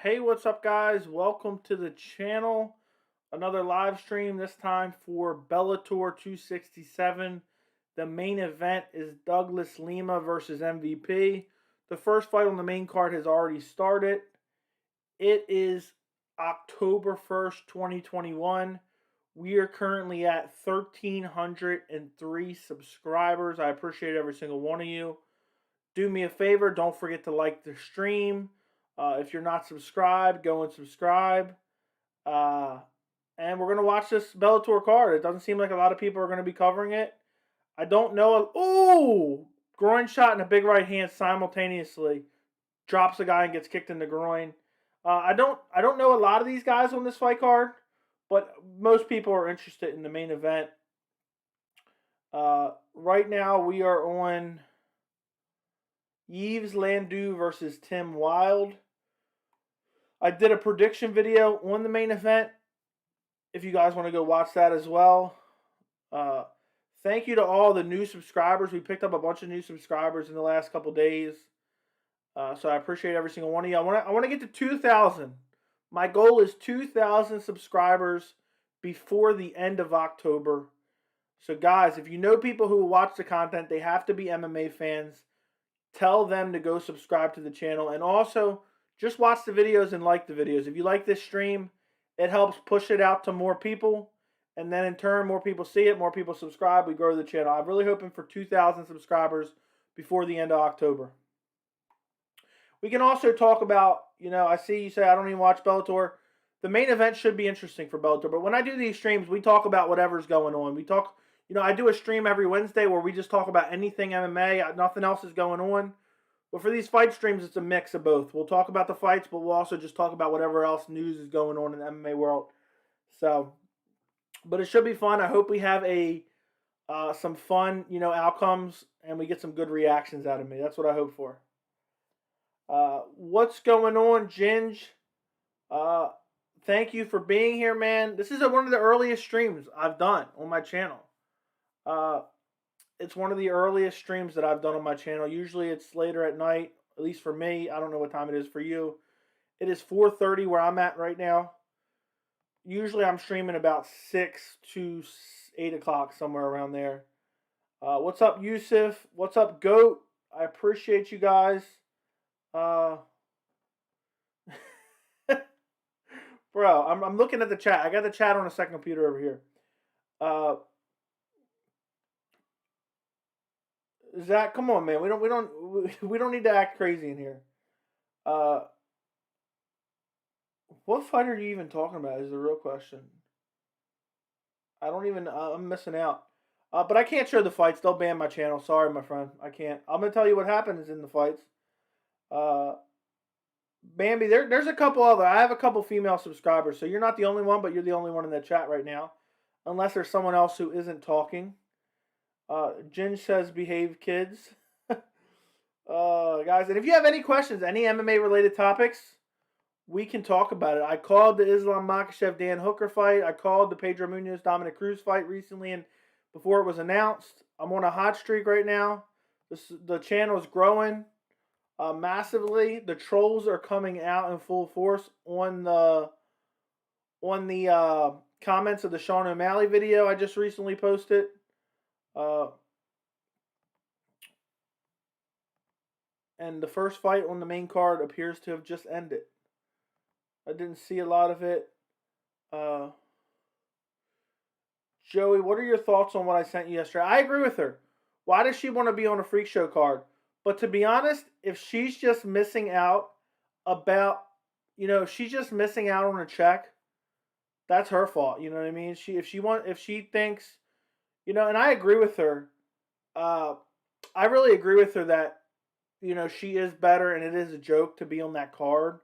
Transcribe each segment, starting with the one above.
Hey, what's up, guys? Welcome to the channel. Another live stream, this time for Bellator 267. The main event is Douglas Lima versus MVP. The first fight on the main card has already started. It is October 1st, 2021. We are currently at 1,303 subscribers. I appreciate every single one of you. Do me a favor, don't forget to like the stream. If you're not subscribed, go and subscribe. And we're going to watch this Bellator card. It doesn't seem like a lot of people are going to be covering it. I don't know. Oh! Groin shot and a big right hand simultaneously. Drops a guy and gets kicked in the groin. I don't know a lot of these guys on this fight card, but most people are interested in the main event. Right now we are on Yves Landu versus Tim Wilde. I did a prediction video on the main event. If you guys want to go watch that as well. Thank you to all the new subscribers. We picked up a bunch of new subscribers in the last couple days. So I appreciate every single one of you. I want to get to 2,000. My goal is 2,000 subscribers before the end of October. So guys, if you know people who will watch the content, they have to be MMA fans. Tell them to go subscribe to the channel. And also, just watch the videos and like the videos. If you like this stream, it helps push it out to more people. And then in turn, more people see it, more people subscribe. We grow the channel. I'm really hoping for 2,000 subscribers before the end of October. We can also talk about, I see you say I don't even watch Bellator. The main event should be interesting for Bellator. But when I do these streams, we talk about whatever's going on. We talk, I do a stream every Wednesday where we just talk about anything MMA. Nothing else is going on. But for these fight streams, it's a mix of both. We'll talk about the fights, but we'll also just talk about whatever else news is going on in the MMA world. So, but it should be fun. I hope we have some fun, outcomes, and we get some good reactions out of me. That's what I hope for. What's going on, Ginge? Thank you for being here, man. This is one of the earliest streams I've done on my channel. It's one of the earliest streams that I've done on my channel. Usually it's later at night, at least for me. I don't know what time it is for you. It is 4:30 where I'm at right now. Usually I'm streaming about 6 to 8 o'clock, somewhere around there. What's up, Yusuf? What's up, Goat? I appreciate you guys. Bro, I'm looking at the chat. I got the chat on a second computer over here. Zach, come on, man. We don't need to act crazy in here. What fight are you even talking about is the real question. I'm missing out. But I can't show the fights. They'll ban my channel. Sorry, my friend. I can't. I'm going to tell you what happens in the fights. Bambi, there's a couple other. I have a couple female subscribers, so you're not the only one, but you're the only one in the chat right now. Unless there's someone else who isn't talking. Jen says, behave, kids. Guys, and if you have any questions, any MMA-related topics, we can talk about it. I called the Islam Makhachev-Dan Hooker fight. I called the Pedro Munoz-Dominic Cruz fight recently, and before it was announced. I'm on a hot streak right now. The channel is growing massively. The trolls are coming out in full force on the comments of the Sean O'Malley video I just recently posted. And the first fight on the main card appears to have just ended. I didn't see a lot of it. Joey, what are your thoughts on what I sent you yesterday? I agree with her. Why does she want to be on a freak show card? But to be honest, if she's just missing out about, if she's just missing out on a check, that's her fault. You know what I mean? If she thinks, and I agree with her. I really agree with her that, she is better and it is a joke to be on that card.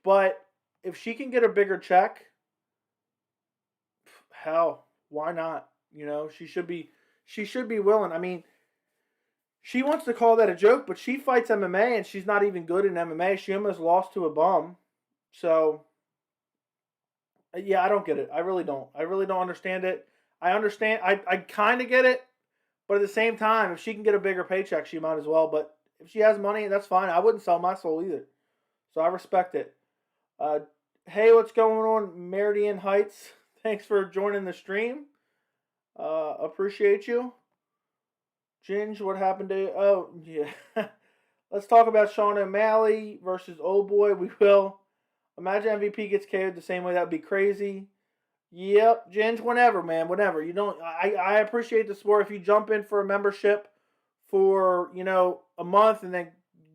But if she can get a bigger check, hell, why not? She should be willing. I mean, she wants to call that a joke, but she fights MMA and she's not even good in MMA. She almost lost to a bum. So, yeah, I don't get it. I really don't. I really don't understand it. I understand. I kind of get it. But at the same time, if she can get a bigger paycheck, she might as well. But if she has money, that's fine. I wouldn't sell my soul either. So I respect it. Hey, what's going on, Meridian Heights? Thanks for joining the stream. Appreciate you. Ginge, what happened to you? Oh, yeah. Let's talk about Sean O'Malley versus Old Boy. We will. Imagine MVP gets KO'd the same way. That would be crazy. Yep, Ginge, whenever, man, whenever. You don't. I appreciate the support. If you jump in for a membership for a month and then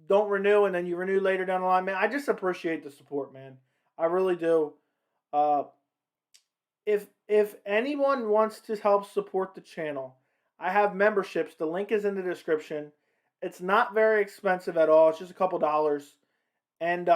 don't renew and then you renew later down the line, man, I just appreciate the support, man. I really do. If anyone wants to help support the channel, I have memberships. The link is in the description. It's not very expensive at all. It's just a couple dollars, and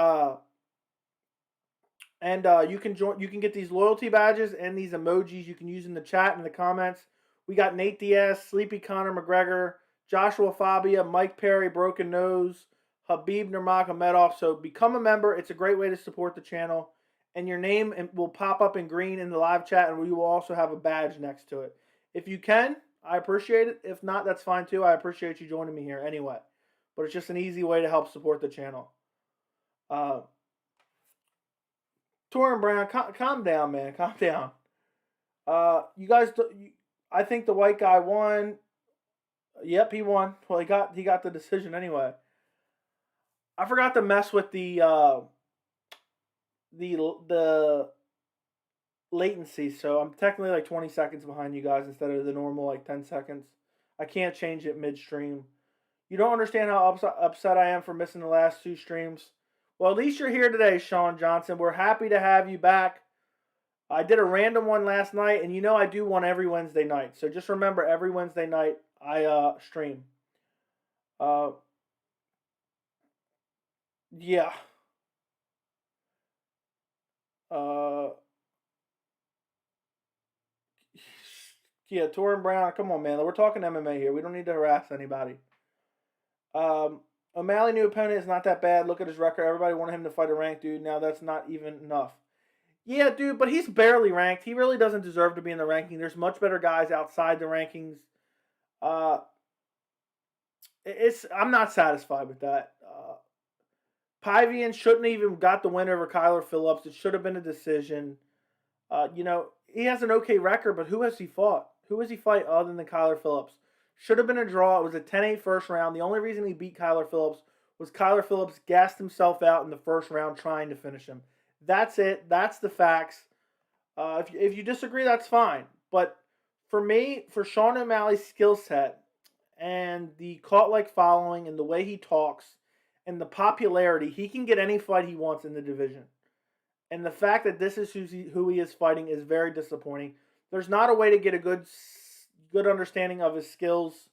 you can join. You can get these loyalty badges and these emojis you can use in the chat and the comments. We got Nate Diaz, Sleepy Conor McGregor, Joshua Fabia, Mike Perry, Broken Nose, Habib Nurmagomedov. So become a member. It's a great way to support the channel. And your name will pop up in green in the live chat, and we will also have a badge next to it. If you can, I appreciate it. If not, that's fine too. I appreciate you joining me here anyway. But it's just an easy way to help support the channel. Torin Brown, calm down, man. Calm down. You guys, I think the white guy won. Yep, he won. Well, he got the decision anyway. I forgot to mess with the latency, so I'm technically like 20 seconds behind you guys instead of the normal like 10 seconds. I can't change it midstream. You don't understand how upset I am for missing the last 2 streams. Well, at least you're here today, Sean Johnson. We're happy to have you back. I did a random one last night, and I do one every Wednesday night. So just remember, every Wednesday night I stream. Yeah. Yeah, Torin Brown, come on, man. We're talking MMA here. We don't need to harass anybody. O'Malley new opponent is not that bad. Look at his record. Everybody wanted him to fight a ranked dude. Now that's not even enough. Yeah, dude, but he's barely ranked. He really doesn't deserve to be in the ranking. There's much better guys outside the rankings. I'm not satisfied with that. Pivian shouldn't have even got the win over Kyler Phillips. It should have been a decision. He has an okay record, but who has he fought? Who has he fight other than Kyler Phillips? Should have been a draw. It was a 10-8 first round. The only reason he beat Kyler Phillips was Kyler Phillips gassed himself out in the first round trying to finish him. That's it. That's the facts. If you disagree, that's fine. But for me, for Sean O'Malley's skill set and the cult-like following and the way he talks and the popularity, he can get any fight he wants in the division. And the fact that this is who he is fighting is very disappointing. There's not a way to get a good understanding of his skills.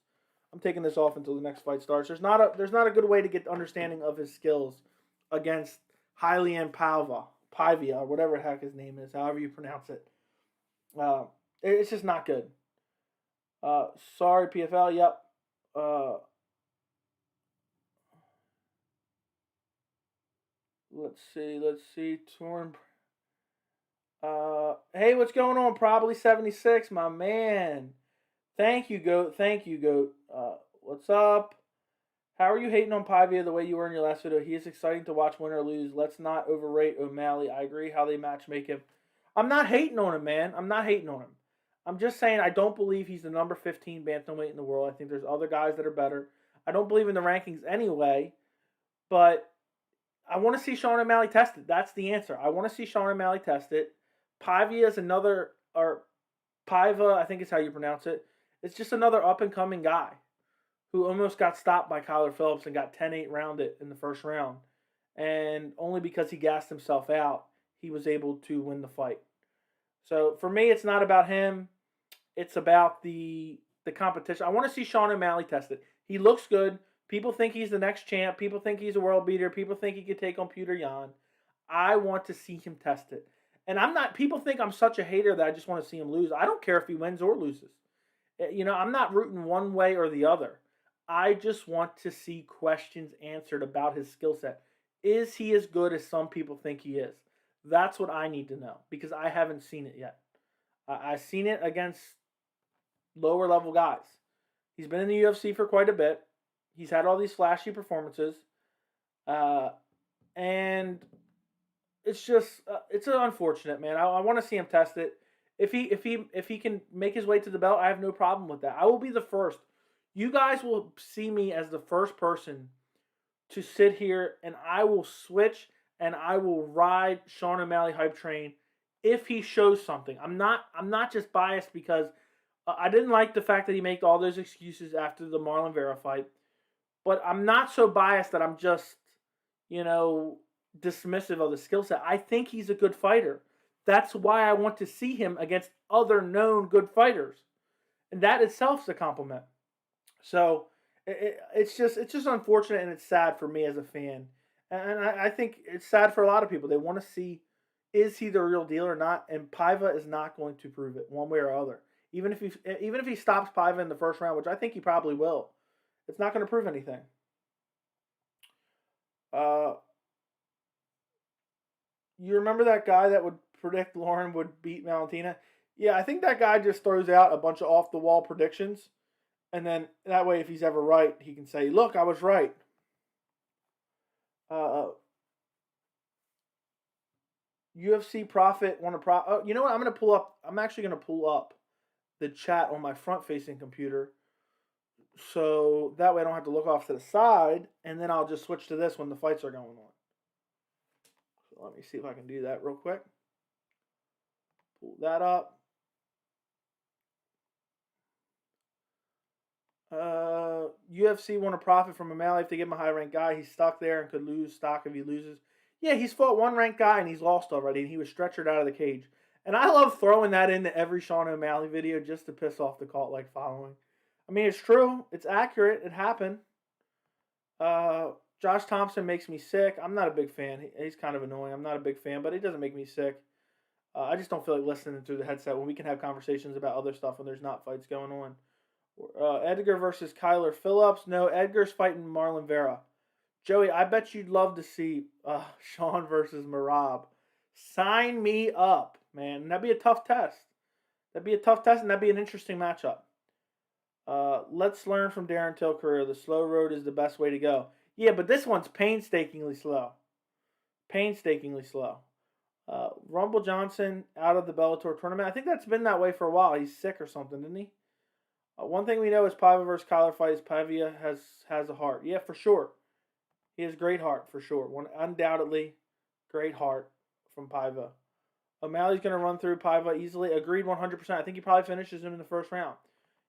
I'm taking this off until the next fight starts. There's not a good way to get understanding of his skills against Hylian Pivia, or whatever the heck his name is, however you pronounce it. It's just not good. Sorry, PFL. Yep. Let's see. Torn. Hey, what's going on? Probably 76, my man. Thank you, Goat. What's up? How are you hating on Pivia the way you were in your last video? He is exciting to watch win or lose. Let's not overrate O'Malley. I agree how they match make him. I'm not hating on him, man. I'm not hating on him. I'm just saying I don't believe he's the number 15 bantamweight in the world. I think there's other guys that are better. I don't believe in the rankings anyway, but I want to see Sean O'Malley test it. That's the answer. I want to see Sean O'Malley test it. Pivia is another, or Piva, I think is how you pronounce it. It's just another up-and-coming guy who almost got stopped by Kyler Phillips and got 10-8 rounded in the first round. And only because he gassed himself out, he was able to win the fight. So for me, it's not about him. It's about the competition. I want to see Sean O'Malley test it. He looks good. People think he's the next champ. People think he's a world beater. People think he could take on Peter Yan. I want to see him test it. And people think I'm such a hater that I just want to see him lose. I don't care if he wins or loses. I'm not rooting one way or the other. I just want to see questions answered about his skill set. Is he as good as some people think he is? That's what I need to know because I haven't seen it yet. I've seen it against lower level guys. He's been in the UFC for quite a bit. He's had all these flashy performances. And it's just it's unfortunate, man. I want to see him test it. If he can make his way to the belt, I have no problem with that. I will be the first. You guys will see me as the first person to sit here, and I will switch and I will ride Sean O'Malley hype train if he shows something. I'm not just biased because I didn't like the fact that he made all those excuses after the Marlon Vera fight, but I'm not so biased that I'm just, you know, dismissive of the skill set. I think he's a good fighter. That's why I want to see him against other known good fighters, and that itself is a compliment. So it's just unfortunate, and it's sad for me as a fan, and I think it's sad for a lot of people. They want to see, is he the real deal or not? And Paiva is not going to prove it one way or other. Even if he stops Paiva in the first round, which I think he probably will, it's not going to prove anything. You remember that guy that would predict Lauren would beat Valentina? Yeah, I think that guy just throws out a bunch of off the wall predictions, and then that way, if he's ever right, he can say, "Look, I was right." UFC Profit want to oh, you know what? I'm actually gonna pull up the chat on my front-facing computer, so that way I don't have to look off to the side, and then I'll just switch to this when the fights are going on. So let me see if I can do that real quick. Pull that up. UFC want to profit from O'Malley if they give him a high-ranked guy. He's stuck there and could lose stock if he loses. Yeah, he's fought one ranked guy and he's lost already, and he was stretchered out of the cage. And I love throwing that into every Sean O'Malley video just to piss off the cult-like following. I mean, it's true. It's accurate. It happened. Josh Thompson makes me sick. I'm not a big fan. He's kind of annoying. I'm not a big fan, but he doesn't make me sick. I just don't feel like listening through the headset when we can have conversations about other stuff when there's not fights going on. Edgar versus Kyler Phillips. No, Edgar's fighting Marlon Vera. Joey, I bet you'd love to see Sean versus Merab. Sign me up, man. That'd be a tough test. And that'd be an interesting matchup. Let's learn from Darren Till career. The slow road is the best way to go. Yeah, but this one's painstakingly slow. Rumble Johnson out of the Bellator tournament. I think that's been that way for a while. He's sick or something, didn't he? One thing we know is Paiva versus Kyler fight is Paiva has a heart. Yeah, for sure. He has great heart, for sure. Undoubtedly, great heart from Paiva. O'Malley's going to run through Paiva easily. Agreed 100%. I think he probably finishes him in the first round.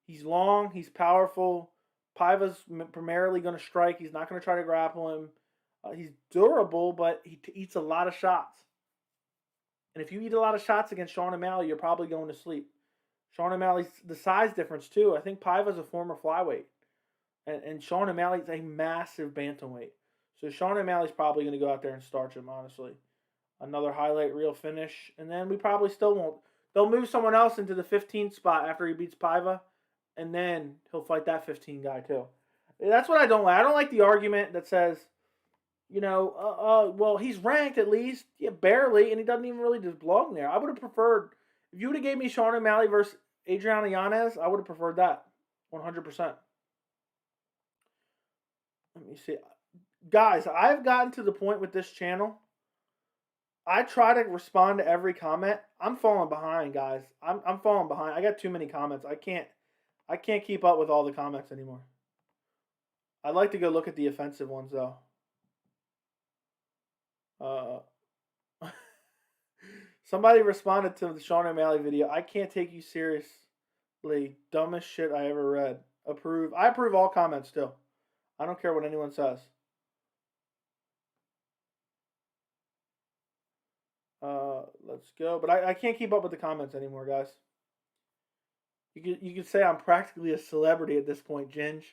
He's long. He's powerful. Paiva's primarily going to strike. He's not going to try to grapple him. He's durable, but he eats a lot of shots. And if you eat a lot of shots against Sean O'Malley, you're probably going to sleep. Sean O'Malley's the size difference, too. I think Paiva's a former flyweight. And Sean O'Malley's a massive bantamweight. So Sean O'Malley's probably going to go out there and starch him, honestly. Another highlight reel finish. And then we probably still won't. They'll move someone else into the 15th spot after he beats Paiva. And then he'll fight that 15 guy, too. That's what I don't like. I don't like the argument that says, you know, well, he's ranked at least. Yeah, barely. And he doesn't even really just belong there. I would have preferred, if you would have gave me Sean O'Malley versus Adriana Yanez, I would have preferred that. 100%. Let me see. Guys, I've gotten to the point with this channel. I try to respond to every comment. I'm falling behind, guys. I'm falling behind. I got too many comments. I can't keep up with all the comments anymore. I'd like to go look at the offensive ones, though. Somebody responded to the Sean O'Malley video. I can't take you seriously. Dumbest shit I ever read. Approve. I approve all comments, still. I don't care what anyone says. Let's go. But I can't keep up with the comments anymore, guys. You could say I'm practically a celebrity at this point, Ginge.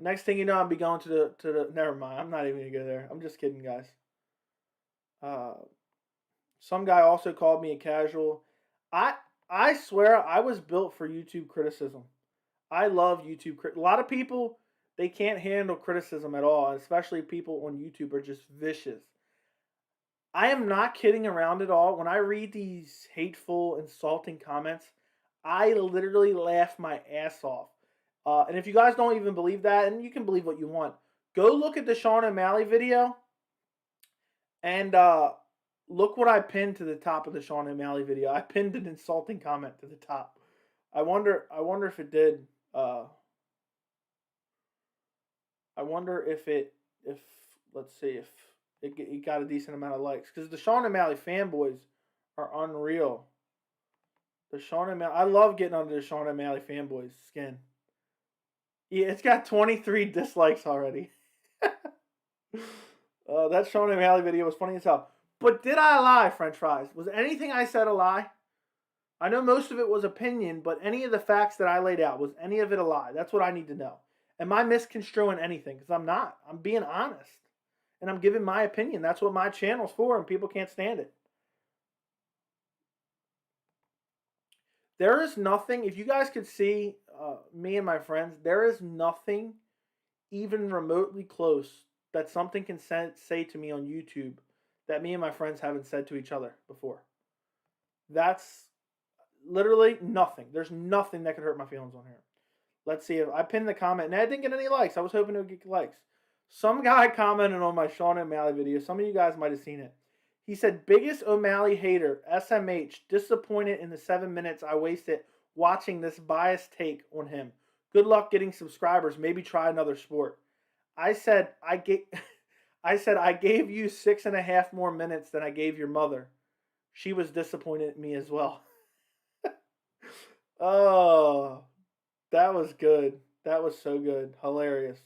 Next thing you know, I'll be going to the. Never mind. I'm not even gonna go there. I'm just kidding, guys. Some guy also called me a casual. I swear I was built for YouTube criticism. I love YouTube. A lot of people, they can't handle criticism at all, especially people on YouTube are just vicious. I am not kidding around at all. When I read these hateful, insulting comments, I literally laugh my ass off. And if you guys don't even believe that, and you can believe what you want, go look at the Sean O'Malley video and Look what I pinned to the top of the Sean O'Malley video. I pinned an insulting comment to the top. I wonder if it did. I wonder if let's see if it got a decent amount of likes, because the Sean O'Malley fanboys are unreal. The Sean O'Malley, I love getting under the Sean O'Malley fanboys' skin. Yeah, it's got 23 dislikes already. That Sean O'Malley video was funny as hell. But did I lie, French fries? Was anything I said a lie? I know most of it was opinion, but any of the facts that I laid out, was any of it a lie? That's what I need to know. Am I misconstruing anything? Because I'm not. I'm being honest. And I'm giving my opinion. That's what my channel's for, and people can't stand it. There is nothing, if you guys could see me and my friends, there is nothing even remotely close that something can say to me on YouTube that me and my friends haven't said to each other before. That's literally nothing. There's nothing that could hurt my feelings on here. Let's see if I pinned the comment. And I didn't get any likes. I was hoping it would get likes. Some guy commented on my Sean O'Malley video. Some of you guys might have seen it. He said, biggest O'Malley hater, SMH, disappointed in the 7 minutes I wasted watching this biased take on him. Good luck getting subscribers. Maybe try another sport. I said I gave you 6.5 more minutes than I gave your mother. She was disappointed in me as well. Oh, that was good. That was so good. Hilarious.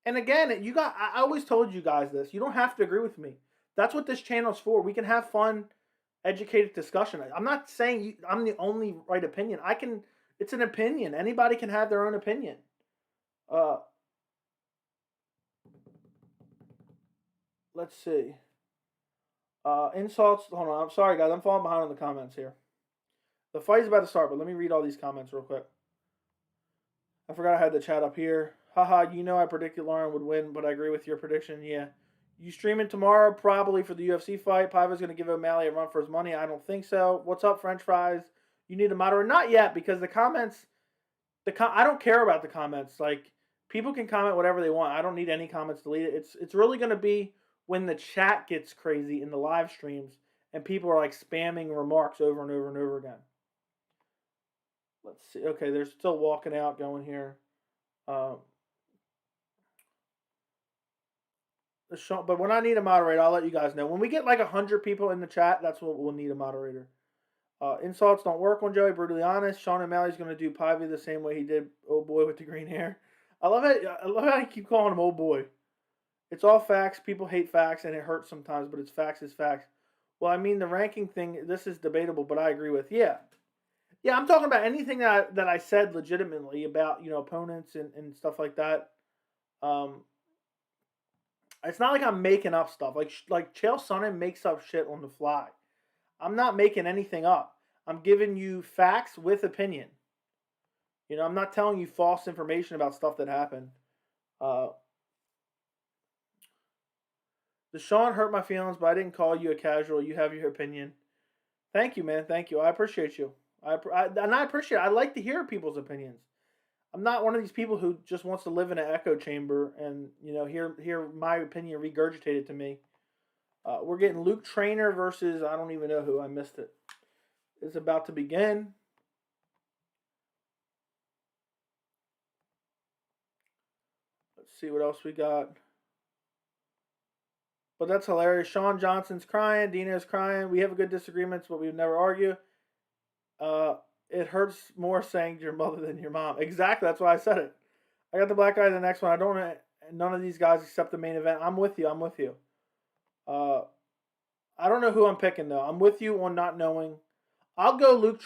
And again, I always told you guys this. You don't have to agree with me. That's what this channel's for. We can have fun, educated discussion. I'm not saying I'm the only right opinion. It's an opinion. Anybody can have their own opinion. Let's see. Insults. Hold on. I'm sorry, guys. I'm falling behind on the comments here. The fight's about to start, but let me read all these comments real quick. I forgot I had the chat up here. Haha, you know I predicted Lauren would win, but I agree with your prediction. Yeah. You streaming tomorrow? Probably for the UFC fight. Paiva's going to give O'Malley a run for his money. I don't think so. What's up, French fries? You need a moderator? Not yet, because the comments, I don't care about the comments. Like, people can comment whatever they want. I don't need any comments deleted. It's really going to be when the chat gets crazy in the live streams and people are like spamming remarks over and over and over again. Let's see. Okay, they're still walking out, going here. But when I need a moderator, I'll let you guys know. When we get like 100 people in the chat, that's what we'll need a moderator. Insults don't work on Joey, brutally honest. Sean O'Malley's going to do Pivy the same way he did old boy with the green hair. I love it. I love how you keep calling him old boy. It's all facts. People hate facts, and it hurts sometimes, but it's facts is facts. Well, I mean, the ranking thing, this is debatable, but I agree with. Yeah, I'm talking about anything that I said legitimately about, opponents and stuff like that. It's not like I'm making up stuff. Like Chael Sonnen makes up shit on the fly. I'm not making anything up. I'm giving you facts with opinion. I'm not telling you false information about stuff that happened. The Sean hurt my feelings, but I didn't call you a casual. You have your opinion. Thank you, man. Thank you. I appreciate you. I appreciate it. I like to hear people's opinions. I'm not one of these people who just wants to live in an echo chamber and, hear my opinion regurgitated to me. We're getting Luke Trainer versus, I don't even know who. I missed it. It's about to begin. Let's see what else we got. But that's hilarious. Sean Johnson's crying. Dina's crying. We have a good disagreements, but we would never argue. It hurts more saying your mother than your mom. Exactly. That's why I said it. I got the black guy in the next one. I don't want none of these guys except the main event. I'm with you. I don't know who I'm picking, though. I'm with you on not knowing. I'll go Luke.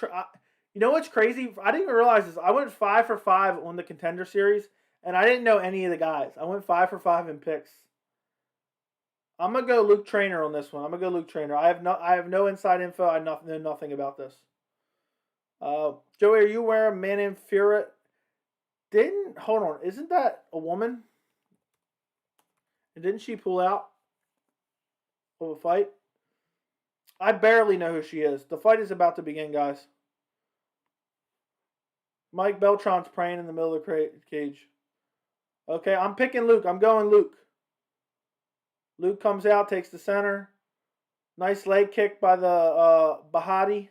You know what's crazy? I didn't even realize this. I went 5 for 5 on the Contender Series, and I didn't know any of the guys. I went 5 for 5 in picks. I'm going to go Luke Trainer on this one. I'm going to go Luke Trainer. I have no inside info. I know nothing about this. Joey, are you aware of Manon Fiorot? Hold on. Isn't that a woman? And didn't she pull out of a fight? I barely know who she is. The fight is about to begin, guys. Mike Beltran's praying in the middle of the cage. Okay, I'm picking Luke. I'm going Luke. Luke comes out, takes the center. Nice leg kick by the Bahati.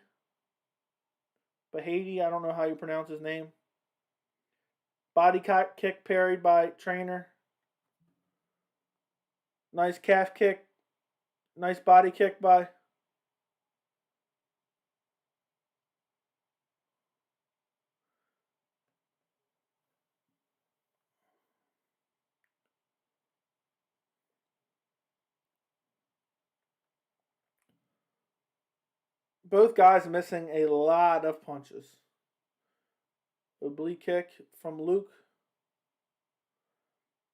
Bahati, I don't know how you pronounce his name. Body kick parried by trainer. Nice calf kick. Nice body kick by. Both guys missing a lot of punches. Oblique kick from Luke.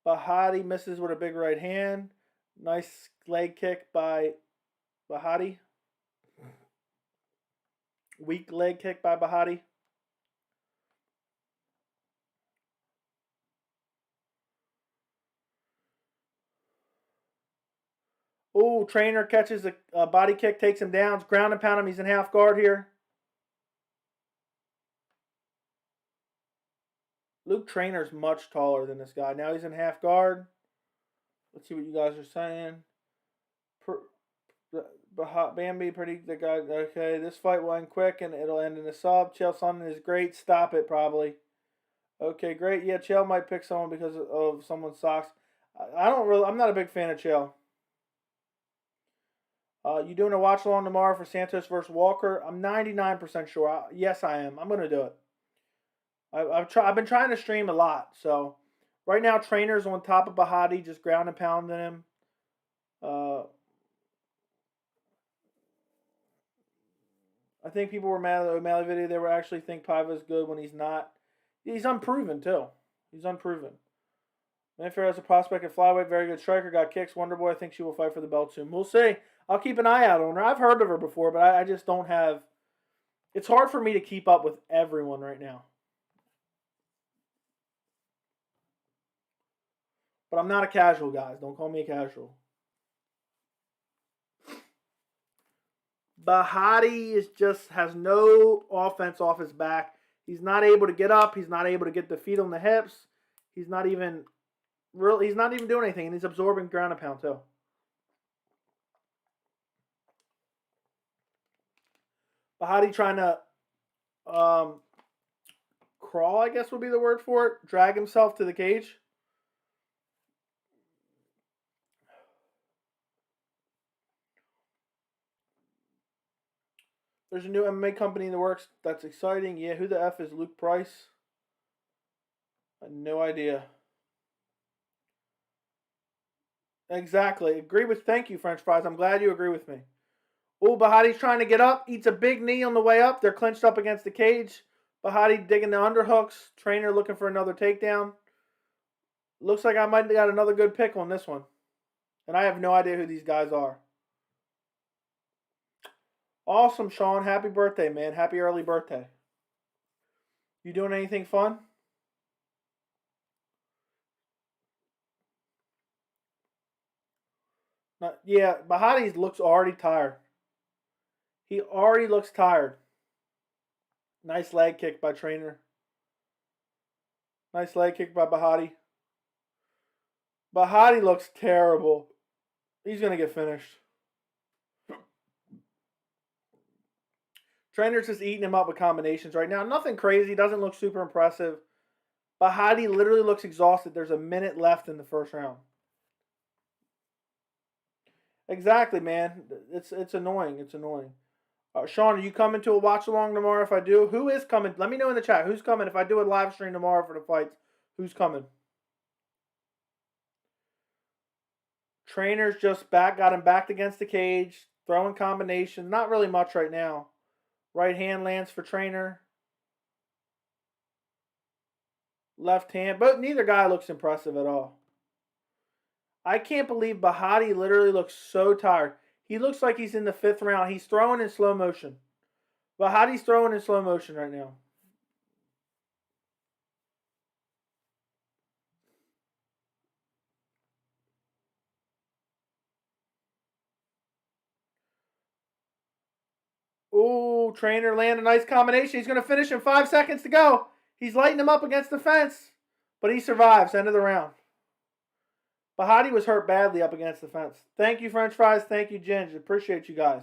Bahati misses with a big right hand. Nice leg kick by Bahati. Weak leg kick by Bahati. Oh, trainer catches a body kick, takes him down. Ground and pound him. He's in half guard here. Luke Trainer's much taller than this guy. Now he's in half guard. Let's see what you guys are saying. Bambi, pretty the guy. Okay, this fight will end quick and it'll end in a sub. Chael Sonnen is great. Stop it, probably. Okay, great. Yeah, Chael might pick someone because of someone's socks. I'm not a big fan of Chael. You doing a watch along tomorrow for Santos versus Walker? I'm 99% sure. Yes, I am. I'm gonna do it. I've been trying to stream a lot, so right now Trainer's on top of Bahati, just ground and pounding him. I think people were mad at the O'Malley video. They were actually think Paiva's good when he's not. He's unproven too. He's unproven. Manfair has a prospect at flyweight, very good striker, got kicks. Wonderboy, I think she will fight for the belt soon. We'll see. I'll keep an eye out on her. I've heard of her before, but I just don't have. It's hard for me to keep up with everyone right now. But I'm not a casual, guys. Don't call me a casual. Bahati has no offense off his back. He's not able to get up. He's not able to get the feet on the hips. He's not even doing anything, and he's absorbing ground and pound too. Bahati trying to crawl, I guess would be the word for it. Drag himself to the cage. There's a new MMA company in the works. That's exciting. Yeah, who the F is Luke Price? I had no idea. Exactly. Thank you, French fries. I'm glad you agree with me. Oh, Bahati's trying to get up. Eats a big knee on the way up. They're clinched up against the cage. Bahati digging the underhooks. Trainer looking for another takedown. Looks like I might have got another good pick on this one. And I have no idea who these guys are. Awesome, Sean. Happy birthday, man. Happy early birthday. You doing anything fun? Yeah, Bahati looks already tired. He already looks tired. Nice leg kick by Trainer. Nice leg kick by Bahati. Bahati looks terrible. He's going to get finished. Trainer's just eating him up with combinations right now. Nothing crazy. Doesn't look super impressive. Bahati literally looks exhausted. There's a minute left in the first round. Exactly, man. It's annoying. It's annoying. Sean, are you coming to a watch along tomorrow? If I do, who is coming? Let me know in the chat. Who's coming? If I do a live stream tomorrow for the fights, who's coming? Trainer's just got him backed against the cage, throwing combinations. Not really much right now. Right hand lands for Trainer. Left hand, but neither guy looks impressive at all. I can't believe Bahati literally looks so tired. He looks like he's in the 5th round. He's throwing in slow motion. Bahati's throwing in slow motion right now. Ooh, Trainer land a nice combination. He's going to finish in 5 seconds to go. He's lighting him up against the fence, but he survives. End of the round. Bahati was hurt badly up against the fence. Thank you, French Fries. Thank you, Ginge. Appreciate you guys.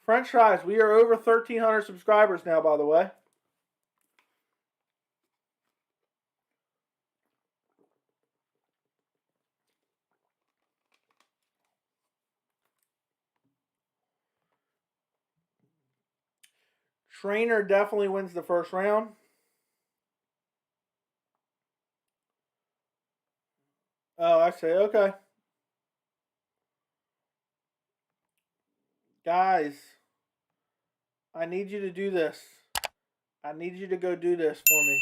French Fries, we are over 1,300 subscribers now, by the way. Trainer definitely wins the first round. Oh, I see. Okay. Guys, I need you to do this. I need you to go do this for me.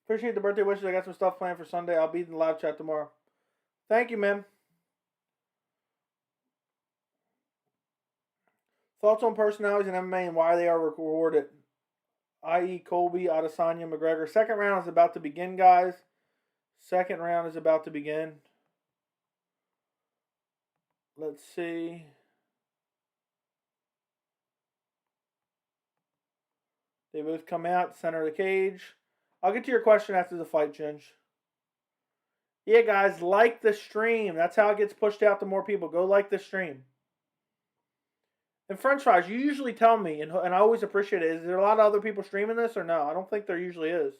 Appreciate the birthday wishes. I got some stuff planned for Sunday. I'll be in the live chat tomorrow. Thank you, man. Thoughts on personalities in MMA and why they are rewarded, i.e. Colby, Adesanya, McGregor. Second round is about to begin, guys. Second round is about to begin. Let's see. They both come out, center of the cage. I'll get to your question after the fight, Ginge. Yeah, guys, like the stream. That's how it gets pushed out to more people. Go like the stream. And French Fries, you usually tell me, and I always appreciate it. Is there a lot of other people streaming this or no? I don't think there usually is.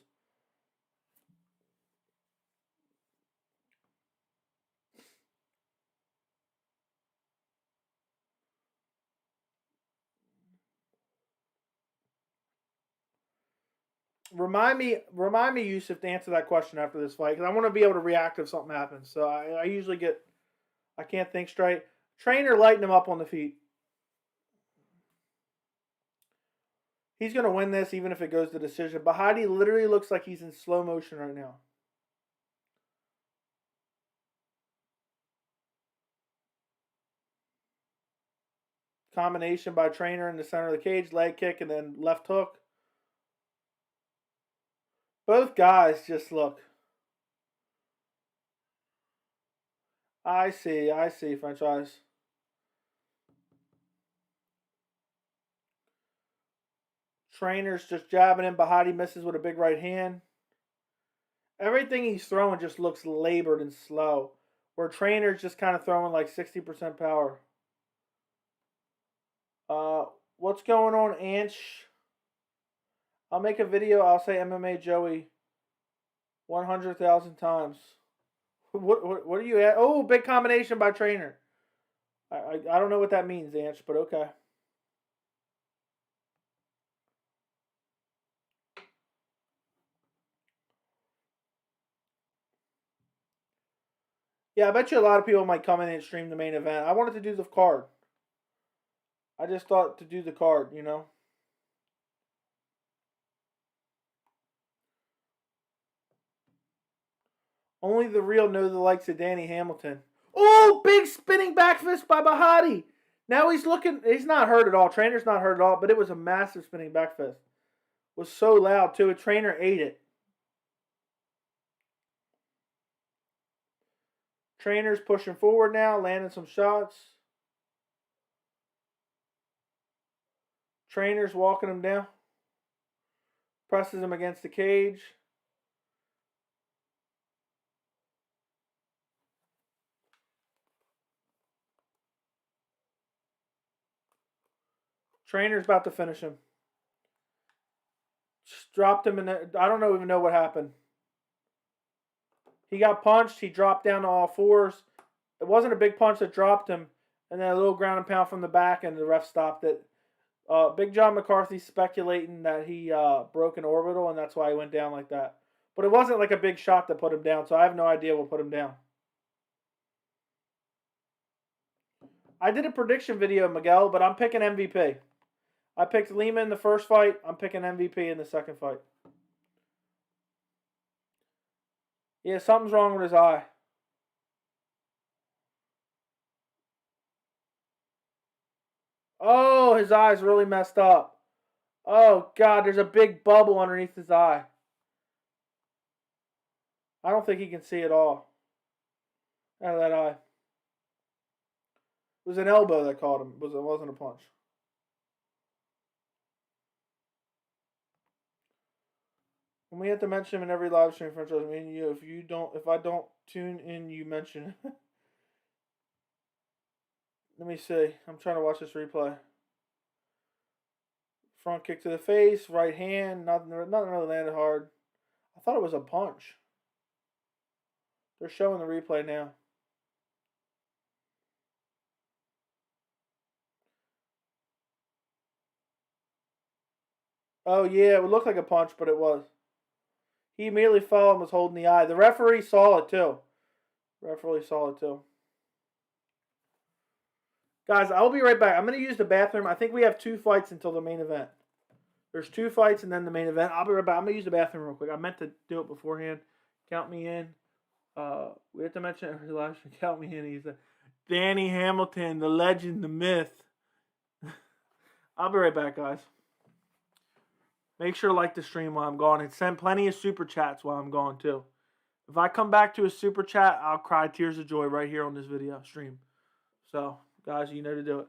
Remind me, Yusuf, to answer that question after this fight, because I want to be able to react if something happens. So I usually get, I can't think straight. Trainer, lighten him up on the feet. He's going to win this even if it goes to decision. Bahati literally looks like he's in slow motion right now. Combination by Trainer in the center of the cage, leg kick, and then left hook. Both guys just look. I see, French Fries. Trainer's just jabbing him. Bahati misses with a big right hand. Everything he's throwing just looks labored and slow. Where Trainer's just kind of throwing like 60% power. What's going on, Anch? I'll make a video. I'll say MMA Joey 100,000 times. What are you at? Oh, big combination by Trainer. I don't know what that means, Anch, but okay. Yeah, I bet you a lot of people might come in and stream the main event. I wanted to do the card. I just thought to do the card, you know. Only the real know the likes of Danny Hamilton. Oh, big spinning back fist by Bahati. Now he's looking, he's not hurt at all. Trainer's not hurt at all, but it was a massive spinning back fist. It was so loud, too. A Trainer ate it. Trainer's pushing forward now, landing some shots. Trainer's walking him down. Presses him against the cage. Trainer's about to finish him. Just dropped him in there. I don't even know what happened. He got punched. He dropped down to all fours. It wasn't a big punch that dropped him. And then a little ground and pound from the back, and the ref stopped it. Big John McCarthy speculating that he broke an orbital, and that's why he went down like that. But it wasn't like a big shot that put him down, so I have no idea what put him down. I did a prediction video, Miguel, but I'm picking MVP. I picked Lima in the first fight. I'm picking MVP in the second fight. Yeah, something's wrong with his eye. Oh, his eye's really messed up. Oh, God, there's a big bubble underneath his eye. I don't think he can see at all out of that eye. It was an elbow that caught him. It wasn't a punch. And we have to mention him in every live stream franchise. I mean, you, if I don't tune in, you mention him. Let me see. I'm trying to watch this replay. Front kick to the face, right hand, nothing really landed hard. I thought it was a punch. They're showing the replay now. Oh, yeah, it would look like a punch, but it was. He immediately fell and was holding the eye. The referee saw it, too. Guys, I'll be right back. I'm going to use the bathroom. I think we have 2 fights until the main event. There's 2 fights and then the main event. I'll be right back. I'm going to use the bathroom real quick. I meant to do it beforehand. Count me in. We have to mention every live stream. Count me in. He's Danny Hamilton, the legend, the myth. I'll be right back, guys. Make sure to like the stream while I'm gone and send plenty of super chats while I'm gone too. If I come back to a super chat, I'll cry tears of joy right here on this video stream. So, guys, you know to do it.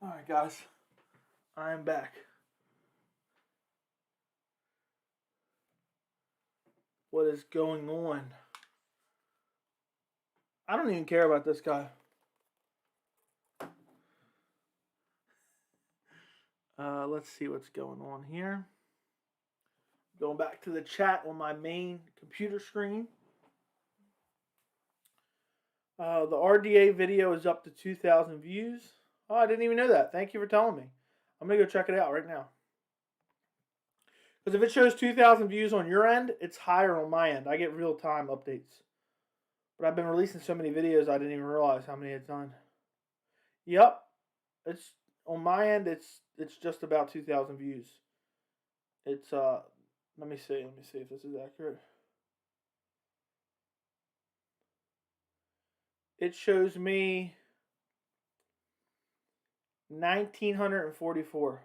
All right, guys. I'm back. What is going on? I don't even care about this guy. Let's see what's going on here. Going back to the chat on my main computer screen. The RDA video is up to 2,000 views. Oh, I didn't even know that. Thank you for telling me. I'm going to go check it out right now. Because if it shows 2,000 views on your end, it's higher on my end. I get real-time updates. But I've been releasing so many videos, I didn't even realize how many it's done. Yep. It's on my end, it's just about 2,000 views. It's, let me see if this is accurate. It shows me 1,944.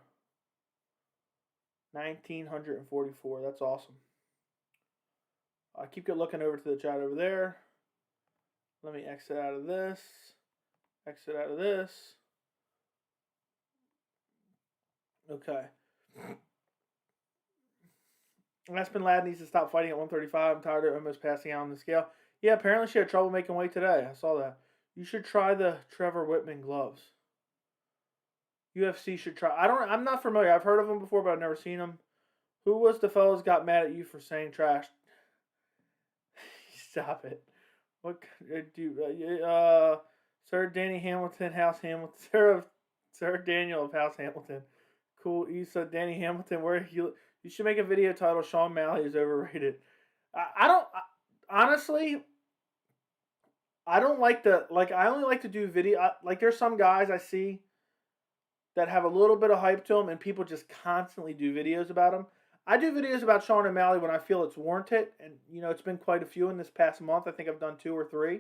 1,944. That's awesome. I keep looking over to the chat over there. Let me exit out of this. Exit out of this. Okay. Aspen Ladd needs to stop fighting at 135. I'm tired of almost passing out on the scale. Yeah, apparently she had trouble making weight today. I saw that. You should try the Trevor Whitman gloves. UFC should try. I'm not familiar. I've heard of them before, but I've never seen them. Who was the fellas got mad at you for saying trash? Stop it. What do Sir Danny Hamilton, House Hamilton, Sir Daniel of House Hamilton. Cool. You said Danny Hamilton. You should make a video titled "Sean Malley is overrated." Honestly, I don't like I only like to do video. Like there's some guys I see that have a little bit of hype to them, and people just constantly do videos about them. I do videos about Sean O'Malley when I feel it's warranted, and you know it's been quite a few in this past month. I think I've done 2 or 3,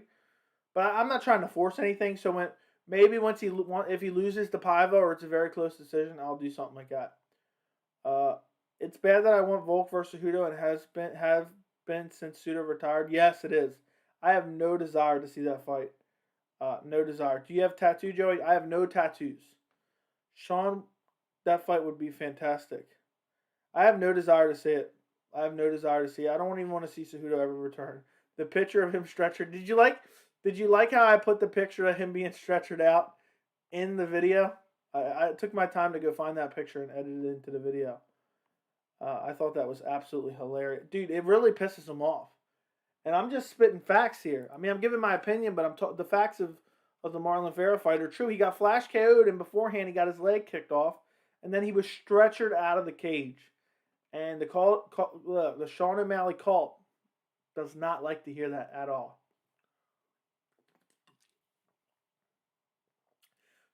but I'm not trying to force anything. So when maybe once if he loses to Paiva or it's a very close decision, I'll do something like that. It's bad that I want Volk versus Cejudo and have been since Cejudo retired. Yes, it is. I have no desire to see that fight. No desire. Do you have tattoo, Joey? I have no tattoos. Sean, that fight would be fantastic. I have no desire to see it. I have no desire to see it. I don't even want to see Cejudo ever return. The picture of him stretchered. Did you like how I put the picture of him being stretchered out in the video? I took my time to go find that picture and edit it into the video. I thought that was absolutely hilarious. Dude, it really pisses him off. And I'm just spitting facts here. I mean, I'm giving my opinion, but the facts of the Marlon Vera fight are true. He got flash KO'd, and beforehand he got his leg kicked off, and then he was stretchered out of the cage. And the Sean O'Malley cult does not like to hear that at all.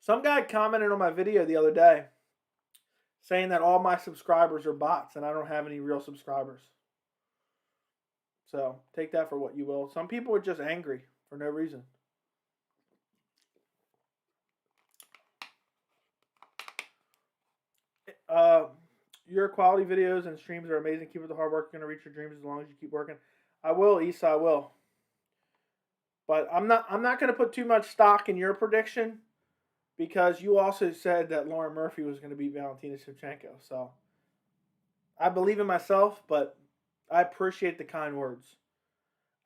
Some guy commented on my video the other day saying that all my subscribers are bots and I don't have any real subscribers. So take that for what you will. Some people are just angry for no reason. Your quality videos and streams are amazing. Keep up the hard work. You're going to reach your dreams as long as you keep working. I will, Issa, I will. But I'm not going to put too much stock in your prediction because you also said that Lauren Murphy was going to beat Valentina Shevchenko. So I believe in myself, but I appreciate the kind words.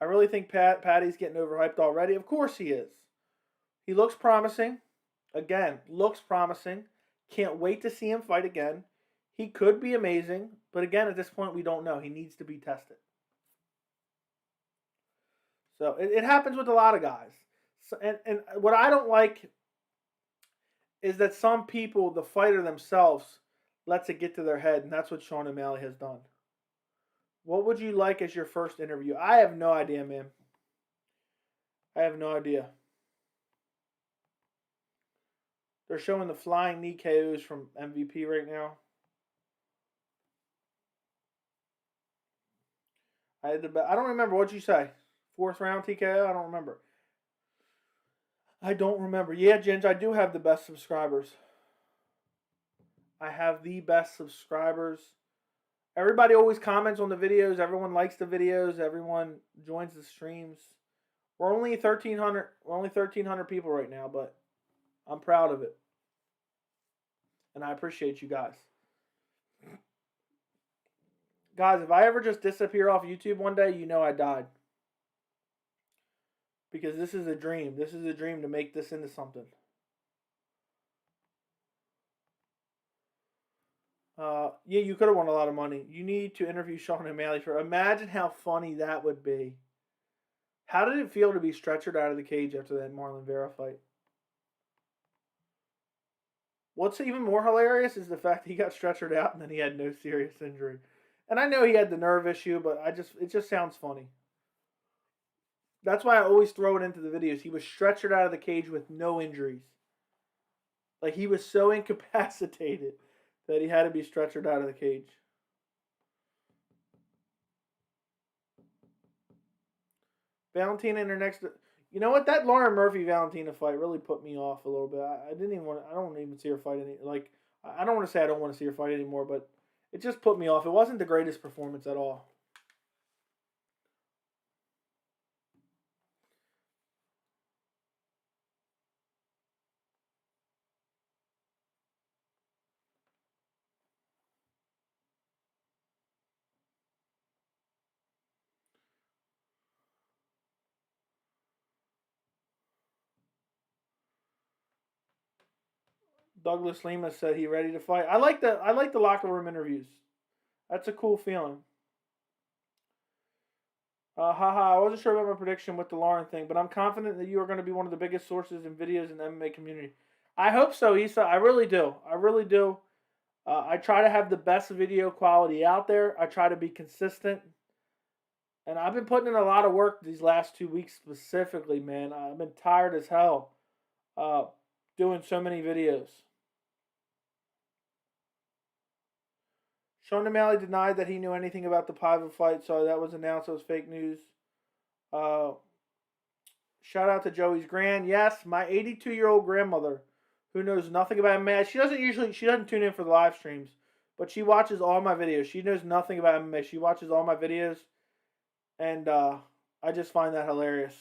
I really think Patty's getting overhyped already. Of course he is. He looks promising. Again, looks promising. Can't wait to see him fight again. He could be amazing, but again, at this point, we don't know. He needs to be tested. So it happens with a lot of guys. So, and what I don't like is that some people, the fighter themselves, lets it get to their head, and that's what Sean O'Malley has done. What would you like as your first interview? I have no idea, man. I have no idea. They're showing the flying knee KOs from MVP right now. I don't remember. What'd you say? 4th round TKO? I don't remember. Yeah, Ginge, I do have the best subscribers. I have the best subscribers. Everybody always comments on the videos. Everyone likes the videos. Everyone joins the streams. We're only 1,300. We're only 1,300 people right now, but I'm proud of it. And I appreciate you guys. Guys, if I ever just disappear off YouTube one day, you know I died. Because this is a dream. This is a dream to make this into something. Yeah, you could have won a lot of money. You need to interview Sean O'Malley for. Imagine how funny that would be. How did it feel to be stretchered out of the cage after that Marlon Vera fight? What's even more hilarious is the fact that he got stretchered out and then he had no serious injury. And I know he had the nerve issue, but it just sounds funny. That's why I always throw it into the videos. He was stretchered out of the cage with no injuries. Like he was so incapacitated that he had to be stretchered out of the cage. Valentina in her next... You know what? That Lauren Murphy-Valentina fight really put me off a little bit. I don't want to even see her fight I don't want to say I don't want to see her fight anymore, but it just put me off. It wasn't the greatest performance at all. Douglas Lima said he ready to fight. I like the locker room interviews. That's a cool feeling. Haha, I wasn't sure about my prediction with the Lauren thing, but I'm confident that you are going to be one of the biggest sources and videos in the MMA community. I hope so, Issa. I really do. I really do. I try to have the best video quality out there. I try to be consistent. And I've been putting in a lot of work these last 2 weeks specifically, man. I've been tired as hell doing so many videos. Sean O'Malley denied that he knew anything about the Paiva fight, so that was announced as fake news. Shout out to Joey's grand. Yes, my 82-year-old grandmother, who knows nothing about MMA. She doesn't tune in for the live streams, but she watches all my videos. She knows nothing about MMA. She watches all my videos, and I just find that hilarious.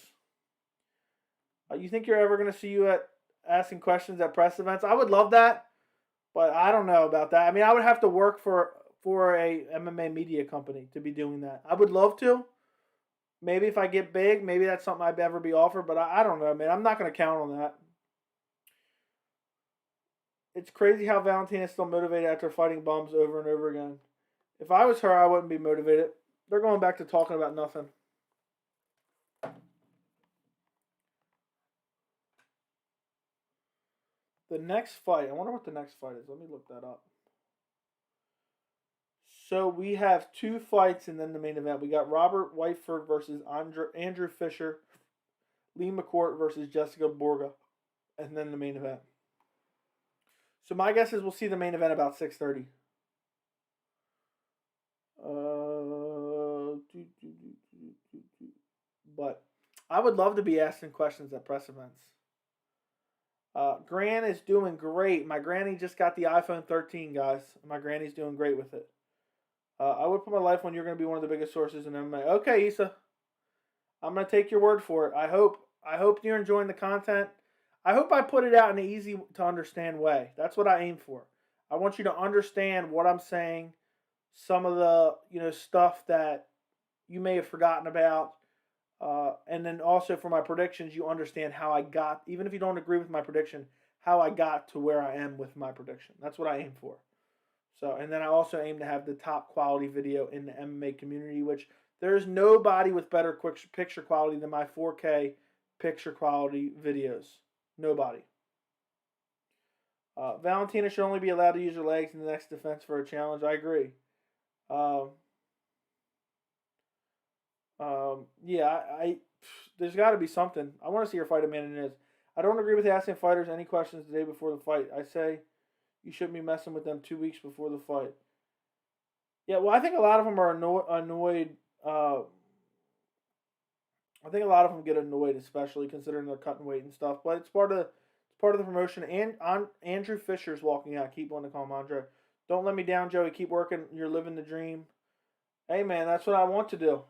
You think you're ever going to see you at asking questions at press events? I would love that, but I don't know about that. I mean, I would have to work for a MMA media company to be doing that. I would love to. Maybe if I get big, maybe that's something I'd ever be offered, but I don't know, man. I'm not going to count on that. It's crazy how Valentina's still motivated after fighting bums over and over again. If I was her, I wouldn't be motivated. They're going back to talking about nothing. The next fight. I wonder what the next fight is. Let me look that up. So we have 2 fights and then the main event. We got Robert Whiteford versus Andrew Fisher. Lima McCourt versus Jessica Borga. And then the main event. So my guess is we'll see the main event about 6:30. But I would love to be asking questions at press events. Gran is doing great. My granny just got the iPhone 13, guys. My granny's doing great with it. I would put my life on you're going to be one of the biggest sources in MMA. Okay, Issa. I'm going to take your word for it. I hope you're enjoying the content. I hope I put it out in an easy to understand way. That's what I aim for. I want you to understand what I'm saying, some of the stuff that you may have forgotten about, and then also for my predictions, you understand how I got, even if you don't agree with my prediction, how I got to where I am with my prediction. That's what I aim for. So, and then I also aim to have the top quality video in the MMA community, which there's nobody with better picture quality than my 4K picture quality videos. Nobody. Valentina should only be allowed to use her legs in the next defense for a challenge. I agree. Yeah, there's got to be something. I want to see her fight Amanda Nunes. I don't agree with asking fighters any questions the day before the fight. I say you shouldn't be messing with them 2 weeks before the fight. Yeah, well, I think a lot of them are annoyed. I think a lot of them get annoyed, especially considering they're cutting weight and stuff. But it's part of the promotion. And Andrew Fisher's walking out. Keep wanting to call him Andre. Don't let me down, Joey. Keep working. You're living the dream. Hey, man, that's what I want to do.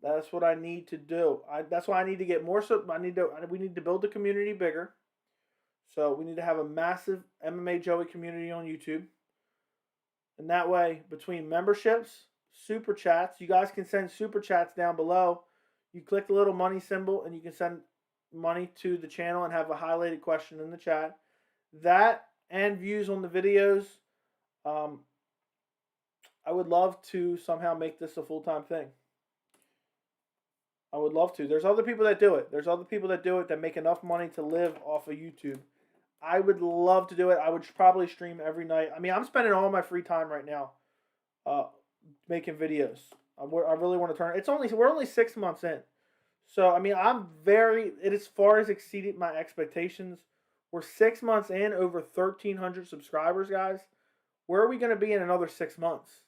That's what I need to do. That's why I need to get more. We need to build the community bigger. So we need to have a massive MMA Joey community on YouTube. And that way, between memberships, super chats, you guys can send super chats down below. You click the little money symbol and you can send money to the channel and have a highlighted question in the chat. That and views on the videos. I would love to somehow make this a full-time thing. I would love to. There's other people that do it. There's other people that do it that make enough money to live off of YouTube. I would love to do it. I would probably stream every night. I mean, I'm spending all my free time right now making videos. I really want to turn. We're only 6 months in. So, I mean, it as far as exceeded my expectations. We're 6 months in, over 1,300 subscribers, guys. Where are we going to be in another 6 months?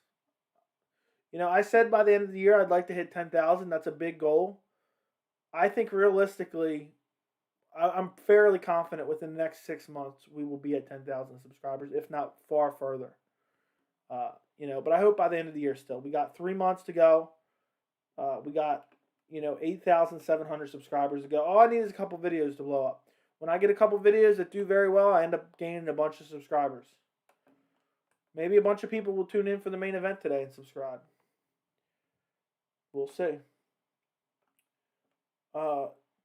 You know, I said by the end of the year I'd like to hit 10,000. That's a big goal. I think realistically, I'm fairly confident within the next 6 months we will be at 10,000 subscribers, if not far further. But I hope by the end of the year still. We got 3 months to go. We got, 8,700 subscribers to go. All I need is a couple videos to blow up. When I get a couple videos that do very well, I end up gaining a bunch of subscribers. Maybe a bunch of people will tune in for the main event today and subscribe. We'll see.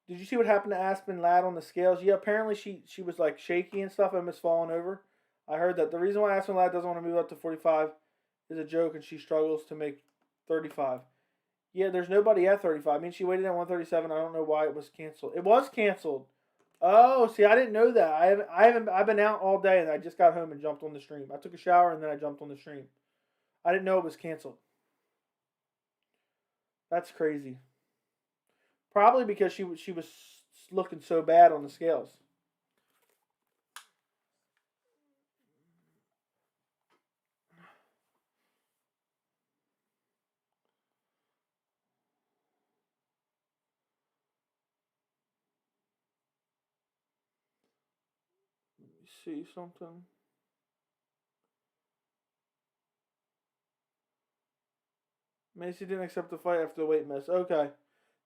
Did you see what happened to Aspen Ladd on the scales? Yeah, apparently she was like shaky and stuff and was falling over. I heard that. The reason why Aspen Ladd doesn't want to move up to 45 is a joke and she struggles to make 35. Yeah, there's nobody at 35. I mean, she waited at 137. I don't know why it was canceled. It was canceled. Oh, see, I didn't know that. I've been out all day and I just got home and jumped on the stream. I took a shower and then I jumped on the stream. I didn't know it was canceled. That's crazy. Probably because she was looking so bad on the scales. see something. Macy didn't accept the fight after the weight miss. Okay.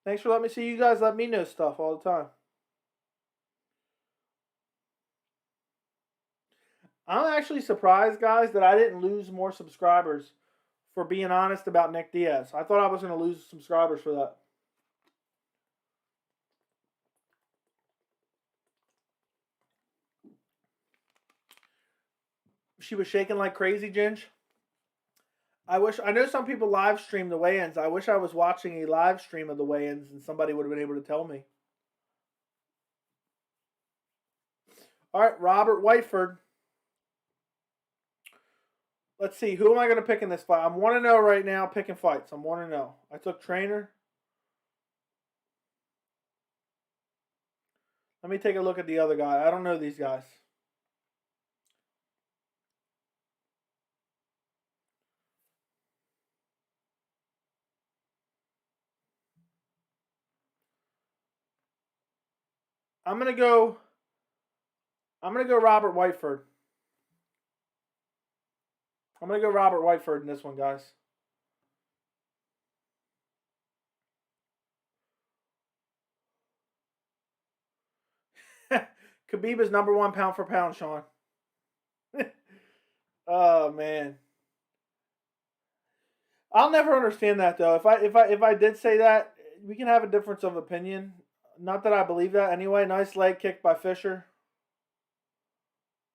Thanks for letting me see. You guys let me know stuff all the time. I'm actually surprised, guys, that I didn't lose more subscribers for being honest about Nick Diaz. I thought I was going to lose subscribers for that. She was shaking like crazy, Ginge. I know some people live stream the weigh-ins. I wish I was watching a live stream of the weigh-ins and somebody would have been able to tell me. All right, Robert Whiteford. Let's see. Who am I going to pick in this fight? I'm 1-0 right now picking fights. I'm 1-0. I took trainer. Let me take a look at the other guy. I don't know these guys. I'm going to go Robert Whiteford. I'm going to go Robert Whiteford in this one, guys. Khabib is #1 pound for pound, Sean. Oh man, I'll never understand that though. If I did say that, we can have a difference of opinion. Not that I believe that anyway. Nice leg kick by Fisher.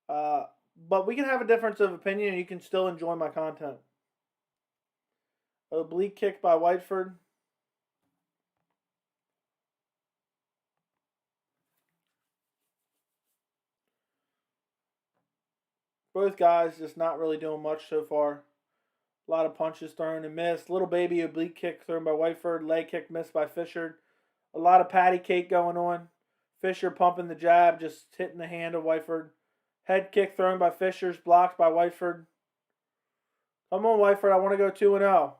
But we can have a difference of opinion and you can still enjoy my content. Oblique kick by Whiteford. Both guys just not really doing much so far. A lot of punches thrown and missed. Little baby oblique kick thrown by Whiteford. Leg kick missed by Fisher. A lot of patty cake going on. Fisher pumping the jab, just hitting the hand of Whiteford. Head kick thrown by Fisher's, blocked by Whiteford. Come on, Whiteford. I want to go 2-0.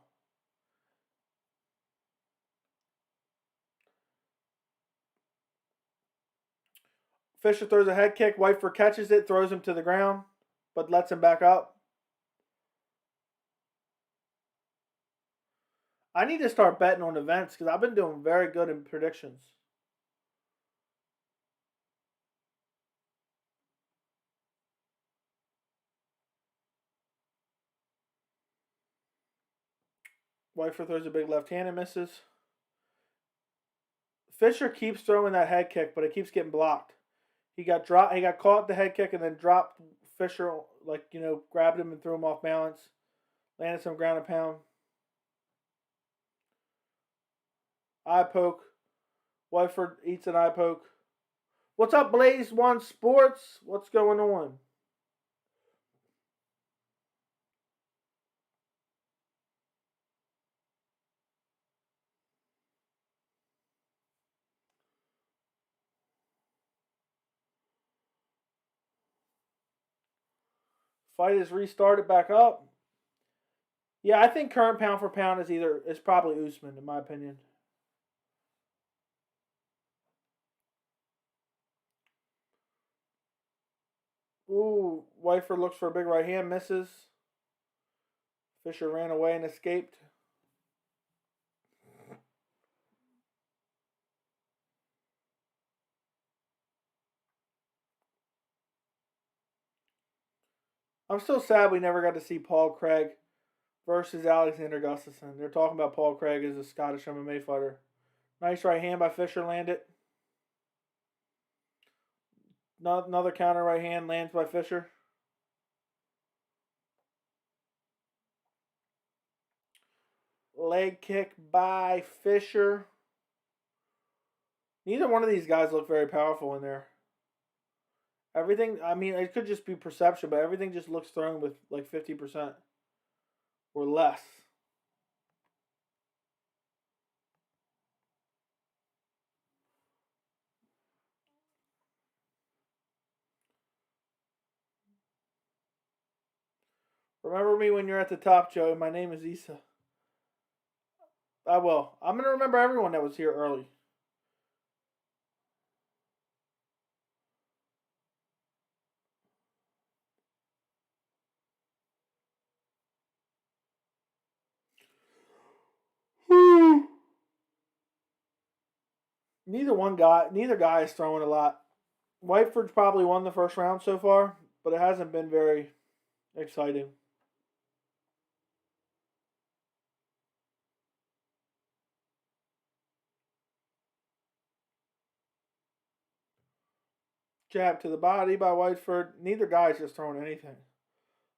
Fisher throws a head kick. Whiteford catches it, throws him to the ground, but lets him back up. I need to start betting on events because I've been doing very good in predictions. Whiteford throws a big left hand and misses. Fisher keeps throwing that head kick, but it keeps getting blocked. He got caught the head kick and then dropped Fisher, grabbed him and threw him off balance. Landed some ground and pound. Eye poke. Whiteford eats an eye poke. What's up, Blaze One Sports? What's going on? Fight is restarted back up. Yeah, I think current pound for pound is probably Usman in my opinion. Ooh, Whiteford looks for a big right hand, misses. Fisher ran away and escaped. I'm still sad we never got to see Paul Craig versus Alexander Gustafsson. They're talking about Paul Craig as a Scottish MMA fighter. Nice right hand by Fisher, landed. Another counter right hand lands by Fisher. Leg kick by Fisher. Neither one of these guys look very powerful in there. Everything, I mean, it could just be perception, but everything just looks thrown with like 50% or less. Remember me when you're at the top, Joe. My name is Issa. I will. I'm going to remember everyone that was here early. Neither guy is throwing a lot. Whiteford's probably won the first round so far, but it hasn't been very exciting. Jab to the body by Whiteford. Neither guy's just throwing anything.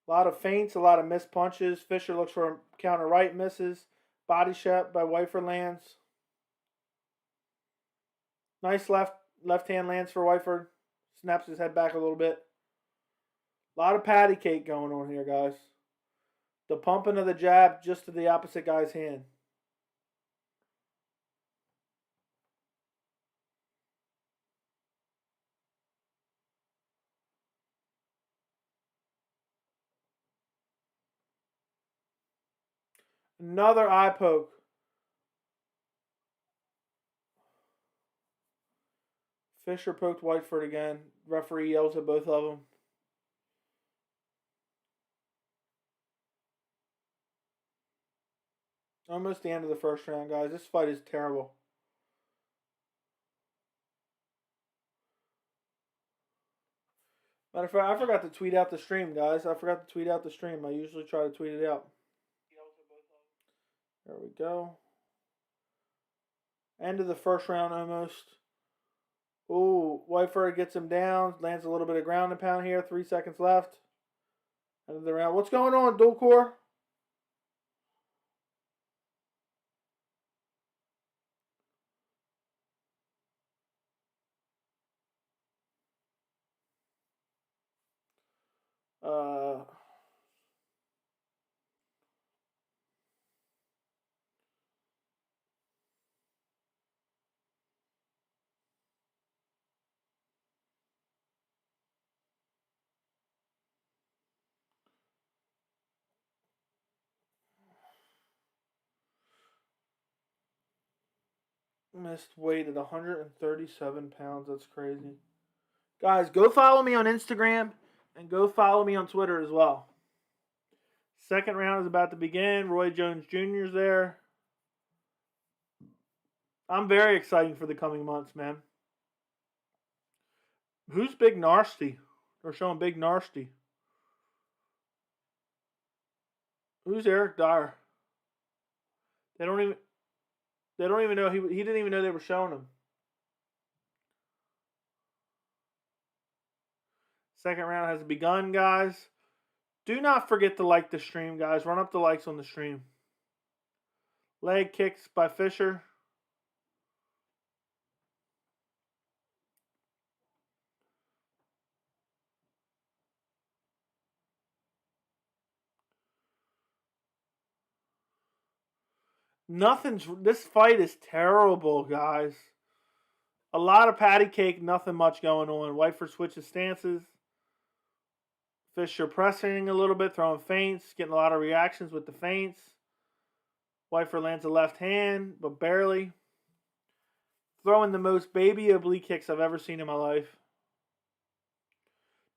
A lot of feints, a lot of missed punches. Fisher looks for a counter right, misses. Body shot by Whiteford lands. Nice left hand lands for Whiteford. Snaps his head back a little bit. A lot of patty cake going on here, guys. The pumping of the jab just to the opposite guy's hand. Another eye poke. Fisher poked Whiteford again. Referee yells at both of them. Almost the end of the first round, guys. This fight is terrible. Matter of fact, I forgot to tweet out the stream, guys. I forgot to tweet out the stream. I usually try to tweet it out. There we go. End of the first round almost. Ooh, Whiteford gets him down. Lands a little bit of ground and pound here. 3 seconds left. End of the round. What's going on, dual core? Missed weight at 137 pounds. That's crazy. Guys, go follow me on Instagram and go follow me on Twitter as well. Second round is about to begin. Roy Jones Jr. is there. I'm very excited for the coming months, man. Who's Big Nasty? They're showing Big Nasty. Who's Eric Dyer? They don't even know he didn't even know they were showing him. Second round has begun, guys. Do not forget to like the stream, guys. Run up the likes on the stream. Leg kicks by Fisher. This fight is terrible, guys. A lot of patty cake, nothing much going on. Whiteford switches stances. Fisher pressing a little bit, throwing feints, getting a lot of reactions with the feints. Whiteford lands a left hand, but barely. Throwing the most baby oblique kicks I've ever seen in my life.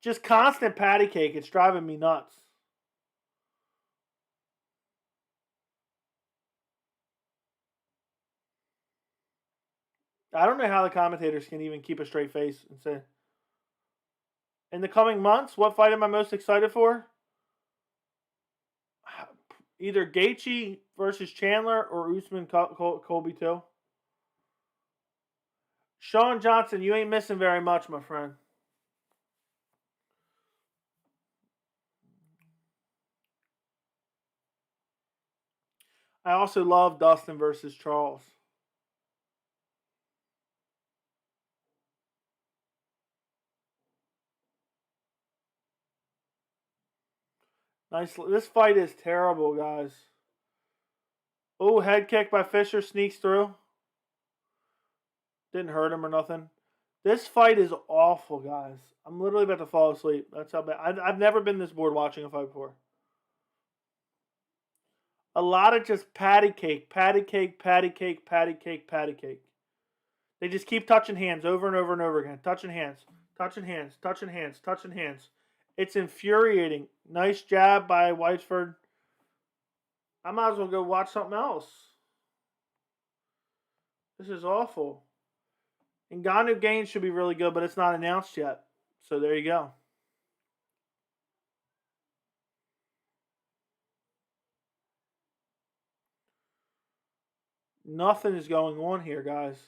Just constant patty cake. It's driving me nuts. I don't know how the commentators can even keep a straight face and say, in the coming months, what fight am I most excited for? Either Gaethje versus Chandler or Usman Colby 2. Sean Johnson, you ain't missing very much, my friend. I also love Dustin versus Charles. Nice. This fight is terrible, guys. Oh, head kick by Fisher. Sneaks through. Didn't hurt him or nothing. This fight is awful, guys. I'm literally about to fall asleep. That's how bad. I've never been this bored watching a fight before. A lot of just patty cake, patty cake, patty cake, patty cake, patty cake. They just keep touching hands over and over and over again. Touching hands, touching hands, touching hands, touching hands. It's infuriating. Nice jab by Whiteford. I might as well go watch something else. This is awful. Ngannou Gaines should be really good, but it's not announced yet. So there you go. Nothing is going on here, guys.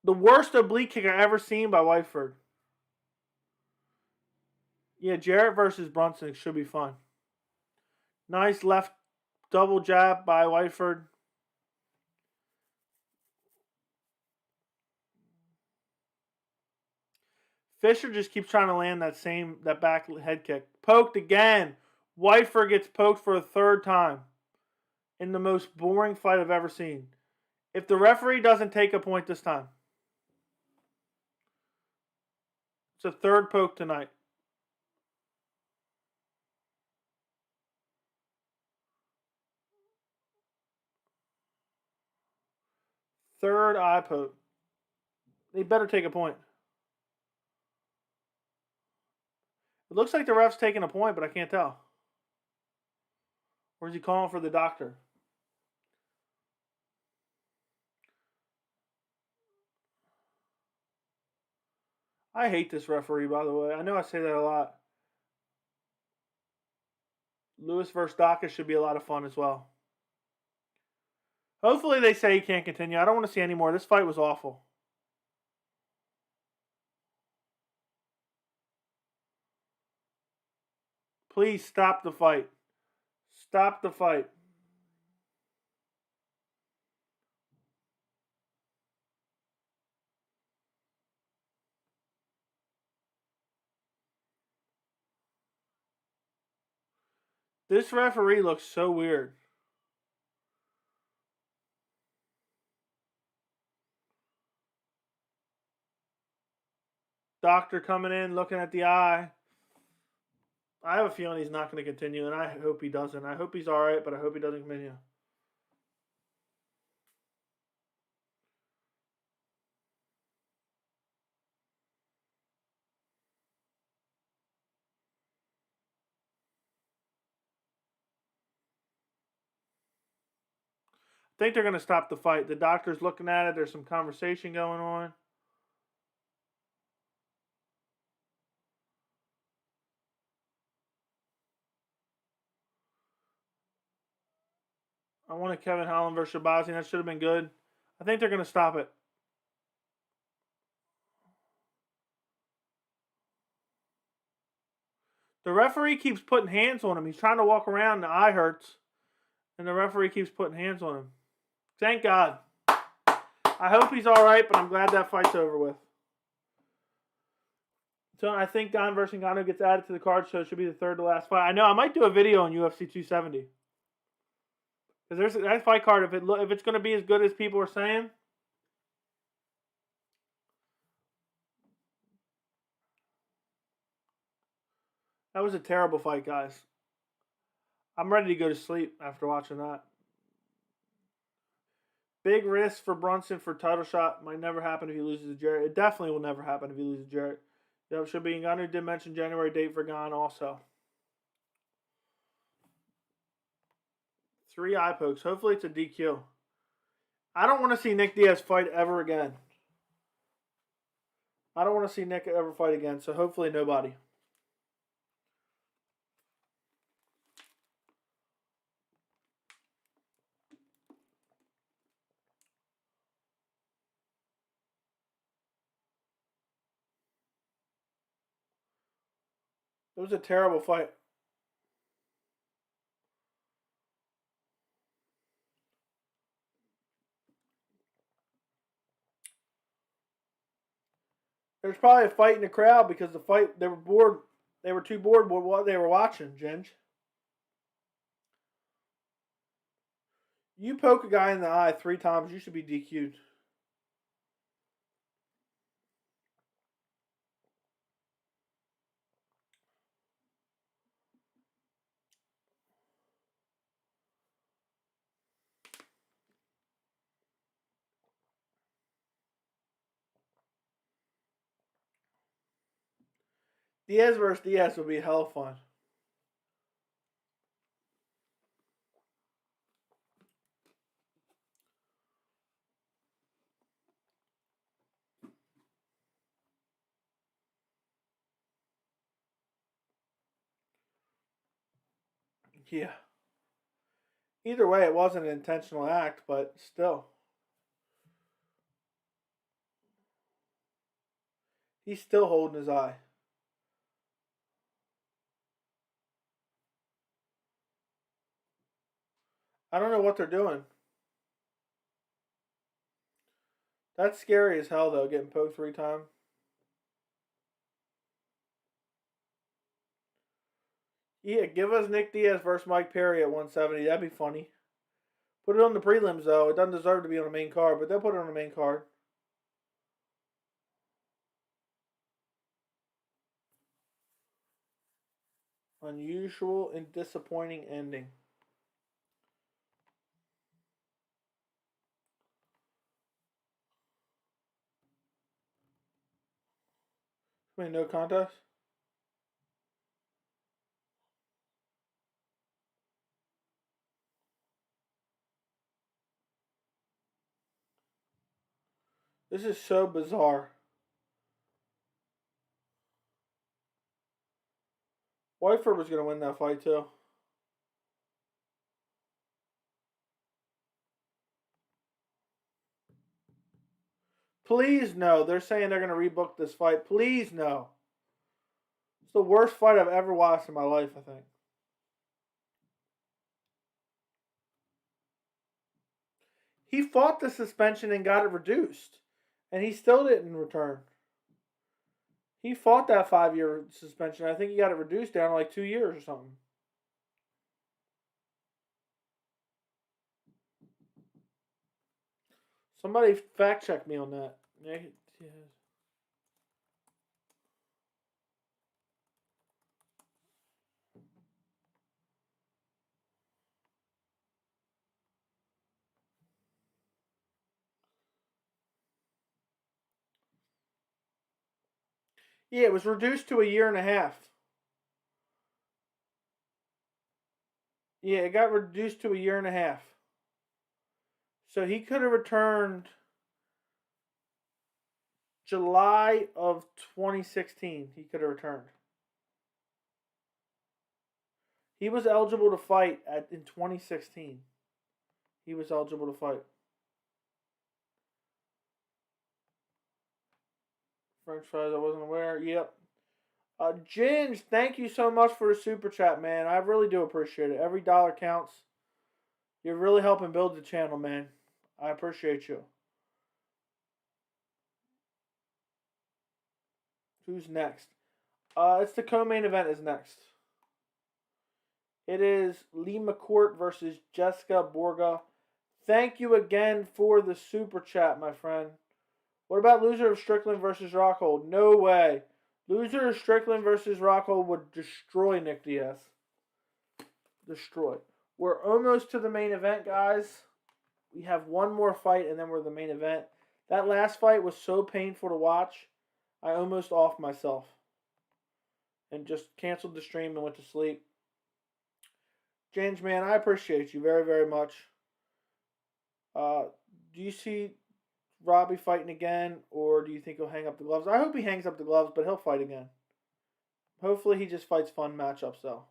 The worst oblique kick I've ever seen by Whiteford. Yeah, Jarrett versus Brunson should be fun. Nice left double jab by Whiteford. Fisher just keeps trying to land that back head kick. Poked again. Whiteford gets poked for a third time. In the most boring fight I've ever seen. If the referee doesn't take a point this time. It's a third poke tonight. Third eye poke. They better take a point. It looks like the ref's taking a point, but I can't tell. Or is he calling for the doctor? I hate this referee, by the way. I know I say that a lot. Lewis versus Dacus should be a lot of fun as well. Hopefully they say he can't continue. I don't want to see any more. This fight was awful. Please stop the fight. Stop the fight. This referee looks so weird. Doctor coming in, looking at the eye. I have a feeling he's not going to continue, and I hope he doesn't. I hope he's all right, but I hope he doesn't continue. I think they're going to stop the fight. The doctor's looking at it. There's some conversation going on. I wanted Kevin Holland versus Bahati. That should have been good. I think they're going to stop it. The referee keeps putting hands on him. He's trying to walk around. The eye hurts. And the referee keeps putting hands on him. Thank God. I hope he's all right, but I'm glad that fight's over with. So I think Don versus Ngannou gets added to the card, so it should be the third to last fight. I know I might do a video on UFC 270. Because there's that fight card. If it's going to be as good as people are saying, that was a terrible fight, guys. I'm ready to go to sleep after watching that. Big risk for Brunson for title shot. Might never happen if he loses to Jarrett. It definitely will never happen if he loses to Jarrett. Yep, should be Ngannou did mention January date for Gane also. 3 eye pokes. Hopefully it's a DQ. I don't want to see Nick Diaz fight ever again. I don't want to see Nick ever fight again, so hopefully nobody. It was a terrible fight. There's probably a fight in the crowd because the fight, they were bored. They were too bored with what they were watching, Ginge. You poke a guy in the eye 3 times, you should be DQ'd. Diaz versus Diaz would be hell fun. Yeah. Either way, it wasn't an intentional act, but still. He's still holding his eye. I don't know what they're doing. That's scary as hell, though, getting poked 3 times. Yeah, give us Nick Diaz versus Mike Perry at 170. That'd be funny. Put it on the prelims, though. It doesn't deserve to be on the main card, but they'll put it on the main card. Unusual and disappointing ending. Wait, no contest? This is so bizarre. Whiteford was going to win that fight, too. Please no. They're saying they're going to rebook this fight. Please no. It's the worst fight I've ever watched in my life, I think. He fought the suspension and got it reduced. And he still didn't return. He fought that 5-year suspension. I think he got it reduced down to like 2 years or something. Somebody fact check me on that. Yeah, it was reduced to 1.5 years. Yeah, it got reduced to 1.5 years. So he could have returned July of 2016. He could have returned. He was eligible to fight in 2016. He was eligible to fight. French fries, I wasn't aware. Yep. Ginge, thank you so much for the super chat, man. I really do appreciate it. Every dollar counts. You're really helping build the channel, man. I appreciate you. Who's next? It's the co-main event is next. It is Lima McCourt versus Jessica Borga. Thank you again for the super chat, my friend. What about loser of Strickland versus Rockhold? No way. Loser of Strickland versus Rockhold would destroy Nick Diaz. Destroy. We're almost to the main event, guys. We have one more fight, and then we're the main event. That last fight was so painful to watch, I almost offed myself. And just canceled the stream and went to sleep. James, man, I appreciate you very, very much. Do you see Robbie fighting again, or do you think he'll hang up the gloves? I hope he hangs up the gloves, but he'll fight again. Hopefully he just fights fun matchups, though.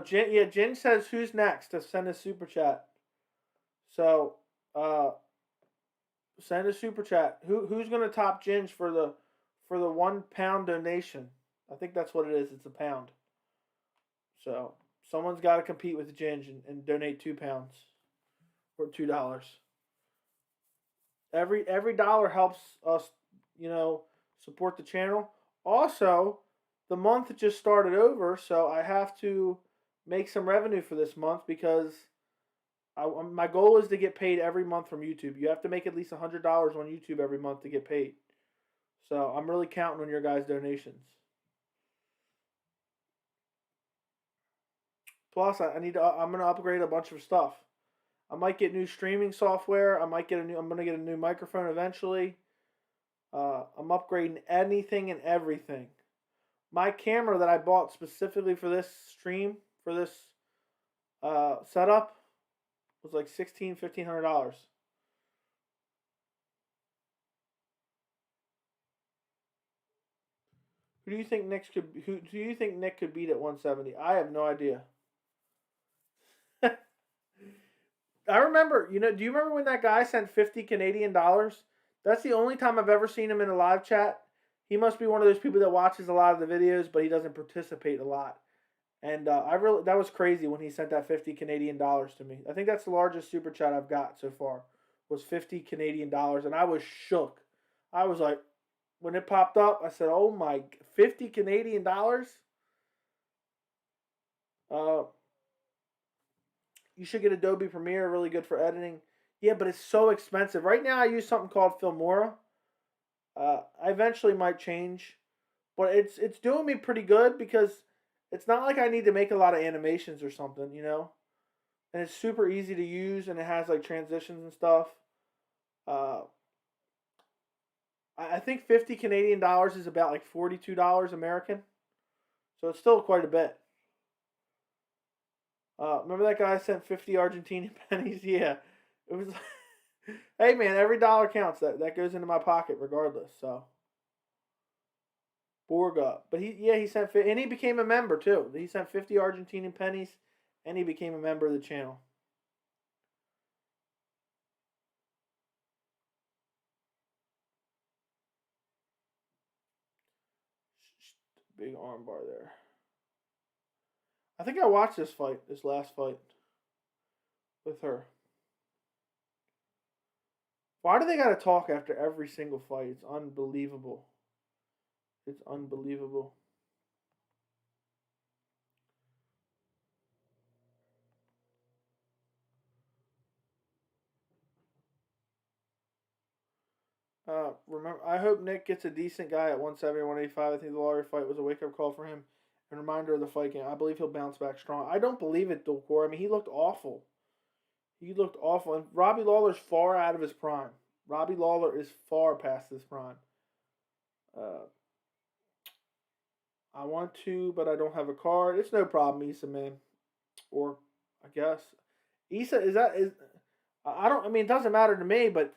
Jen says who's next to send a super chat. So, send a super chat. Who's gonna top Ginge for the £1 donation? I think that's what it is. It's £1. So someone's got to compete with Ginge and donate £2 or $2. Every dollar helps us, support the channel. Also, the month just started over, so I have to make some revenue for this month because my goal is to get paid every month from YouTube. You have to make at least $100 on YouTube every month to get paid. So I'm really counting on your guys' donations. Plus, I'm gonna upgrade a bunch of stuff. I might get new streaming software. I'm gonna get a new microphone eventually. I'm upgrading anything and everything. My camera that I bought specifically for this stream, for this setup, was like $1,500. Who do you think Nick could beat at 170? I have no idea. I remember, do you remember when that guy sent 50 Canadian dollars? That's the only time I've ever seen him in a live chat. He must be one of those people that watches a lot of the videos, but he doesn't participate a lot. And that was crazy when he sent that 50 Canadian dollars to me. I think that's the largest super chat I've got so far, was 50 Canadian dollars, and I was shook. I was like, when it popped up, I said, "Oh my, 50 Canadian dollars." You should get Adobe Premiere, really good for editing. Yeah, but it's so expensive. Right now I use something called Filmora. I eventually might change, but it's doing me pretty good because it's not like I need to make a lot of animations or something, And it's super easy to use, and it has like transitions and stuff. I think 50 Canadian dollars is about like $42 American, so it's still quite a bit. Remember that guy sent 50 Argentinian pennies? Yeah, it was. Hey man, every dollar counts. That goes into my pocket regardless. So Borga, but he sent, and he became a member too. He sent 50 Argentinian pennies, and he became a member of the channel. Big armbar there. I think I watched this last fight with her. Why do they gotta talk after every single fight? It's unbelievable. It's unbelievable. Remember, I hope Nick gets a decent guy at 170 or 185. I think the Lawler fight was a wake-up call for him and a reminder of the fight game. I believe he'll bounce back strong. I don't believe it, Dulcor. I mean, he looked awful. He looked awful. And Robbie Lawler's far out of his prime. Robbie Lawler is far past his prime. I want to, but I don't have a card. It's no problem, Issa, man. Or, I guess. Issa, I don't, I mean, it doesn't matter to me, but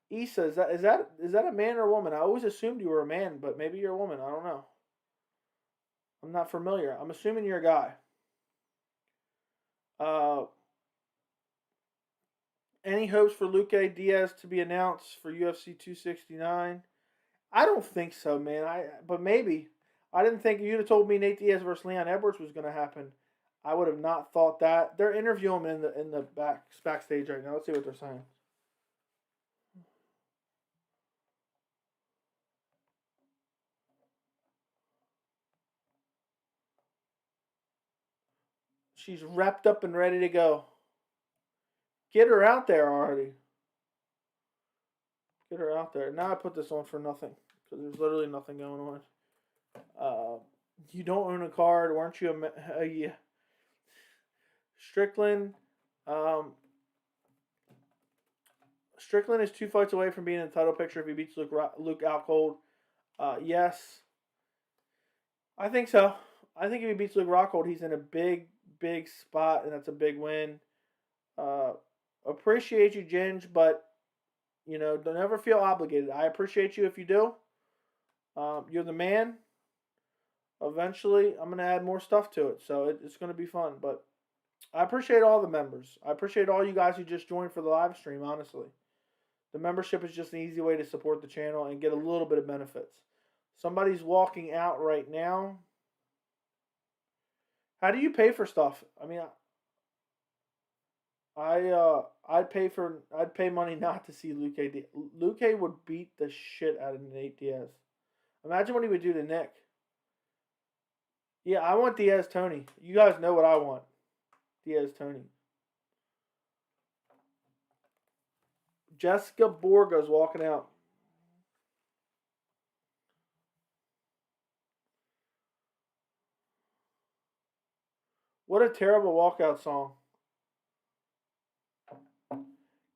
Issa, is that a man or a woman? I always assumed you were a man, but maybe you're a woman. I don't know. I'm not familiar. I'm assuming you're a guy. Any hopes for Luque Diaz to be announced for UFC 269? I don't think so, man. But maybe. I didn't think you'd have told me Nate Diaz versus Leon Edwards was going to happen. I would have not thought that. They're interviewing him in the backstage right now. Let's see what they're saying. She's wrapped up and ready to go. Get her out there already. Get her out there. Now I put this on for nothing because there's literally nothing going on. You don't own a card, weren't you? Yeah. Strickland. Strickland is 2 fights away from being in the title picture if he beats Luke out cold. Yes. I think so. I think if he beats Luke Rockhold, he's in a big, big spot, and that's a big win. Appreciate you, Ginge, but, don't ever feel obligated. I appreciate you if you do. You're the man. Eventually, I'm going to add more stuff to it, so it's going to be fun. But I appreciate all the members. I appreciate all you guys who just joined for the live stream, honestly. The membership is just an easy way to support the channel and get a little bit of benefits. Somebody's walking out right now. How do you pay for stuff? I mean, I'd pay money not to see Luque Diaz. Luque would beat the shit out of Nate Diaz. Imagine what he would do to Nick. Yeah, I want Diaz Tony. You guys know what I want. Diaz Tony. Jessica Borga's walking out. What a terrible walkout song.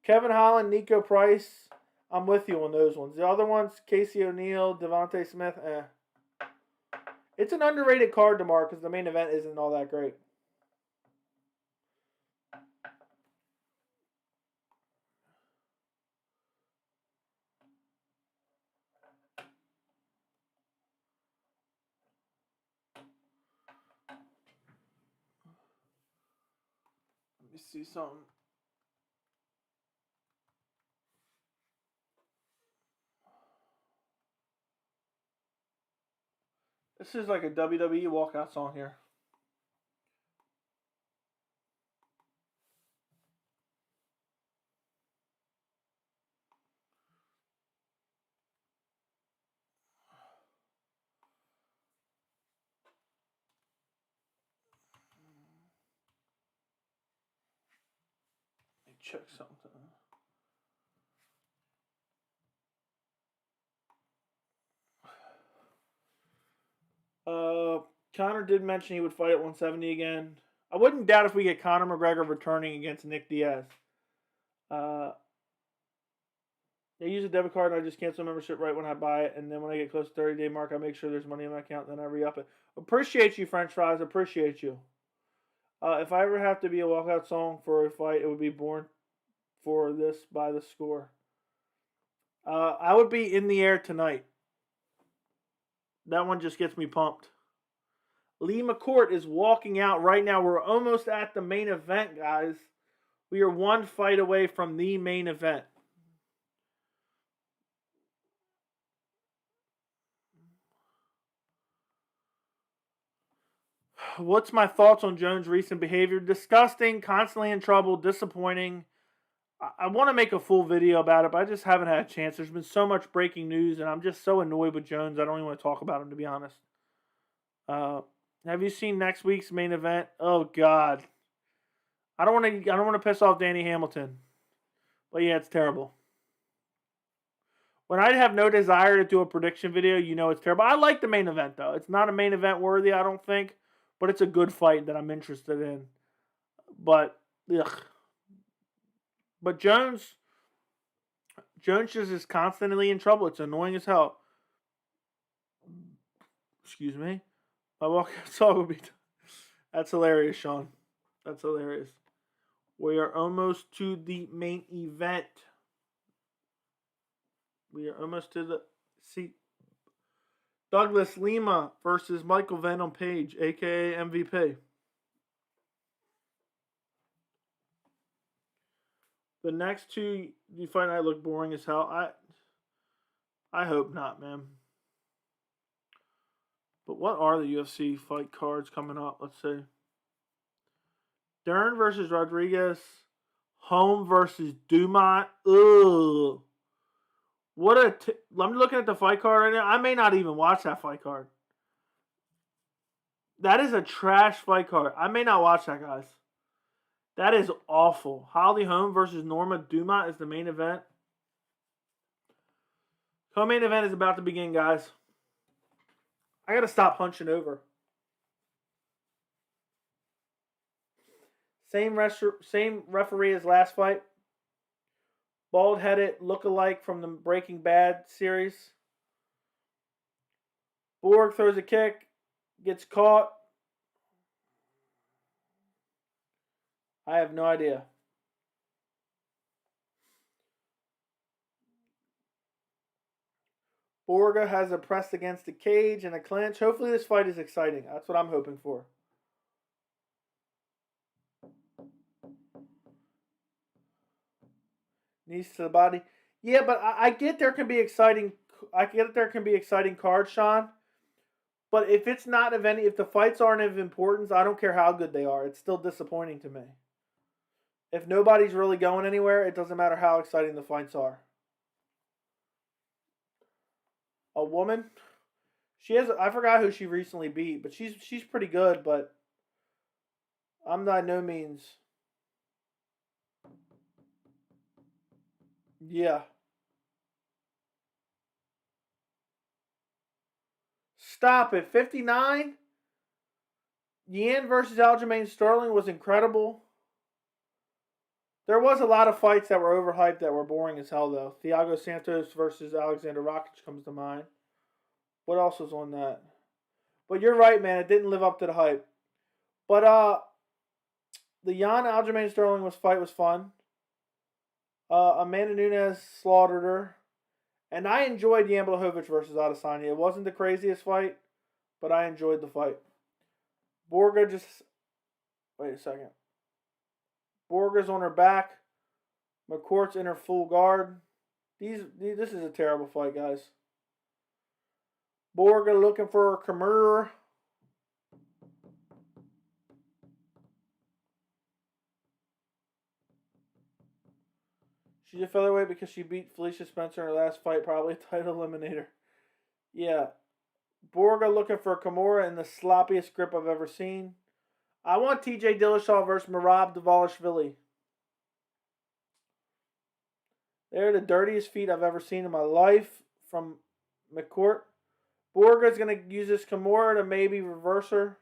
Kevin Holland, Nico Price. I'm with you on those ones. The other ones, Casey O'Neill, Devontae Smith, It's an underrated card tomorrow because the main event isn't all that great. see something. This is like a WWE walkout song here. Let me check something. Conor did mention he would fight at 170 again. I wouldn't doubt if we get Conor McGregor returning against Nick Diaz. They use a debit card and I just cancel membership right when I buy it. And then when I get close to the 30-day mark, I make sure there's money in my account and then I re-up it. Appreciate you, French fries. Appreciate you. If I ever have to be a walkout song for a fight, it would be Born for This by The Score. I would be In the Air Tonight. That one just gets me pumped. Leah McCourt is walking out right now. We're almost at the main event, guys. We are one fight away from the main event. What's my thoughts on Jones' recent behavior? Disgusting, constantly in trouble, disappointing. I want to make a full video about it, but I just haven't had a chance. There's been so much breaking news, and I'm just so annoyed with Jones. I don't even want to talk about him, to be honest. Have you seen next week's main event? Oh God, I don't want to piss off Danny Hamilton, but yeah, it's terrible. When I have no desire to do a prediction video, you know it's terrible. I like the main event though. It's not a main event worthy, I don't think, but it's a good fight that I'm interested in. But ugh. But Jones just is constantly in trouble. It's annoying as hell. Excuse me. My walkout song will be... That's hilarious, Sean. That's hilarious. We are almost to the main event. We are almost to the... See... Douglas Lima versus Michael Venom Page, a.k.a. MVP. The next two, you find I look boring as hell. I hope not, man. But what are the UFC fight cards coming up? Let's see. Dern versus Rodriguez. Home versus Dumont. Ugh. What a... I'm looking at the fight card right now. I may not even watch that fight card. That is a trash fight card. I may not watch that, guys. That is awful. Holly Holm versus Norma Dumont is the main event. Co-main event is about to begin, guys. I got to stop hunching over. Same referee as last fight. Bald-headed look-alike from the Breaking Bad series. Borg throws a kick. Gets caught. I have no idea. Borga has a press against the cage and a clinch. Hopefully this fight is exciting. That's what I'm hoping for. Knees to the body. Yeah, but I get there can be exciting. I get there can be exciting cards, Sean. But if it's not of any, if the fights aren't of importance, I don't care how good they are. It's still disappointing to me. If nobody's really going anywhere, it doesn't matter how exciting the fights are. A woman? She has. I forgot who she recently beat, but she's pretty good. But I'm by no means. Yeah. Stop it. 59? Yan versus Aljamain Sterling was incredible. There was a lot of fights that were overhyped that were boring as hell, though. Thiago Santos versus Alexander Rakic comes to mind. What else was on that? But you're right, man. It didn't live up to the hype. But the Yan Aljamain Sterling fight was fun. Amanda Nunes slaughtered her. And I enjoyed Jan Blachowicz versus Adesanya. It wasn't the craziest fight, but I enjoyed the fight. Borga just... Wait a second. Borga's on her back. McCourt's in her full guard. This is a terrible fight, guys. Borga looking for a Kimura. She's a featherweight because she beat Felicia Spencer in her last fight, probably a title eliminator. Yeah. Borga looking for a Kimura in the sloppiest grip I've ever seen. I want TJ Dillashaw versus Merab Dvalishvili. They're the dirtiest feet I've ever seen in my life from McCourt. Borga's going to use this Kimura to maybe reverse her.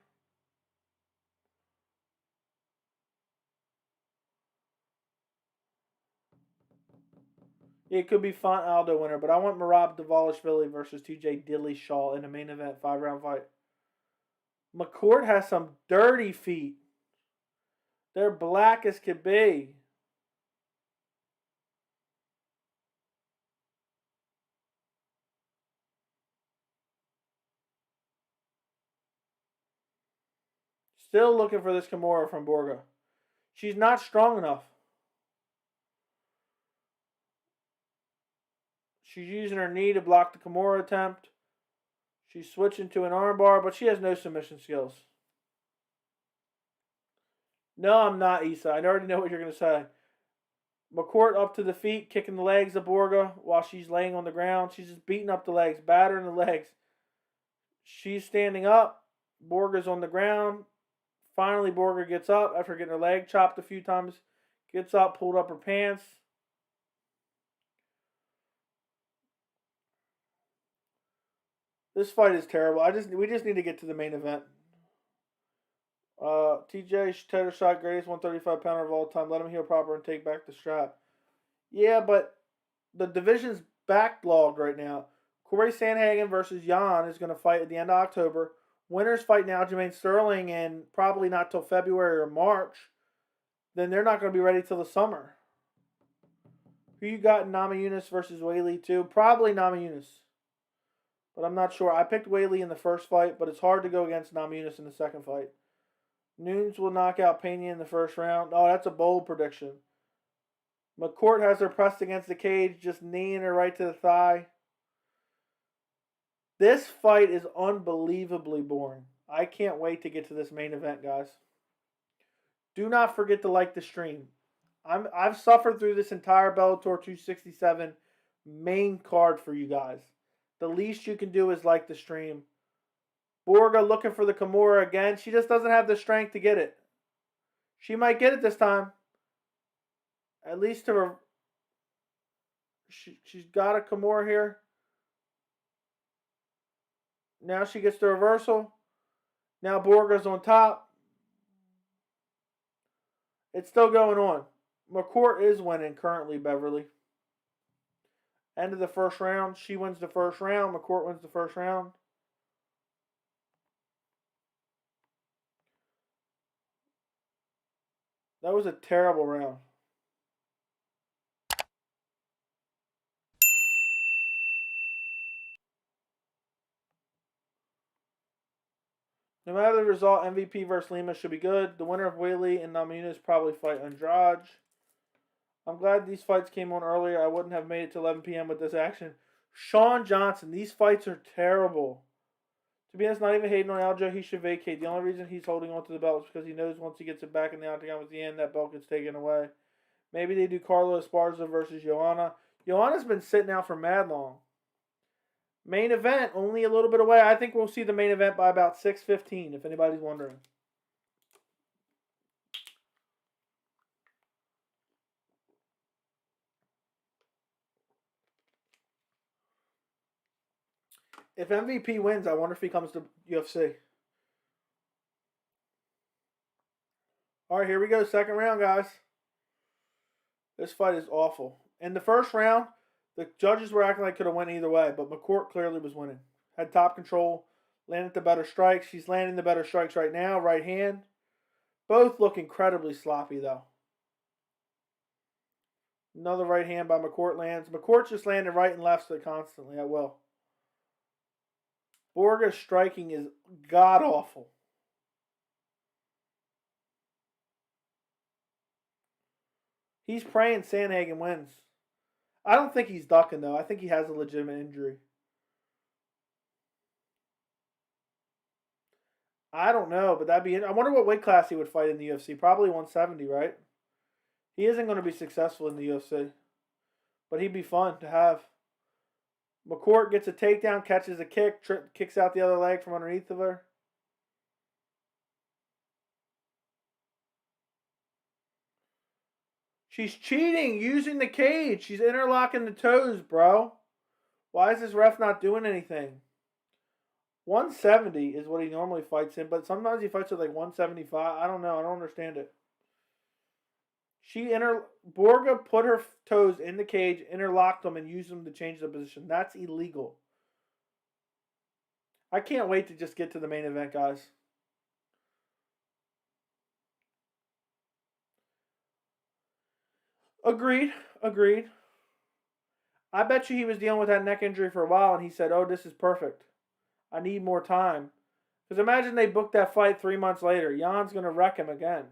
It could be Font Aldo winner, but I want Merab Dvalishvili versus TJ Dillashaw in a main event 5-round fight. McCourt has some dirty feet. They're black as could be. Still looking for this Kimura from Borga. She's not strong enough. She's using her knee to block the Kimura attempt. She's switching to an armbar, but she has no submission skills. No, I'm not, Issa. I already know what you're going to say. McCourt up to the feet, kicking the legs of Borga while she's laying on the ground. She's just beating up the legs, battering the legs. She's standing up. Borga's on the ground. Finally, Borga gets up after getting her leg chopped a few times. Gets up, pulled up her pants. This fight is terrible. We just need to get to the main event. TJ title shot, greatest 135-pounder of all time. Let him heal proper and take back the strap. Yeah, but the division's backlogged right now. Corey Sandhagen versus Jan is going to fight at the end of October. Winners fight now, Jermaine Sterling, and probably not till February or March. Then they're not going to be ready till the summer. Who you got in Namajunas versus Weili too? Probably Namajunas. But I'm not sure. I picked Weili in the first fight, but it's hard to go against Namajunas in the second fight. Nunes will knock out Pena in the first round. Oh, that's a bold prediction. McCourt has her pressed against the cage, just kneeing her right to the thigh. This fight is unbelievably boring. I can't wait to get to this main event, guys. Do not forget to like the stream. I've suffered through this entire Bellator 267 main card for you guys. The least you can do is like the stream. Borga looking for the Kimura again. She just doesn't have the strength to get it. She might get it this time. At least to her. She's got a Kimura here. Now she gets the reversal. Now Borga's on top. It's still going on. McCourt is winning currently, Beverly. End of the first round. She wins the first round. McCourt wins the first round. That was a terrible round. No matter the result, MVP versus Lima should be good. The winner of Weili and Namajunas probably fight Andrade. I'm glad these fights came on earlier. I wouldn't have made it to 11 p.m. with this action. Sean Johnson, these fights are terrible. To be honest, not even hating on Aljo, he should vacate. The only reason he's holding on to the belt is because he knows once he gets it back in the octagon at the end, that belt gets taken away. Maybe they do Carla Esparza versus Joanna. Joanna's been sitting out for mad long. Main event, only a little bit away. I think we'll see the main event by about 6:15, if anybody's wondering. If MVP wins, I wonder if he comes to UFC. All right, here we go. Second round, guys. This fight is awful. In the first round, the judges were acting like could have went either way, but McCourt clearly was winning. Had top control, landed the better strikes. She's landing the better strikes right now, right hand. Both look incredibly sloppy, though. Another right hand by McCourt lands. McCourt's just landing right and left constantly at will. Borga's striking is god-awful. He's praying Sandhagen wins. I don't think he's ducking, though. I think he has a legitimate injury. I don't know, but that'd be... I wonder what weight class he would fight in the UFC. Probably 170, right? He isn't going to be successful in the UFC. But he'd be fun to have. McCourt gets a takedown, catches a kick, kicks out the other leg from underneath of her. She's cheating, using the cage. She's interlocking the toes, bro. Why is this ref not doing anything? 170 is what he normally fights in, but sometimes he fights with like 175. I don't know. I don't understand it. Borga put her toes in the cage, interlocked them, and used them to change the position. That's illegal. I can't wait to just get to the main event, guys. Agreed. I bet you he was dealing with that neck injury for a while, and he said, oh, this is perfect. I need more time. Because imagine they booked that fight 3 months later. Jan's going to wreck him again.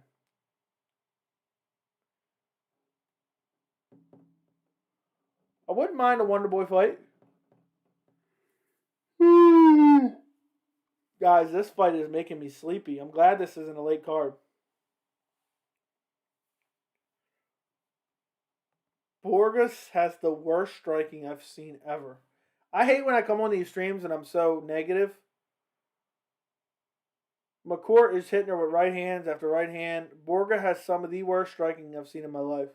I wouldn't mind a Wonder Boy fight. Guys, this fight is making me sleepy. I'm glad this isn't a late card. Borges has the worst striking I've seen ever. I hate when I come on these streams and I'm so negative. McCourt is hitting her with right hands after right hand. Borga has some of the worst striking I've seen in my life.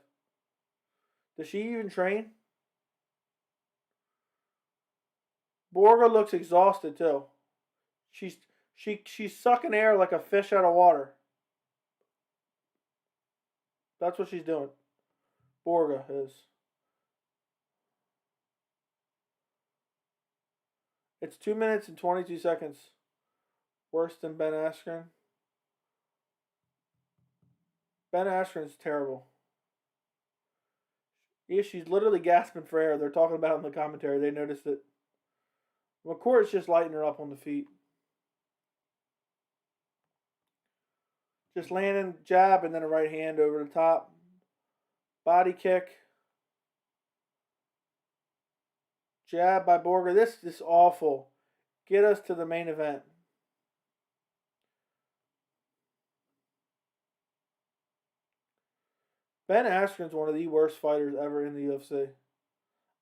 Does she even train? Borga looks exhausted too. She's sucking air like a fish out of water. That's what she's doing. Borga is. It's 2 minutes and 22 seconds. Worse than Ben Askren. Ben Askren's terrible. Yeah, she's literally gasping for air. They're talking about it in the commentary. They noticed it. McCourt's just lighting her up on the feet. Just landing jab and then a right hand over the top. Body kick. Jab by Borga. This is awful. Get us to the main event. Ben Askren's one of the worst fighters ever in the UFC.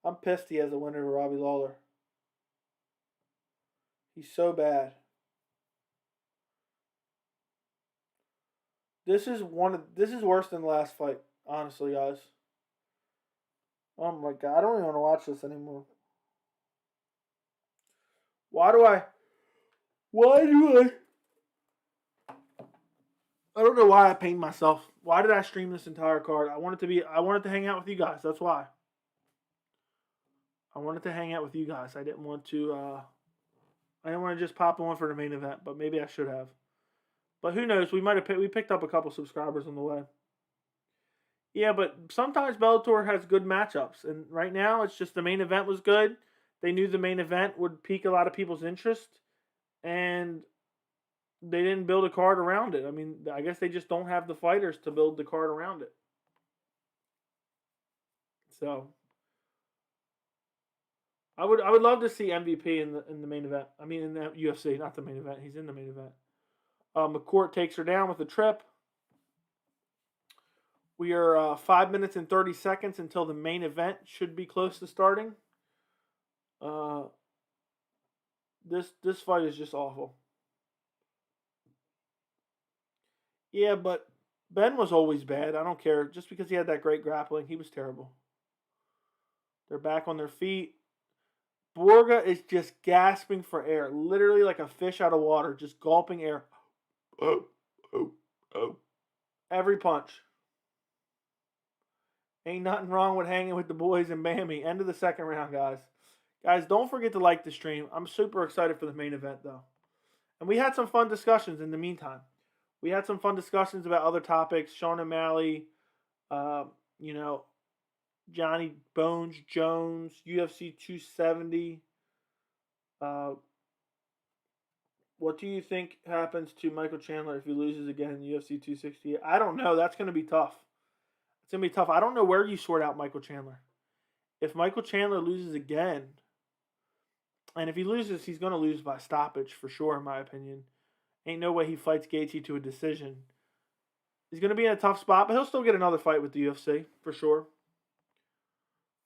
I'm pissed he has a winner over Robbie Lawler. He's so bad. This is worse than the last fight, honestly, guys. Oh my god, I don't even want to watch this anymore. I don't know why I pained myself. Why did I stream this entire card? I wanted to hang out with you guys. That's why. I wanted to hang out with you guys. I didn't want to just pop on for the main event, but maybe I should have. But who knows? We picked up a couple subscribers on the way. Yeah, but sometimes Bellator has good matchups, and right now it's just the main event was good. They knew the main event would pique a lot of people's interest, and they didn't build a card around it. I mean, I guess they just don't have the fighters to build the card around it. So I would love to see MVP in the main event. I mean, in the UFC, not the main event. He's in the main event. McCourt takes her down with a trip. We are 5 minutes and 30 seconds until the main event should be close to starting. This fight is just awful. Yeah, but Ben was always bad. I don't care. Just because he had that great grappling, he was terrible. They're back on their feet. Borga is just gasping for air. Literally like a fish out of water. Just gulping air. Oh. Every punch. Ain't nothing wrong with hanging with the boys in Bambi. End of the second round, guys. Guys, don't forget to like the stream. I'm super excited for the main event, though. And we had some fun discussions in the meantime. We had some fun discussions about other topics. Sean O'Malley, Johnny Bones Jones, UFC 270. What do you think happens to Michael Chandler if he loses again in UFC 268? I don't know. That's going to be tough. It's going to be tough. I don't know where you sort out Michael Chandler. If Michael Chandler loses again, and if he loses, he's going to lose by stoppage for sure, in my opinion. Ain't no way he fights Gaethje to a decision. He's going to be in a tough spot, but he'll still get another fight with the UFC for sure.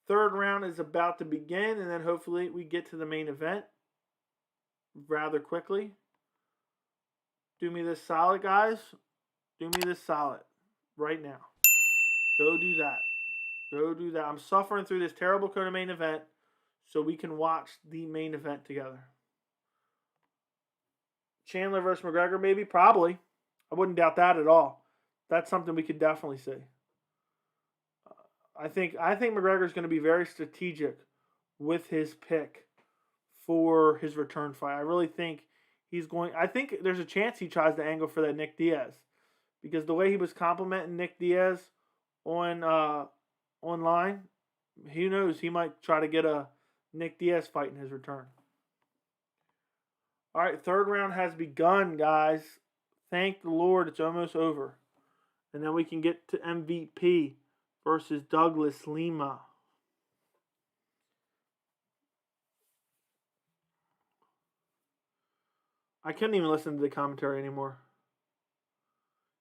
Third round is about to begin, and then hopefully we get to the main event rather quickly. Do me this solid, guys. Do me this solid right now. Go do that. Go do that. I'm suffering through this terrible co-main event so we can watch the main event together. Chandler versus McGregor, maybe? Probably. I wouldn't doubt that at all. That's something we could definitely see. I think McGregor's going to be very strategic with his pick for his return fight. I really think he's going... I think there's a chance he tries to angle for that Nick Diaz. Because the way he was complimenting Nick Diaz on online, who knows, he might try to get a Nick Diaz fight in his return. All right, third round has begun, guys. Thank the Lord, it's almost over. And then we can get to MVP versus Douglas Lima. I couldn't even listen to the commentary anymore.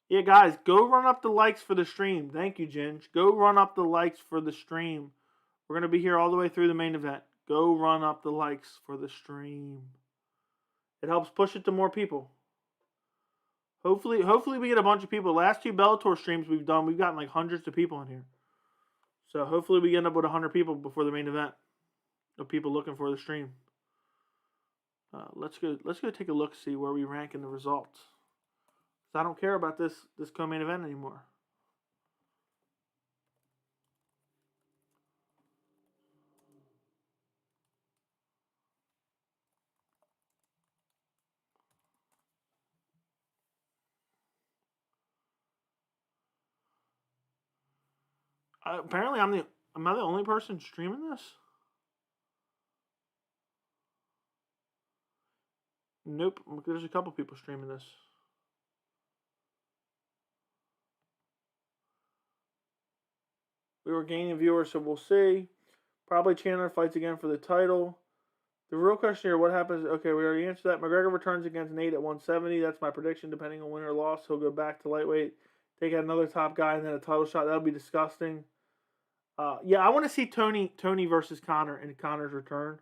Yeah, guys, go run up the likes for the stream. Thank you, Ginge. Go run up the likes for the stream. We're going to be here all the way through the main event. Go run up the likes for the stream. It helps push it to more people. Hopefully we get a bunch of people. The last two Bellator streams we've done, we've gotten like hundreds of people in here. So hopefully we end up with 100 people before the main event of people looking for the stream. Let's go take a look, see where we rank in the results. I don't care about this co-main event anymore. Apparently, am I the only person streaming this? Nope. There's a couple people streaming this. We were gaining viewers, so we'll see. Probably Chandler fights again for the title. The real question here, what happens? Okay, we already answered that. McGregor returns against Nate at 170. That's my prediction. Depending on win or loss, he'll go back to lightweight, take out another top guy, and then a title shot. That would be disgusting. Yeah, I want to see Tony versus Conor in Conor's return.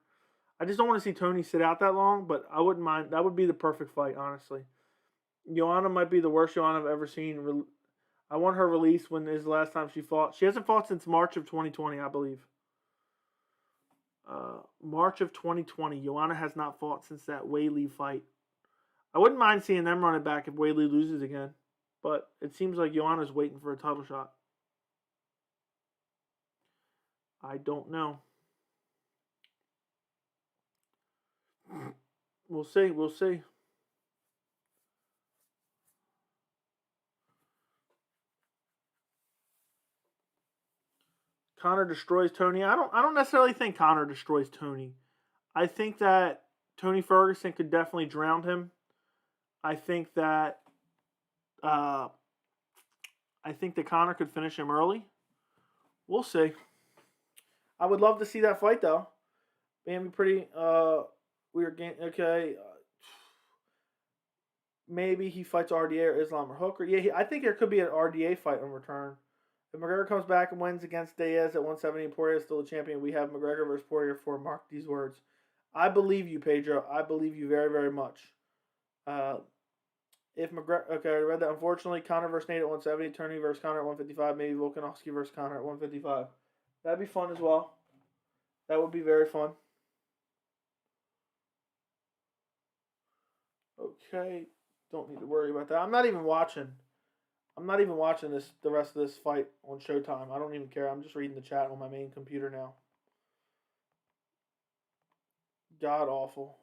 I just don't want to see Tony sit out that long, but I wouldn't mind. That would be the perfect fight, honestly. Joanna might be the worst Joanna I've ever seen. I want her release when is the last time she fought. She hasn't fought since March of 2020, I believe. March of 2020. Joanna has not fought since that Weili fight. I wouldn't mind seeing them run it back if Weili loses again. But it seems like Joanna's waiting for a title shot. I don't know. We'll see. We'll see. Conor destroys Tony. I don't necessarily think Conor destroys Tony. I think that Tony Ferguson could definitely drown him. I think that Conor could finish him early. We'll see. I would love to see that fight though. It'd be pretty. Okay. Maybe he fights RDA or Islam or Hooker. Yeah, I think there could be an RDA fight in return. If McGregor comes back and wins against Diaz at 170 and Poirier is still a champion, we have McGregor versus Poirier for mark these words. I believe you, Pedro. I believe you very, very much. If McGregor... Okay, I read that. Unfortunately, Conor versus Nate at 170, Tony versus Conor at 155, maybe Volkanovski versus Conor at 155. That'd be fun as well. That would be very fun. Okay. Don't need to worry about that. I'm not even watching the rest of this fight on Showtime. I don't even care. I'm just reading the chat on my main computer now. God awful.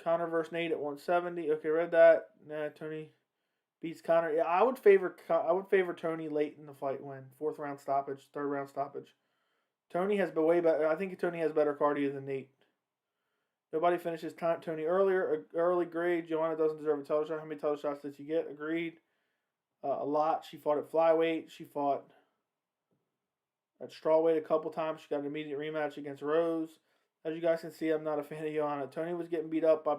Conor versus Nate at 170. Okay, read that. Nah, Tony beats Conor. Yeah, I would favor Tony late in the fight win. 4th round stoppage, 3rd round stoppage. Tony has way better. I think Tony has better cardio than Nate. Nobody finishes Tony early grade. Joanna doesn't deserve a title shot. How many title shots did she get? Agreed. a lot. She fought at flyweight. She fought at strawweight a couple times. She got an immediate rematch against Rose. As you guys can see, I'm not a fan of Joanna. Tony was getting beat up by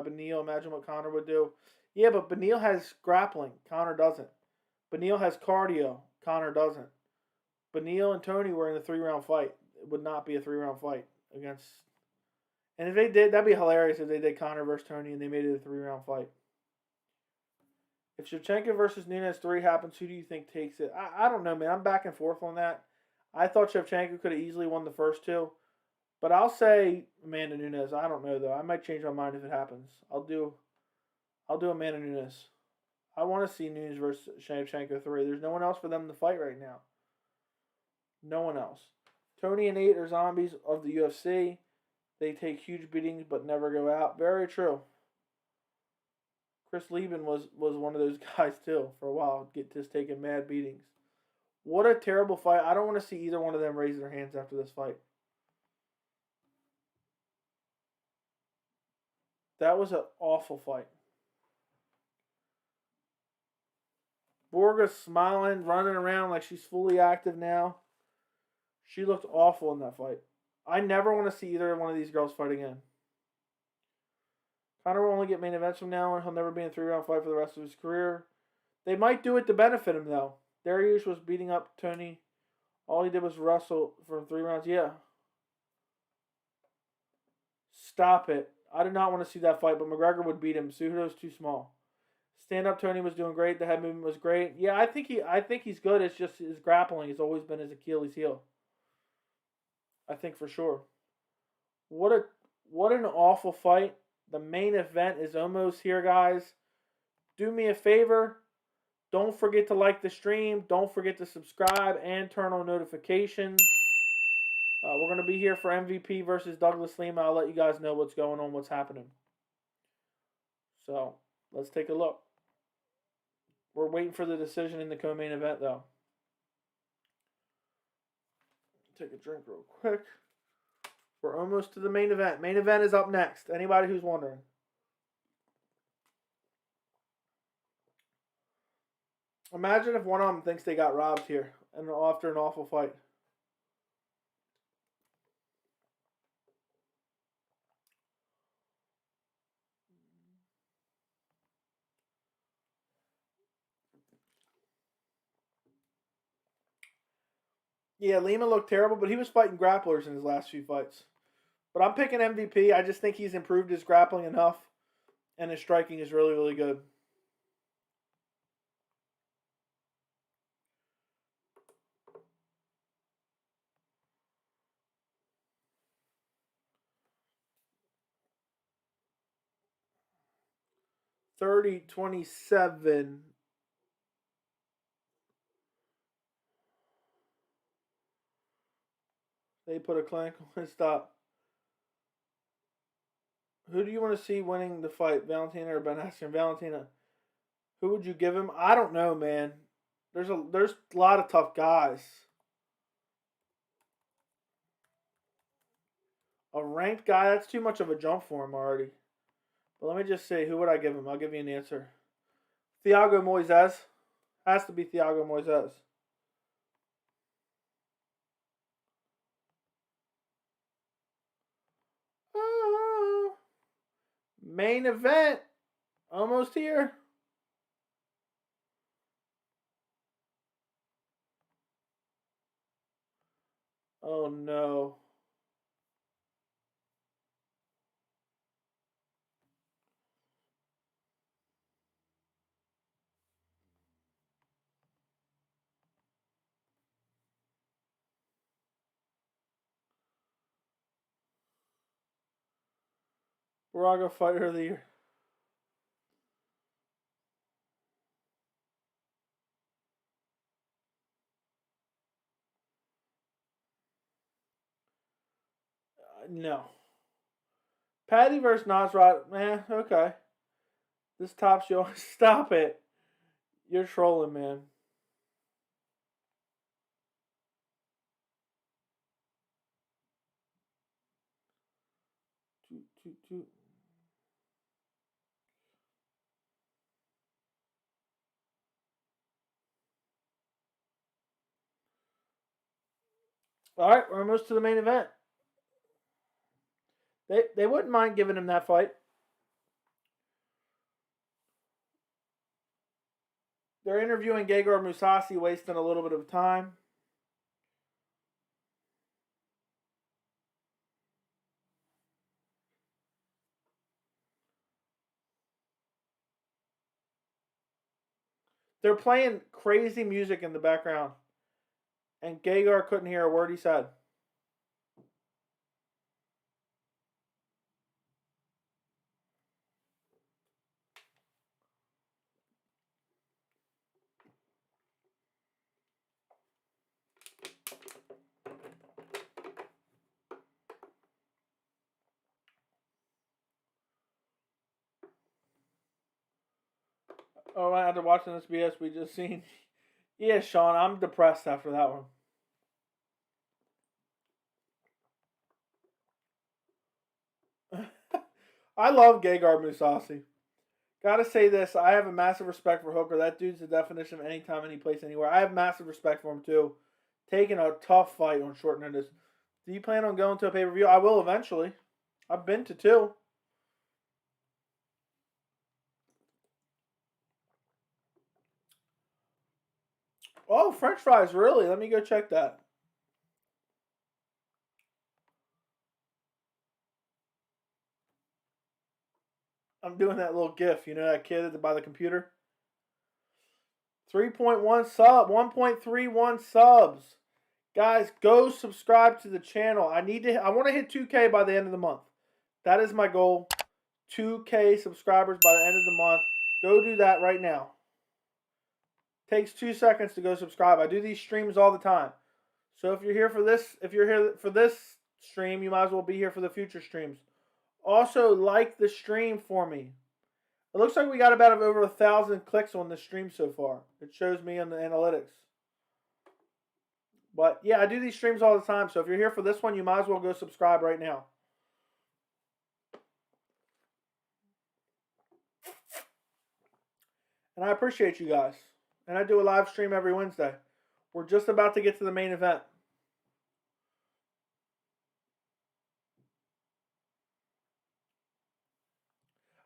Beneil. Imagine what Conor would do. Yeah, but Beneil has grappling. Conor doesn't. Beneil has cardio. Conor doesn't. Beneil and Tony were in a 3-round fight. It would not be a 3-round fight against. And if they did, that'd be hilarious if they did Conor versus Tony and they made it a 3-round fight. If Shevchenko versus Nunes 3 happens, who do you think takes it? I don't know, man. I'm back and forth on that. I thought Shevchenko could have easily won the first 2. But I'll say Amanda Nunes. I don't know, though. I might change my mind if it happens. I'll do Amanda Nunes. I want to see Nunes versus Shevchenko 3. There's no one else for them to fight right now. No one else. Tony and Nate are zombies of the UFC. They take huge beatings but never go out. Very true. Chris Lieben was one of those guys, too, for a while. Just taking mad beatings. What a terrible fight. I don't want to see either one of them raise their hands after this fight. That was an awful fight. Borga's smiling, running around like she's fully active now. She looked awful in that fight. I never want to see either one of these girls fight again. Conor will only get main events from now on. He'll never be in a 3-round fight for the rest of his career. They might do it to benefit him, though. Dariush was beating up Tony. All he did was wrestle for 3 rounds. Yeah. Stop it. I did not want to see that fight, but McGregor would beat him. Cejudo's too small. Stand-up Tony was doing great. The head movement was great. Yeah, I think he's good. It's just his grappling has always been his Achilles heel. I think for sure. What an awful fight. The main event is almost here, guys. Do me a favor. Don't forget to like the stream. Don't forget to subscribe and turn on notifications. We're going to be here for MVP versus Douglas Lima. I'll let you guys know what's going on, what's happening. So, let's take a look. We're waiting for the decision in the co-main event, though. Take a drink real quick. We're almost to the main event. Main event is up next. Anybody who's wondering. Imagine if one of them thinks they got robbed here and after an awful fight. Yeah, Lima looked terrible, but he was fighting grapplers in his last few fights. But I'm picking MVP. I just think he's improved his grappling enough, and his striking is really, really good. $30-27. They put a clank on his stop. Who do you want to see winning the fight, Valentina or Ben Askren? Valentina. Who would you give him? I don't know, man. There's a lot of tough guys. A ranked guy, that's too much of a jump for him already. But let me just say, who would I give him? I'll give you an answer. Thiago Moises. Has to be Thiago Moises. Oh, main event. Almost here. Oh, no. Borga Fighter of the Year. No. Patty versus Nasrat. Okay. This top show. Stop it. You're trolling, man. Toot. All right, we're almost to the main event. They wouldn't mind giving him that fight. They're interviewing Gegard Mousasi, wasting a little bit of time. They're playing crazy music in the background, and Gegard couldn't hear a word he said. Oh, after watching this BS we just seen. Yeah, Sean, I'm depressed after that one. I love Gegard Mousasi. Gotta say this, I have a massive respect for Hooker. That dude's the definition of anytime, any place, anywhere. I have massive respect for him too. Taking a tough fight on short notice. Do you plan on going to a pay-per-view? I will eventually. I've been to 2. Oh, French fries, really? Let me go check that. I'm doing that little gif. You know that kid by the computer? 3.1 sub, 1.31 subs. Guys, go subscribe to the channel. I want to hit 2K by the end of the month. That is my goal. 2K subscribers by the end of the month. Go do that right now. Takes 2 seconds to go subscribe. I do these streams all the time. So if you're here for this stream, you might as well be here for the future streams. Also, like the stream for me. It looks like we got about over 1,000 clicks on the stream so far. It shows me in the analytics. But yeah, I do these streams all the time. So if you're here for this one, you might as well go subscribe right now. And I appreciate you guys. And I do a live stream every Wednesday. We're just about to get to the main event.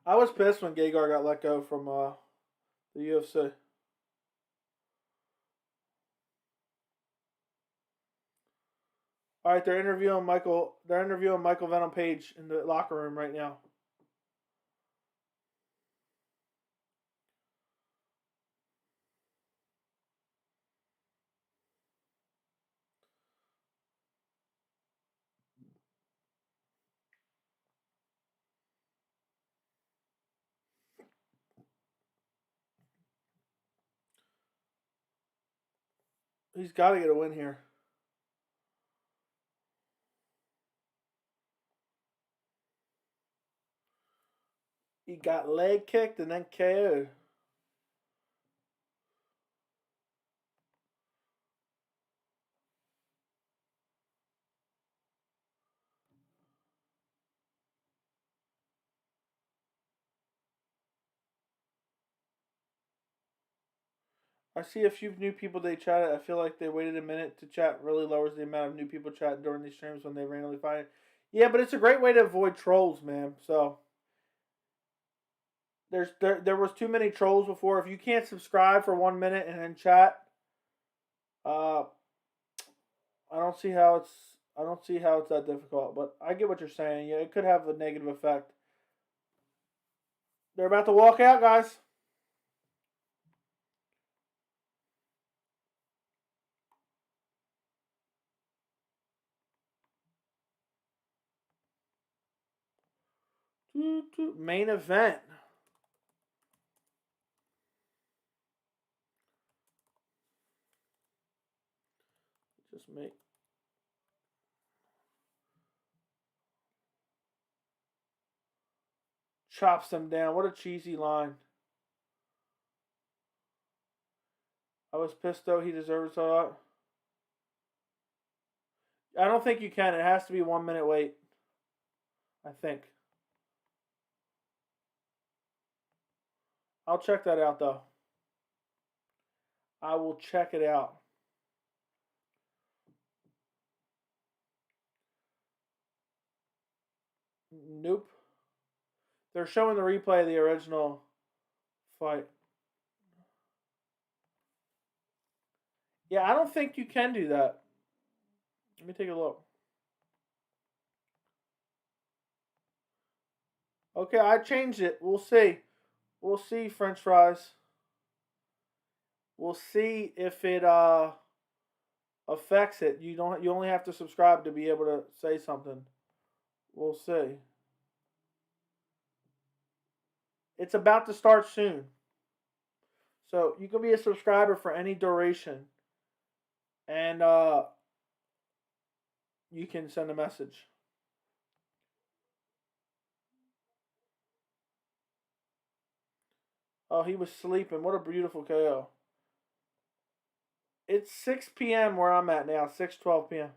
I was pissed when Gegard got let go from the UFC. All right, they're interviewing Michael. They're interviewing Michael Venom Page in the locker room right now. He's got to get a win here. He got leg kicked and then KO'd. I see a few new people they chatted. I feel like they waited a minute to chat. Really lowers the amount of new people chatting during these streams when they randomly find it. Yeah, but it's a great way to avoid trolls, man. So there was too many trolls before. If you can't subscribe for 1 minute and then chat, I don't see how it's that difficult. But I get what you're saying. Yeah, it could have a negative effect. They're about to walk out, guys. Main event. Just make. Chops them down. What a cheesy line. I was pissed though. He deserves a lot. I don't think you can. It has to be 1 minute wait. I think. I'll check that out though. I will check it out. Nope. They're showing the replay of the original fight. Yeah, I don't think you can do that. Let me take a look. Okay, I changed it. We'll see. We'll see, French fries. We'll see if it affects it. You only have to subscribe to be able to say something. We'll see. It's about to start soon. So you can be a subscriber for any duration. And you can send a message. Oh, he was sleeping. What a beautiful KO. It's 6 p.m. where I'm at now. 6:12 p.m.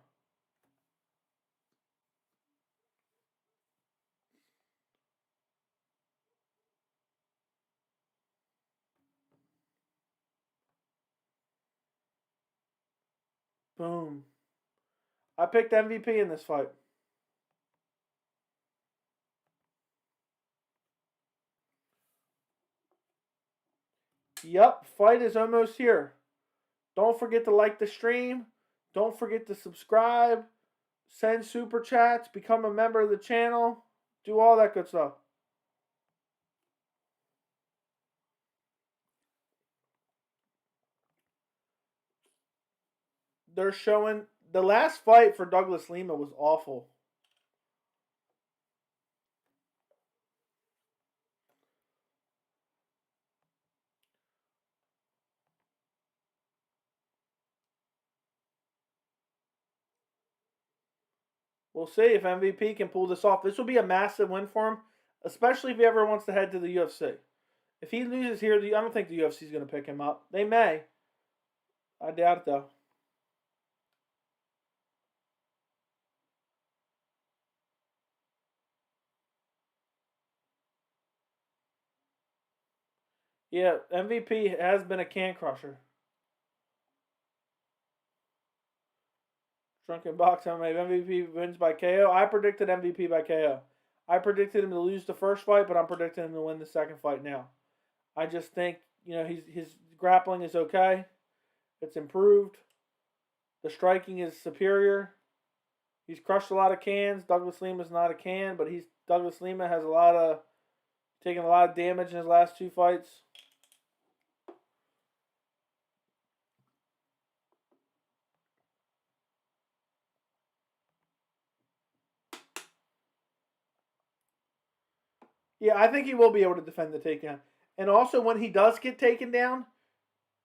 Boom. I picked MVP in this fight. Yup, fight is almost here. Don't forget to like the stream. Don't forget to subscribe. Send super chats. Become a member of the channel. Do all that good stuff. They're showing the last fight for Douglas Lima was awful. We'll see if MVP can pull this off. This will be a massive win for him, especially if he ever wants to head to the UFC. If he loses here, I don't think the UFC is going to pick him up. They may. I doubt it, though. Yeah, MVP has been a can crusher. Drunken Box MVP wins by KO. I predicted MVP by KO. I predicted him to lose the first fight, but I'm predicting him to win the second fight now. I just think, his grappling is okay. It's improved. The striking is superior. He's crushed a lot of cans. Douglas Lima's not a can, but Douglas Lima has taken a lot of damage in his last two fights. Yeah, I think he will be able to defend the takedown. And also, when he does get taken down,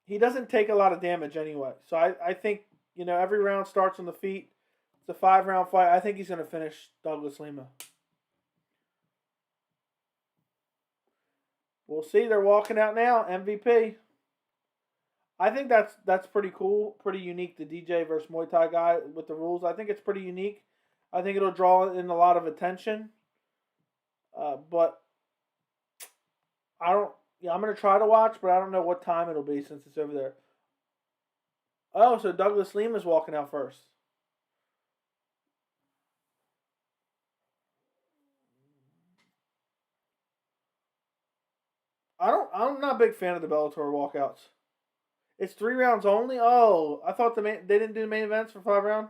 he doesn't take a lot of damage anyway. So I think, every round starts on the feet. It's a 5-round fight. I think he's going to finish Douglas Lima. We'll see. They're walking out now. MVP. I think that's pretty cool, pretty unique. The DJ versus Muay Thai guy with the rules. I think it's pretty unique. I think it'll draw in a lot of attention. But I don't. Yeah, I'm gonna try to watch, but I don't know what time it'll be since it's over there. Oh, so Douglas Lima's walking out first. I'm not a big fan of the Bellator walkouts. It's 3 rounds only. Oh, I thought they didn't do the main events for 5 rounds.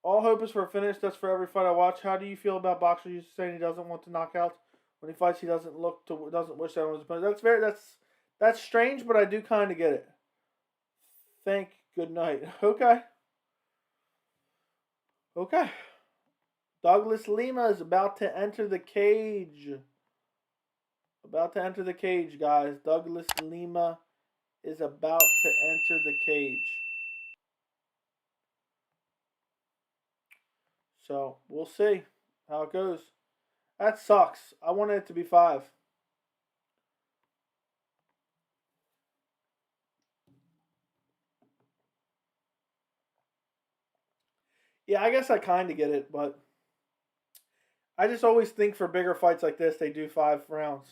All hope is for a finish. That's for every fight I watch. How do you feel about boxers saying he doesn't want to knock out when he fights? He doesn't wish that on his opponent. That's strange, but I do kind of get it. Good night. Okay. Douglas Lima is about to enter the cage. Guys. Douglas Lima is about to enter the cage. So, we'll see how it goes. That sucks. I wanted it to be 5. Yeah, I guess I kind of get it, but I just always think for bigger fights like this, they do 5 rounds.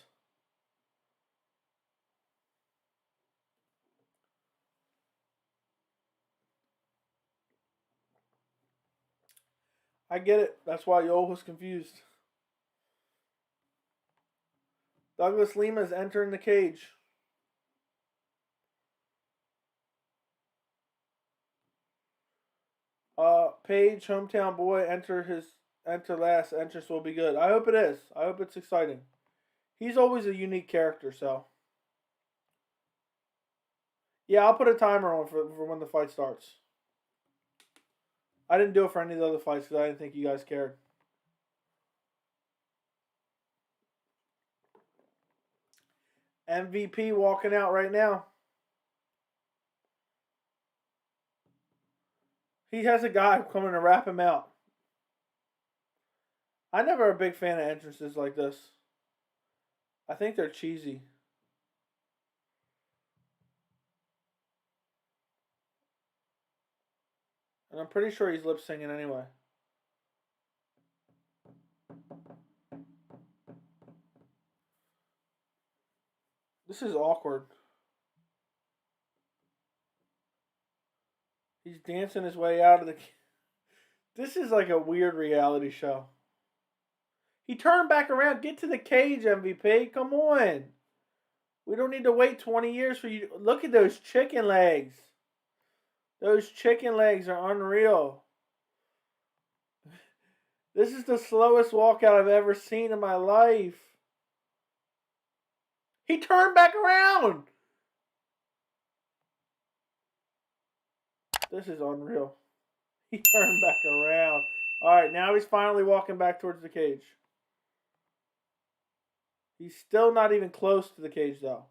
I get it. That's why Yoel was confused. Douglas Lima is entering the cage. Page, hometown boy, enter last. Entrance will be good. I hope it is. I hope it's exciting. He's always a unique character, so. Yeah, I'll put a timer on for when the fight starts. I didn't do it for any of the other fights because I didn't think you guys cared. MVP walking out right now. He has a guy coming to wrap him out. I'm never a big fan of entrances like this. I think they're cheesy. And I'm pretty sure he's lip singing anyway. This is awkward. He's dancing his way out of the... This is like a weird reality show. He turned back around. Get to the cage, MVP. Come on. We don't need to wait 20 years for you. Look at those chicken legs. Those chicken legs are unreal. This is the slowest walkout I've ever seen in my life. He turned back around. This is unreal. He turned back around. All right, now he's finally walking back towards the cage. He's still not even close to the cage, though.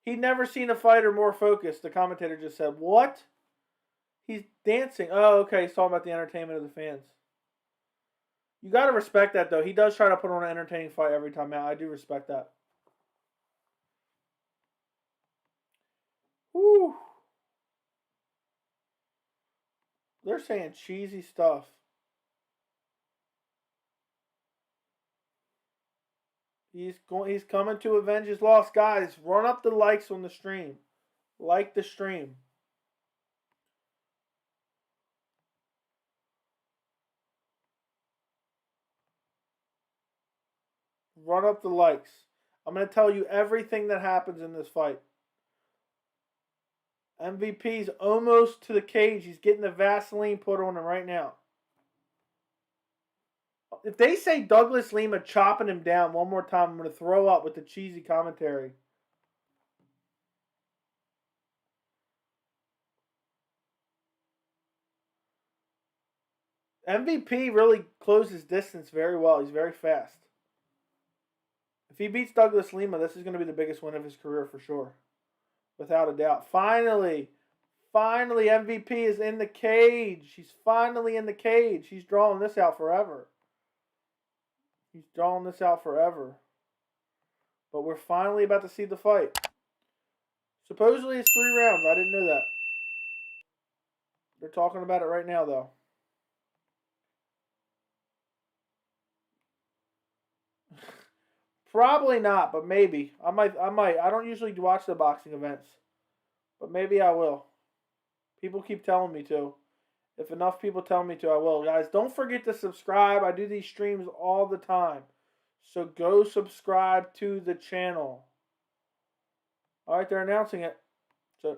He'd never seen a fighter more focused, the commentator just said. What? He's dancing. Oh, okay, he's talking about the entertainment of the fans. You got to respect that, though. He does try to put on an entertaining fight every time out. I do respect that. Whew. They're saying cheesy stuff. He's coming to avenge his loss. Guys, run up the likes on the stream. Like the stream. Run up the likes. I'm going to tell you everything that happens in this fight. MVP's almost to the cage. He's getting the Vaseline put on him right now. If they say Douglas Lima chopping him down one more time, I'm going to throw up with the cheesy commentary. MVP really closes distance very well. He's very fast. If he beats Douglas Lima, this is going to be the biggest win of his career for sure. Without a doubt. Finally, MVP is in the cage. He's finally in the cage. He's drawing this out forever. He's drawing this out forever. But we're finally about to see the fight. Supposedly it's 3 rounds. I didn't know that. They're talking about it right now, though. Probably not, but maybe. I might. I don't usually watch the boxing events, but maybe I will. People keep telling me to. If enough people tell me to, I will. Guys, don't forget to subscribe. I do these streams all the time. So go subscribe to the channel. All right, they're announcing it. So,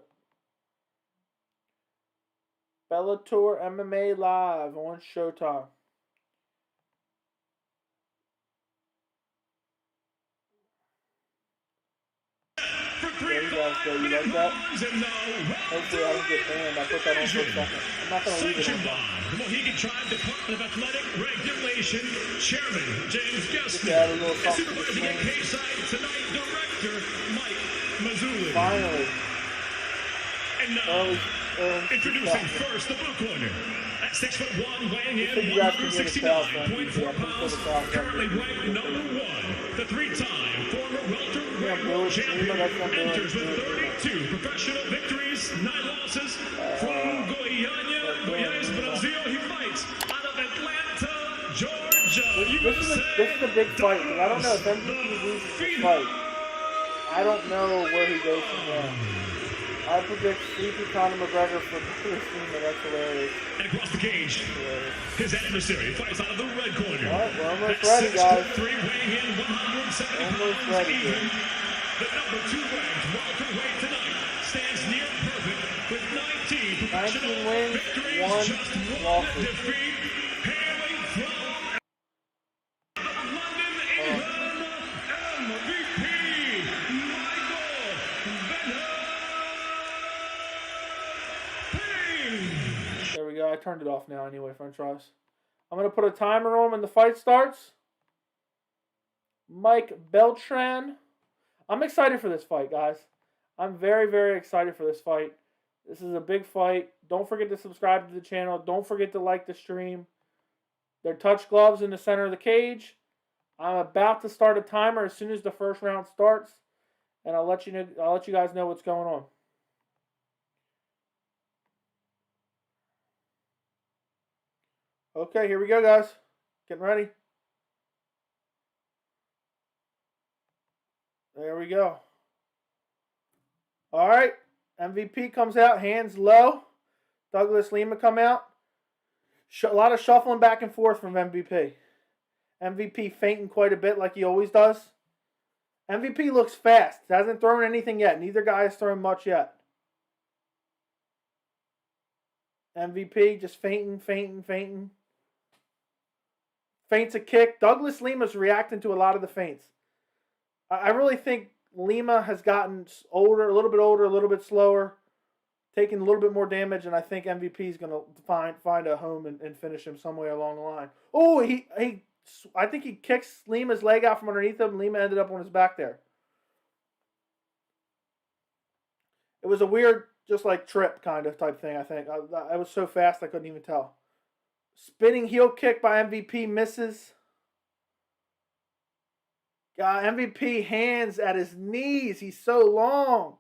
Bellator MMA Live on Showtime. There you guys go. You like that? Hopefully I don't get banned. I put that on for a second. I'm not going to leave it on that. The Mohegan Tribe Department of Athletic Regulation Chairman James Gessner. Supervising at K-Side tonight, Director Mike Mazzulli. Finally. And now, introducing first the blue corner. At 6'1", weighing in 169.4 pounds, currently ranked number 1, the 3-time former welterweight world champion, enters with 32 professional victories, 9 losses from Goiás, Brazil. He fights out of Atlanta, Georgia. This is a big fight. I don't know if MVP loses this fight. I don't know where he goes from there. I I predict sleepy Conor McGregor for this team, but that's hilarious. And across the cage, his adversary fights out of the red corner. All right, we're almost ready, guys. 6'3", weighing in 170 Almost pounds ready, even. dude. The number 2 ranked welterweight tonight stands near perfect with 19 professional wins, victories, 1 just 1 loss. defeat, hailing from London, England, MVP, Venom. There we go. I turned it off now anyway, French fries. I'm going to put a timer on when the fight starts. Mike Beltran. I'm excited for this fight, guys. I'm very, very excited for this fight. This is a big fight. Don't forget to subscribe to the channel. Don't forget to like the stream. They're touch gloves in the center of the cage. I'm about to start a timer as soon as the first round starts, and I'll let you know. I'll let you guys know what's going on. Okay, here we go, guys. Getting ready. There we go. All right. MVP comes out, hands low. Douglas Lima come out. A lot of shuffling back and forth from MVP. MVP fainting quite a bit like he always does. MVP looks fast. Hasn't thrown anything yet. Neither guy has thrown much yet. MVP just fainting. Feints a kick. Douglas Lima's reacting to a lot of the feints. I really think Lima has gotten older, a little bit slower, taking a little bit more damage, and I think MVP is going to find a home and finish him somewhere along the line. Oh, I think he kicks Lima's leg out from underneath him. Lima ended up on his back there. It was a weird, just like trip kind of type thing, I think. I was so fast I couldn't even tell. Spinning heel kick by MVP misses. MVP hands at his knees. He's so long.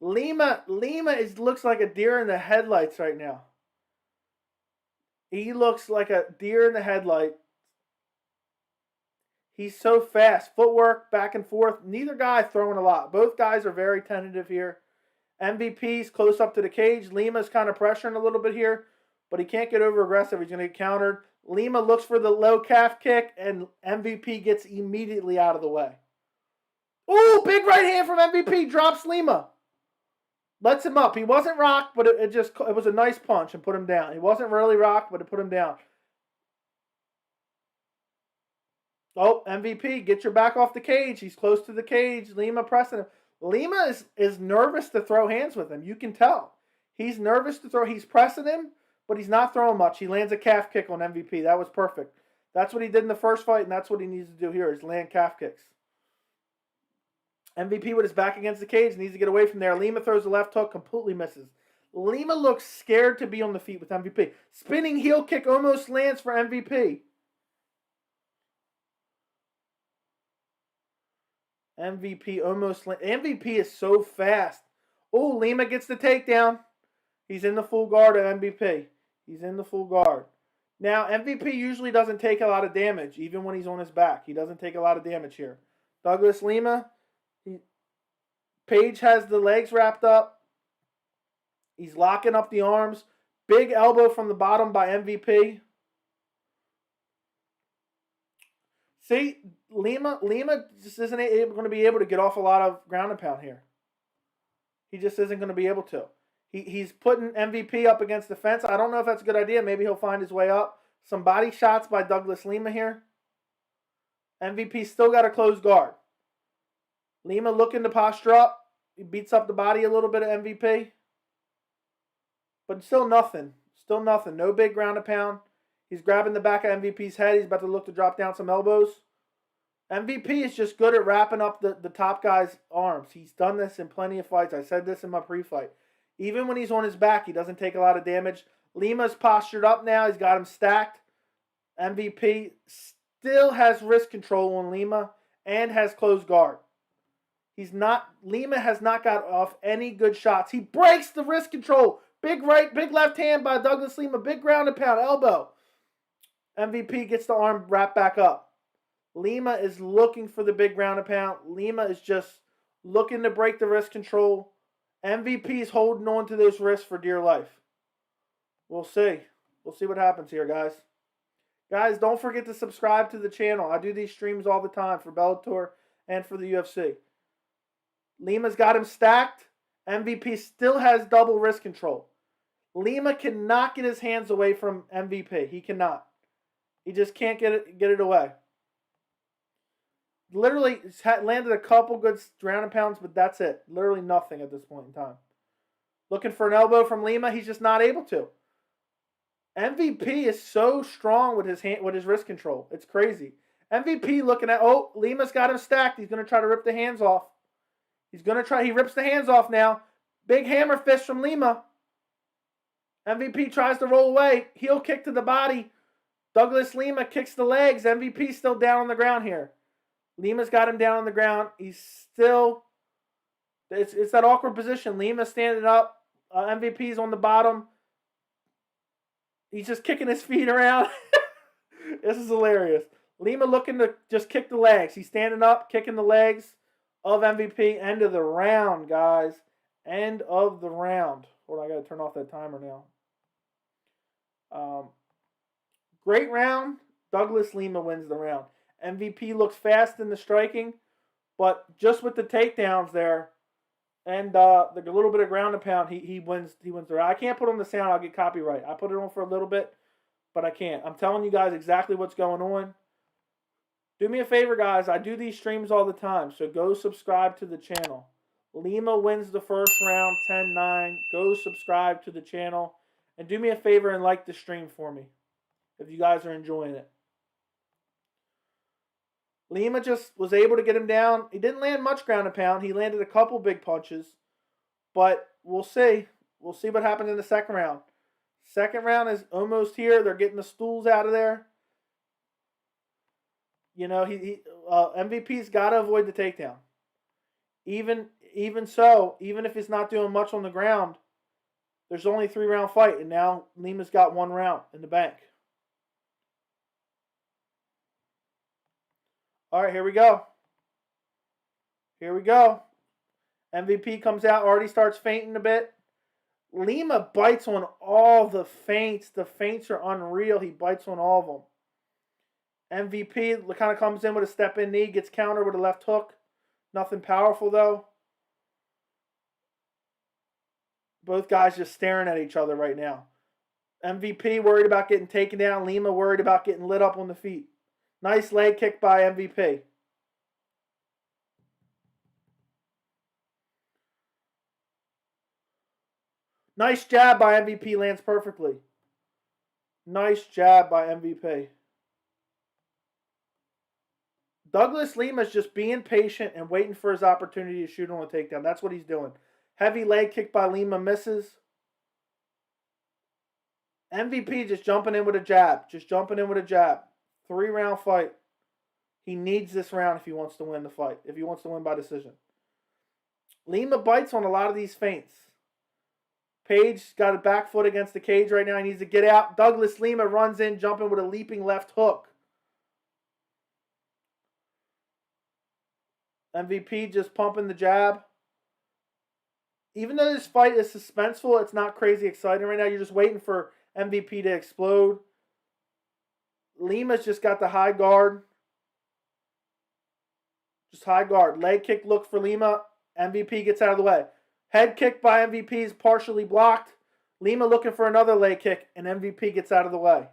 Lima looks like a deer in the headlights right now. He looks like a deer in the headlight. He's so fast. Footwork, back and forth. Neither guy throwing a lot. Both guys are very tentative here. MVP's close up to the cage. Lima's kind of pressuring a little bit here, but he can't get over aggressive. He's going to get countered. Lima looks for the low calf kick, and MVP gets immediately out of the way. Ooh, big right hand from MVP. Drops Lima. Lets him up. He wasn't rocked, but it was a nice punch and put him down. He wasn't really rocked, but it put him down. Oh, MVP, get your back off the cage. He's close to the cage. Lima pressing him. Lima is nervous to throw hands with him. You can tell. He's nervous to throw. He's pressing him, but he's not throwing much. He lands a calf kick on MVP. That was perfect. That's what he did in the first fight, and that's what he needs to do here is land calf kicks. MVP with his back against the cage needs to get away from there. Lima throws the left hook, completely misses. Lima looks scared to be on the feet with MVP. Spinning heel kick almost lands for MVP. MVP is so fast. Oh, Lima gets the takedown. He's in the full guard of MVP. He's in the full guard. Now, MVP usually doesn't take a lot of damage, even when he's on his back. He doesn't take a lot of damage here. Douglas Lima, Page has the legs wrapped up. He's locking up the arms. Big elbow from the bottom by MVP. See, Lima just isn't going to be able to get off a lot of ground and pound here. He just isn't going to be able to. He's putting MVP up against the fence. I don't know if that's a good idea. Maybe he'll find his way up. Some body shots by Douglas Lima here. MVP still got a closed guard. Lima looking to posture up. He beats up the body a little bit of MVP. But still nothing. Still nothing. No big ground and pound. He's grabbing the back of MVP's head. He's about to look to drop down some elbows. MVP is just good at wrapping up the top guy's arms. He's done this in plenty of fights. I said this in my pre-fight. Even when he's on his back, he doesn't take a lot of damage. Lima's postured up now. He's got him stacked. MVP still has wrist control on Lima and has closed guard. Lima has not got off any good shots. He breaks the wrist control. Big right, big left hand by Douglas Lima. Big ground and pound, elbow. MVP gets the arm wrapped back up. Lima is looking for the big ground and pound. Lima is just looking to break the wrist control. MVP's holding on to those wrists for dear life. We'll see. We'll see what happens here, guys. Guys, don't forget to subscribe to the channel. I do these streams all the time for Bellator and for the UFC. Lima's got him stacked. MVP still has double wrist control. Lima cannot get his hands away from MVP. He cannot. He just can't get it away. Literally landed a couple good ground and pounds, but that's it. Literally nothing at this point in time. Looking for an elbow from Lima. He's just not able to. MVP is so strong with his wrist control. It's crazy. MVP looking at, oh, Lima's got him stacked. He's going to try to rip the hands off. He rips the hands off now. Big hammer fist from Lima. MVP tries to roll away. Heel kick to the body. Douglas Lima kicks the legs. MVP still down on the ground here. Lima's got him down on the ground. He's still, it's that awkward position. Lima standing up. MVP's on the bottom. He's just kicking his feet around. This is hilarious. Lima looking to just kick the legs. He's standing up, kicking the legs of MVP. End of the round, guys. End of the round. Hold on, I got to turn off that timer now. Great round. Douglas Lima wins the round. MVP looks fast in the striking, but just with the takedowns there and the little bit of ground and pound, he wins the round. I can't put on the sound. I'll get copyright. I put it on for a little bit, but I can't. I'm telling you guys exactly what's going on. Do me a favor, guys. I do these streams all the time, so go subscribe to the channel. Lima wins the first round, 10-9. Go subscribe to the channel. And do me a favor and like the stream for me if you guys are enjoying it. Lima just was able to get him down. He didn't land much ground and pound. He landed a couple big punches. But we'll see. We'll see what happens in the second round. Second round is almost here. They're getting the stools out of there. You know, MVP's got to avoid the takedown. Even so, even if he's not doing much on the ground, there's only a 3-round fight, and now Lima's got 1 round in the bank. All right, here we go. Here we go. MVP comes out, already starts feinting a bit. Lima bites on all the feints. The feints are unreal. He bites on all of them. MVP kind of comes in with a step-in knee, gets countered with a left hook. Nothing powerful, though. Both guys just staring at each other right now. MVP worried about getting taken down. Lima worried about getting lit up on the feet. Nice leg kick by MVP. Nice jab by MVP. Lands perfectly. Nice jab by MVP. Douglas Lima's just being patient and waiting for his opportunity to shoot on a takedown. That's what he's doing. Heavy leg kick by Lima misses. MVP just jumping in with a jab. Just jumping in with a jab. 3-round fight. He needs this round if he wants to win the fight. If he wants to win by decision. Lima bites on a lot of these feints. Page got a back foot against the cage right now. He needs to get out. Douglas Lima runs in, jumping with a leaping left hook. MVP just pumping the jab. Even though this fight is suspenseful, it's not crazy exciting right now. You're just waiting for MVP to explode. Lima's just got the high guard. Just high guard. Leg kick look for Lima. MVP gets out of the way. Head kick by MVP is partially blocked. Lima looking for another leg kick, and MVP gets out of the way.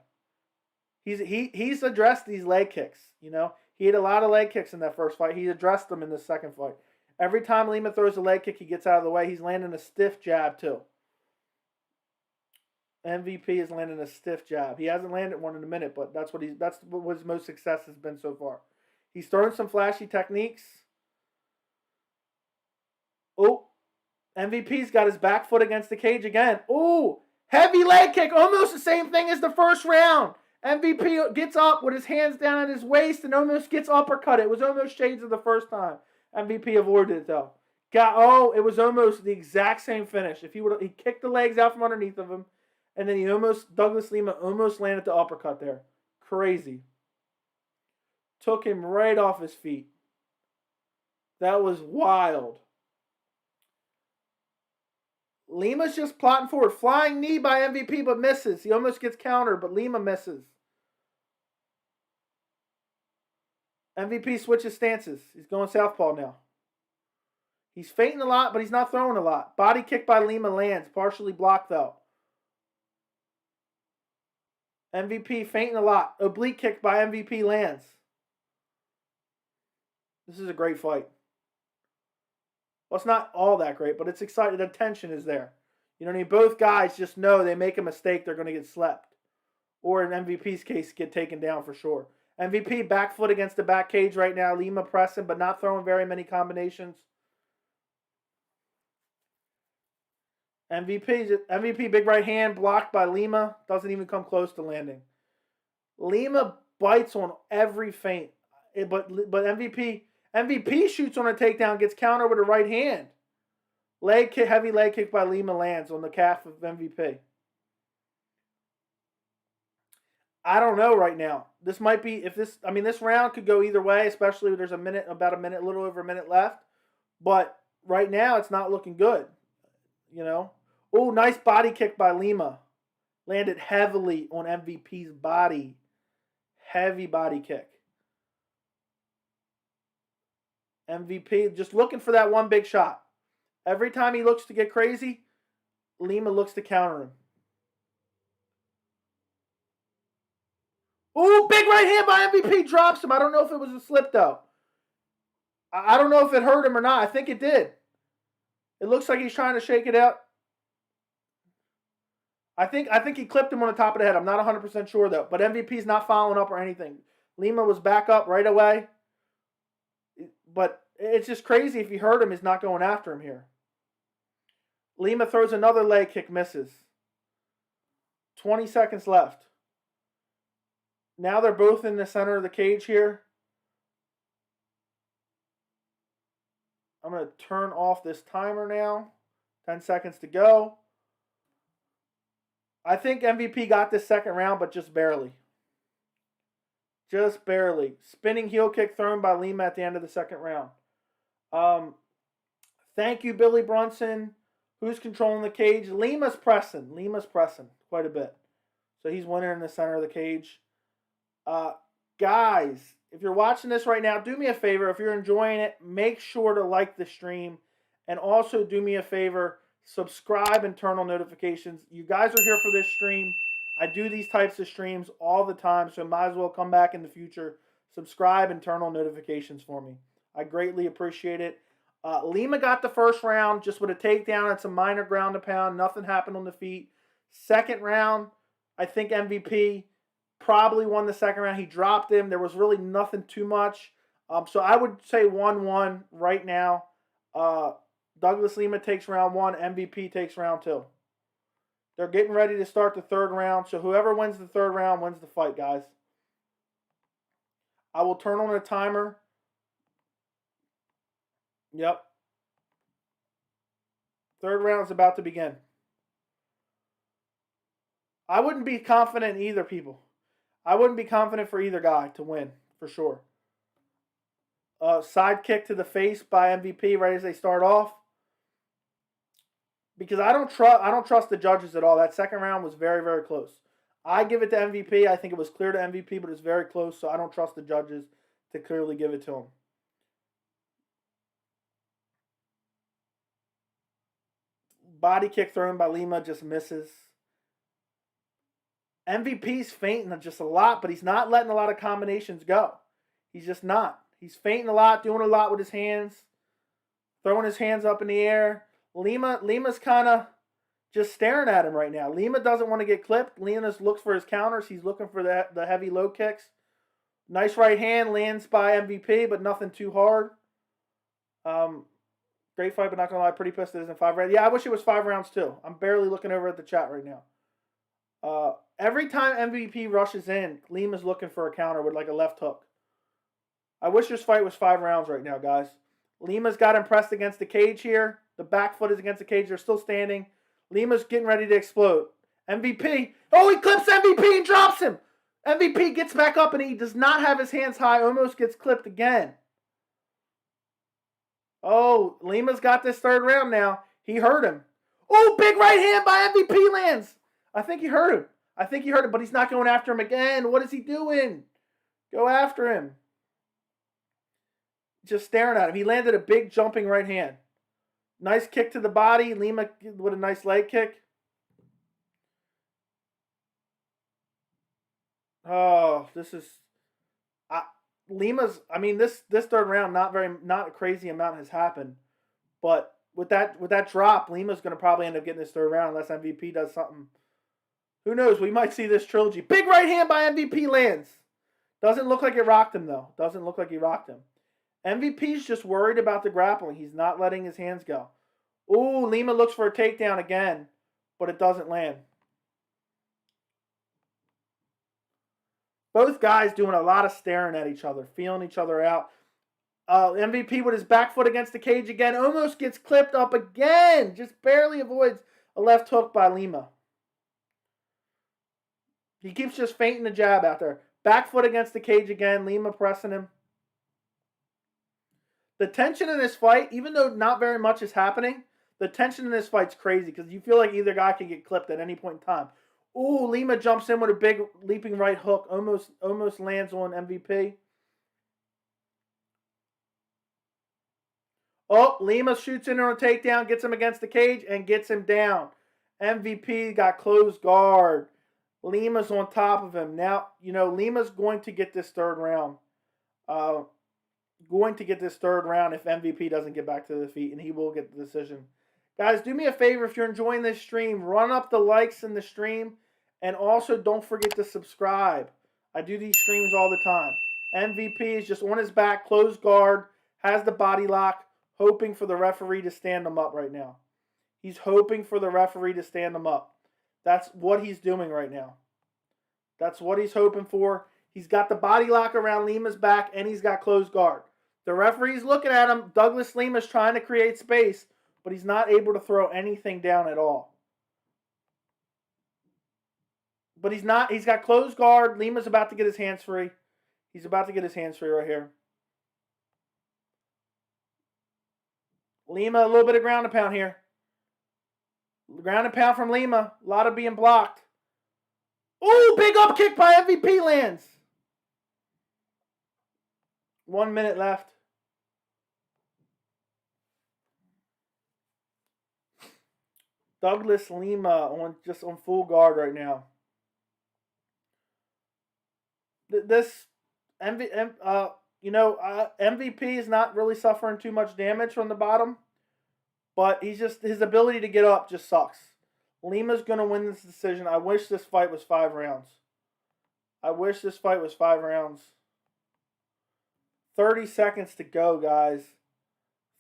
He's addressed these leg kicks, you know. He had a lot of leg kicks in that first fight. He addressed them in the second fight. Every time Lima throws a leg kick, he gets out of the way. He's landing a stiff jab, too. MVP is landing a stiff jab. He hasn't landed one in a minute, but that's what his most success has been so far. He's throwing some flashy techniques. Oh, MVP's got his back foot against the cage again. Oh, heavy leg kick. Almost the same thing as the first round. MVP gets up with his hands down at his waist and almost gets uppercut. It was almost shades of the first time. MVP avoided it, though. It was almost the exact same finish. If he kicked the legs out from underneath of him, and then Douglas Lima almost landed the uppercut there. Crazy. Took him right off his feet. That was wild. Lima's just plotting forward. Flying knee by MVP, but misses. He almost gets countered, but Lima misses. MVP switches stances. He's going southpaw now. He's feinting a lot, but he's not throwing a lot. Body kick by Lima lands. Partially blocked, though. MVP feinting a lot. Oblique kick by MVP lands. This is a great fight. Well, it's not all that great, but it's exciting. The tension is there. You know what I mean? Both guys just know they make a mistake, they're going to get slept. Or in MVP's case, get taken down for sure. MVP back foot against the back cage right now. Lima pressing, but not throwing very many combinations. MVP big right hand blocked by Lima. Doesn't even come close to landing. Lima bites on every feint. But MVP shoots on a takedown, gets countered with a right hand. Leg kick, heavy leg kick by Lima lands on the calf of MVP. I don't know right now. This might be, this round could go either way, especially if there's a little over a minute left. But right now, it's not looking good. You know? Oh, nice body kick by Lima. Landed heavily on MVP's body. Heavy body kick. MVP just looking for that one big shot. Every time he looks to get crazy, Lima looks to counter him. Ooh, big right hand by MVP, drops him. I don't know if it was a slip, though. I don't know if it hurt him or not. I think it did. It looks like he's trying to shake it out. I think he clipped him on the top of the head. I'm not 100% sure, though. But MVP's not following up or anything. Lima was back up right away. But it's just crazy if he hurt him, he's not going after him here. Lima throws another leg kick, misses. 20 seconds left. Now they're both in the center of the cage here. I'm going to turn off this timer now. 10 seconds to go. I think MVP got this second round, but just barely. Just barely. Spinning heel kick thrown by Lima at the end of the second round. Thank you, Billy Brunson. Who's controlling the cage? Lima's pressing. Lima's pressing quite a bit. So he's winning in the center of the cage. Guys, if you're watching this right now, do me a favor. If you're enjoying it, make sure to like the stream. And also do me a favor, subscribe and turn on notifications. You guys are here for this stream. I do these types of streams all the time, so might as well come back in the future. Subscribe and turn on notifications for me. I greatly appreciate it. Lima got the first round just with a takedown and some minor ground and pound. Nothing happened on the feet. Second round, I think MVP probably won the second round. He dropped him. There was really nothing too much. So I would say 1-1 right now. Douglas Lima takes round 1. MVP takes round 2. They're getting ready to start the third round. So whoever wins the third round wins the fight, guys. I will turn on a timer. Yep. Third round's about to begin. I wouldn't be confident in either people. I wouldn't be confident for either guy to win, for sure. Side kick to the face by MVP right as they start off. Because I don't trust the judges at all. That second round was very, very close. I give it to MVP. I think it was clear to MVP, but it's very close, so I don't trust the judges to clearly give it to him. Body kick thrown by Lima just misses. MVP's feinting just a lot, but he's not letting a lot of combinations go. He's just not. He's feinting a lot, doing a lot with his hands, throwing his hands up in the air. Lima's kind of just staring at him right now. Lima doesn't want to get clipped. Lima looks for his counters. He's looking for the heavy low kicks. Nice right hand lands by MVP, but nothing too hard. Great fight, but not going to lie, pretty pissed it isn't 5 rounds. Yeah, I wish it was 5 rounds too. I'm barely looking over at the chat right now. Every time MVP rushes in, Lima's looking for a counter with like a left hook. I wish this fight was 5 rounds right now, guys. Lima's got him pressed against the cage here. The back foot is against the cage. They're still standing. Lima's getting ready to explode. MVP. Oh, he clips MVP and drops him. MVP gets back up and he does not have his hands high. Almost gets clipped again. Oh, Lima's got this third round now. He hurt him. Oh, big right hand by MVP lands. I think he hurt him. But he's not going after him again. What is he doing? Go after him. Just staring at him. He landed a big jumping right hand. Nice kick to the body. Lima with a nice leg kick. Oh, this is Lima's. I mean, this third round, not a crazy amount has happened, but with that drop, Lima's going to probably end up getting this third round unless MVP does something. Who knows? We might see this trilogy. Big right hand by MVP lands. Doesn't look like it rocked him though. Doesn't look like he rocked him. MVP's just worried about the grappling. He's not letting his hands go. Ooh, Lima looks for a takedown again, but it doesn't land. Both guys doing a lot of staring at each other, feeling each other out. MVP with his back foot against the cage again. Almost gets clipped up again. Just barely avoids a left hook by Lima. He keeps just feinting the jab out there. Back foot against the cage again. Lima pressing him. The tension in this fight, even though not very much is happening, the tension in this fight's crazy because you feel like either guy can get clipped at any point in time. Ooh, Lima jumps in with a big leaping right hook. Almost lands on MVP. Oh, Lima shoots in on a takedown, gets him against the cage, and gets him down. MVP got closed guard. Lima's on top of him. Now, Lima's going to get this third round. If MVP doesn't get back to the feet, and he will get the decision. Guys, do me a favor if you're enjoying this stream, run up the likes in the stream, and also don't forget to subscribe. I do these streams all the time. MVP is just on his back, closed guard, has the body lock, hoping for the referee to stand him up right now. He's hoping for the referee to stand him up. That's what he's doing right now. That's what he's hoping for. He's got the body lock around Lima's back, and he's got closed guard. The referee's looking at him. Douglas Lima's trying to create space, but he's not able to throw anything down at all. But he's got closed guard. Lima's about to get his hands free. He's about to get his hands free right here. Lima, a little bit of ground and pound here. Ground and pound from Lima. A lot of being blocked. Ooh, big up kick by MVP lands. 1 minute left. Douglas Lima just on full guard right now. This MVP is not really suffering too much damage from the bottom, but his ability to get up just sucks. Lima's going to win this decision. I wish this fight was 5 rounds. 30 seconds to go, guys.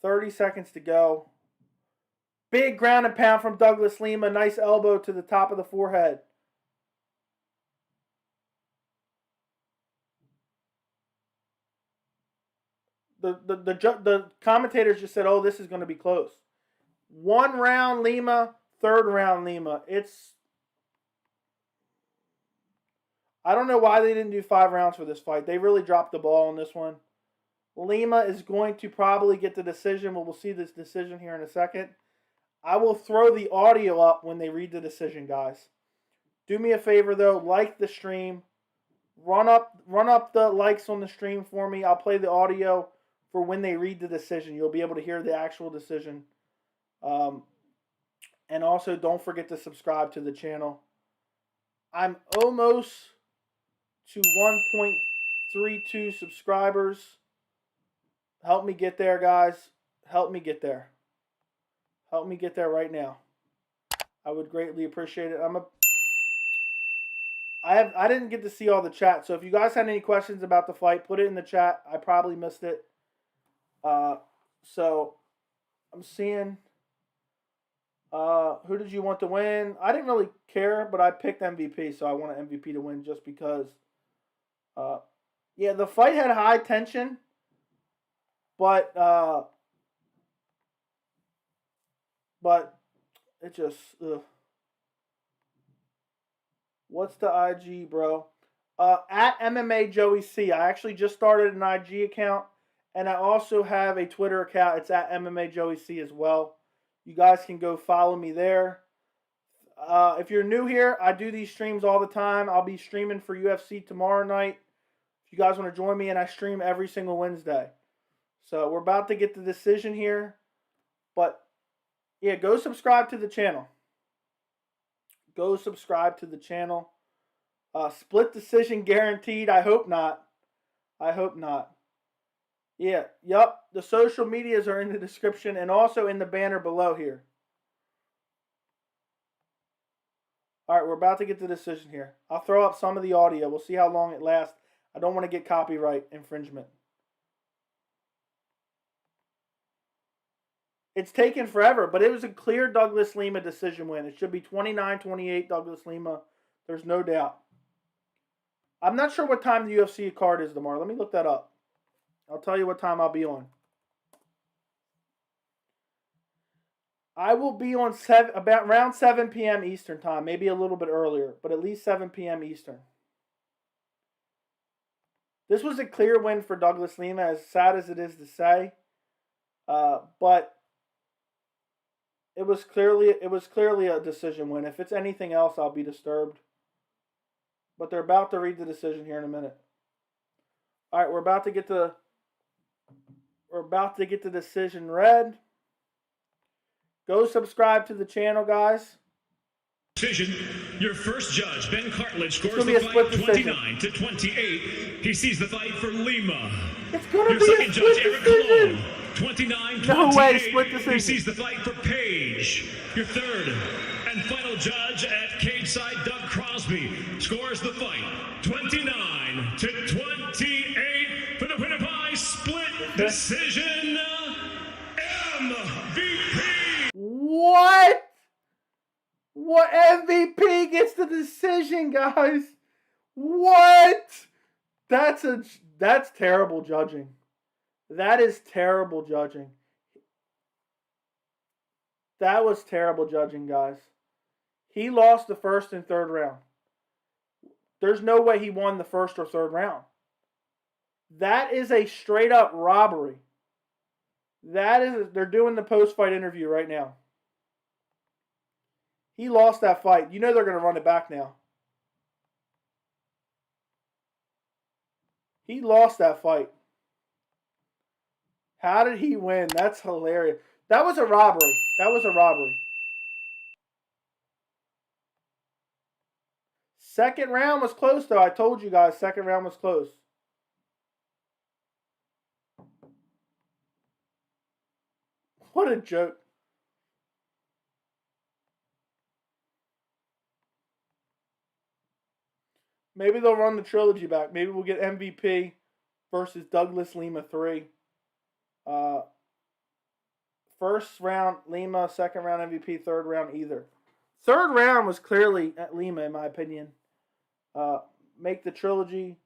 30 seconds to go. Big ground and pound from Douglas Lima. Nice elbow to the top of the forehead. The commentators just said, oh, this is going to be close. 1 round Lima, 3rd round Lima. I don't know why they didn't do 5 rounds for this fight. They really dropped the ball on this one. Lima is going to probably get the decision. We'll see this decision here in a second. I will throw the audio up when they read the decision, guys. Do me a favor, though. Like the stream. Run up the likes on the stream for me. I'll play the audio for when they read the decision. You'll be able to hear the actual decision. And also, don't forget to subscribe to the channel. I'm almost to 1.32 subscribers. Help me get there, guys. Help me get there. Help me get there right now. I would greatly appreciate it. I didn't get to see all the chat, so if you guys had any questions about the fight, put it in the chat. I probably missed it. So I'm seeing who did you want to win? I didn't really care, but I picked MVP, so I wanted MVP to win just because. Yeah, the fight had high tension, but it just What's the IG, bro? At MMA Joey C. I actually just started an IG account, and I also have a Twitter account. It's at MMA Joey C as well. You guys can go follow me there. If you're new here, I do these streams all the time. I'll be streaming for UFC tomorrow night. If you guys want to join me, and I stream every single Wednesday. So we're about to get the decision here. But, yeah, go subscribe to the channel. Go subscribe to the channel. Split decision guaranteed. I hope not. I hope not. Yeah, yep. The social medias are in the description and also in the banner below here. All right, we're about to get the decision here. I'll throw up some of the audio. We'll see how long it lasts. I don't want to get copyright infringement. It's taken forever, but it was a clear Douglas Lima decision win. It should be 29-28 Douglas Lima. There's no doubt. I'm not sure what time the UFC card is tomorrow. Let me look that up. I'll tell you what time I'll be on. I will be on around 7 p.m. Eastern time, maybe a little bit earlier, but at least 7 p.m. Eastern. This was a clear win for Douglas Lima, as sad as it is to say, but it was clearly a decision win. If it's anything else, I'll be disturbed. But they're about to read the decision here in a minute. All right, we're about to get the decision read. Go subscribe to the channel, guys. Decision. Your first judge, Ben Cartledge, scores the fight 29-28. He sees the fight for Lima. It's going to be second a split judge, Eric decision. Cologne, 29-28. No way, split decision. He sees the fight for Page. Your third and final judge at cage side, Doug Crosby, scores the fight 29-28 for the winner by split decision, MVP. What? What? MVP gets the decision, guys. What? That's terrible judging. That is terrible judging. That was terrible judging, guys. He lost the first and third round. There's no way he won the first or third round. That is a straight up robbery. They're doing the post-fight interview right now. He lost that fight. You know they're going to run it back now. He lost that fight. How did he win? That's hilarious. That was a robbery. That was a robbery. Second round was close, though. I told you guys, second round was close. What a joke. Maybe they'll run the trilogy back. Maybe we'll get MVP versus Douglas Lima 3. First round Lima, second round MVP, third round either. Third round was clearly at Lima, in my opinion. Make the trilogy.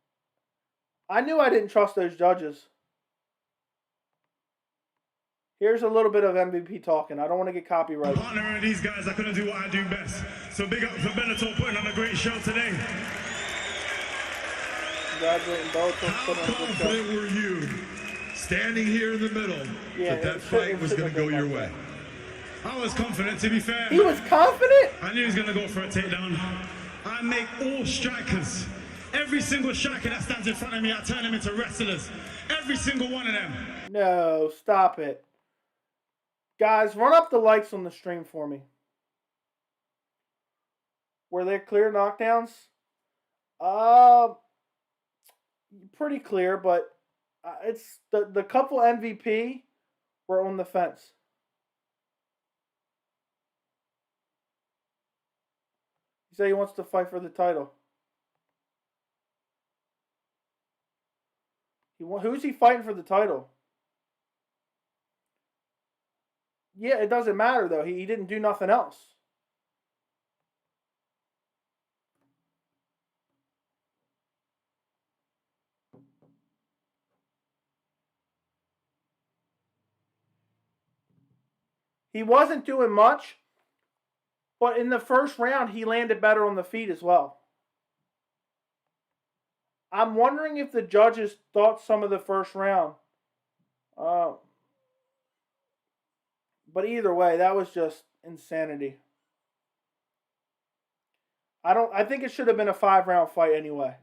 I knew I didn't trust those judges. Here's a little bit of MVP talking. I don't want to get copyrighted. Partnering these guys, I couldn't do what I do best. So big up for Bellator putting on a great show today. Congratulating Bellator. How confident were you standing here in the middle that fight was going to go your way? I was confident, to be fair. He was confident? I knew he was going to go for a takedown. I make all strikers, every single striker that stands in front of me, I turn them into wrestlers. Every single one of them. No, stop it. Guys, run up the likes on the stream for me. Were they clear knockdowns? Pretty clear, but it's the couple MVP were on the fence. He said he wants to fight for the title. Who's he fighting for the title? Yeah, it doesn't matter, though. He didn't do nothing else. He wasn't doing much, but in the first round, he landed better on the feet as well. I'm wondering if the judges thought some of the first round But either way, that was just insanity. I think it should have been a 5-round fight anyway.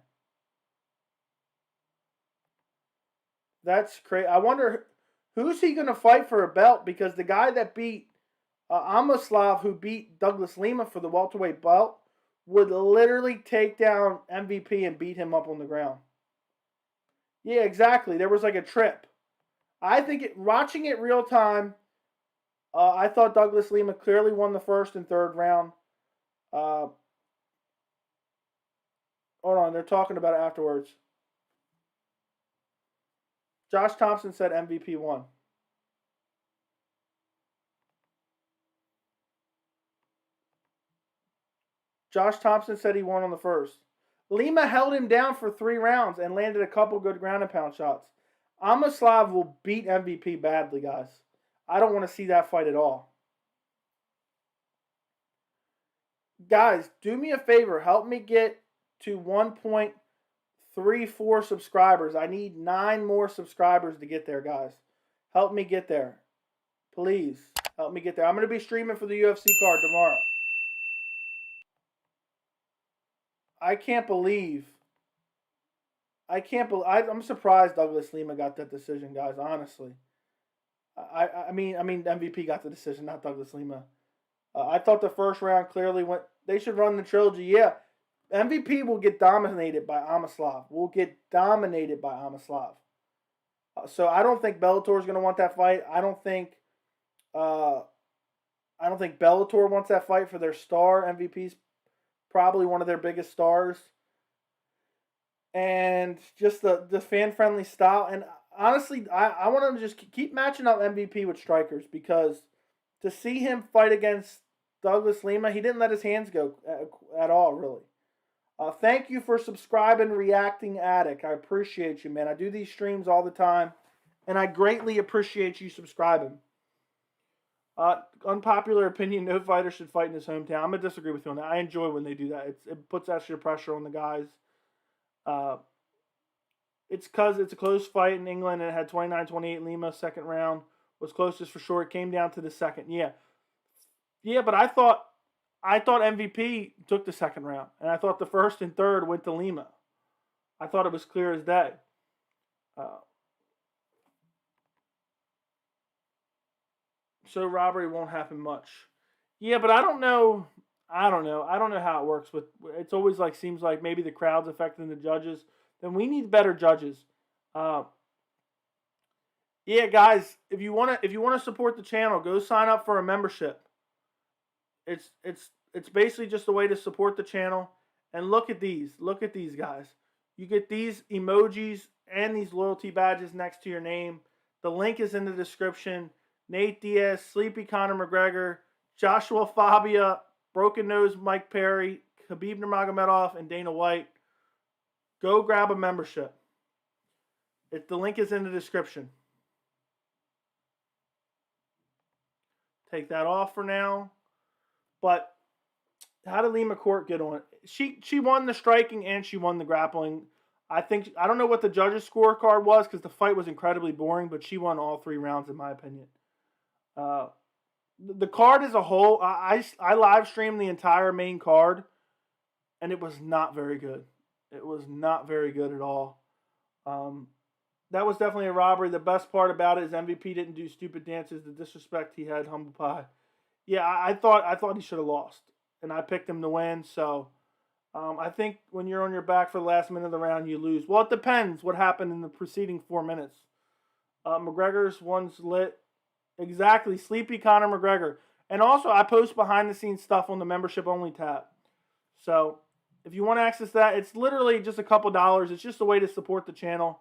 That's crazy. I wonder who's he going to fight for a belt, because the guy that beat Amoslav, who beat Douglas Lima for the welterweight belt, would literally take down MVP and beat him up on the ground. Yeah, exactly. There was like a trip. I think watching it real time, I thought Douglas Lima clearly won the first and third round. Hold on, they're talking about it afterwards. Josh Thompson said MVP won. Josh Thompson said he won on the first. Lima held him down for 3 rounds and landed a couple good ground and pound shots. Amoslav will beat MVP badly, guys. I don't want to see that fight at all. Guys, do me a favor. Help me get to 1.34 subscribers. I need 9 more subscribers to get there, guys. Help me get there. Please, help me get there. I'm going to be streaming for the UFC card tomorrow. I'm surprised Douglas Lima got that decision, guys, honestly. I mean MVP got the decision, not Douglas Lima. I thought the first round clearly went. They should run the trilogy. Yeah, MVP will get dominated by Amoslav. So I don't think Bellator is going to want that fight. I don't think Bellator wants that fight for their star. MVP's probably one of their biggest stars. And just the fan-friendly style. And honestly, I want them to just keep matching up MVP with strikers, because to see him fight against Douglas Lima, he didn't let his hands go at all, really. Thank you for subscribing, Reacting Addict. I appreciate you, man. I do these streams all the time, and I greatly appreciate you subscribing. Unpopular opinion, no fighter should fight in his hometown. I'm going to disagree with you on that. I enjoy when they do that. It puts extra pressure on the guys. It's because it's a close fight in England, and it had 29-28. Lima, second round, was closest for sure. It came down to the second. Yeah, but I thought MVP took the second round, and I thought the first and third went to Lima. I thought it was clear as day. So robbery won't happen much. Yeah, but I don't know. I don't know how it works. It's always like, seems like maybe the crowd's affecting the judges. Then we need better judges. Yeah, guys, if you want to support the channel, go sign up for a membership. It's basically just a way to support the channel. And look at these. Look at these, guys. You get these emojis and these loyalty badges next to your name. The link is in the description. Nate Diaz, Sleepy Conor McGregor, Joshua Fabia, Broken Nose Mike Perry, Khabib Nurmagomedov, and Dana White. Go grab a membership. The link is in the description. Take that off for now. But how did Lee McCourt get on it? She won the striking and she won the grappling. I don't know what the judges' scorecard was, because the fight was incredibly boring, but she won all 3 rounds in my opinion. The card as a whole, I live streamed the entire main card, and it was not very good. It was not very good at all. That was definitely a robbery. The best part about it is MVP didn't do stupid dances. The disrespect he had, humble pie. Yeah, I thought he should have lost, and I picked him to win. So I think when you're on your back for the last minute of the round, you lose. Well, it depends what happened in the preceding 4 minutes. McGregor's one's lit. Exactly, Sleepy Conor McGregor. And also, I post behind-the-scenes stuff on the membership-only tab. So if you want to access that, it's literally just a couple dollars. It's just a way to support the channel.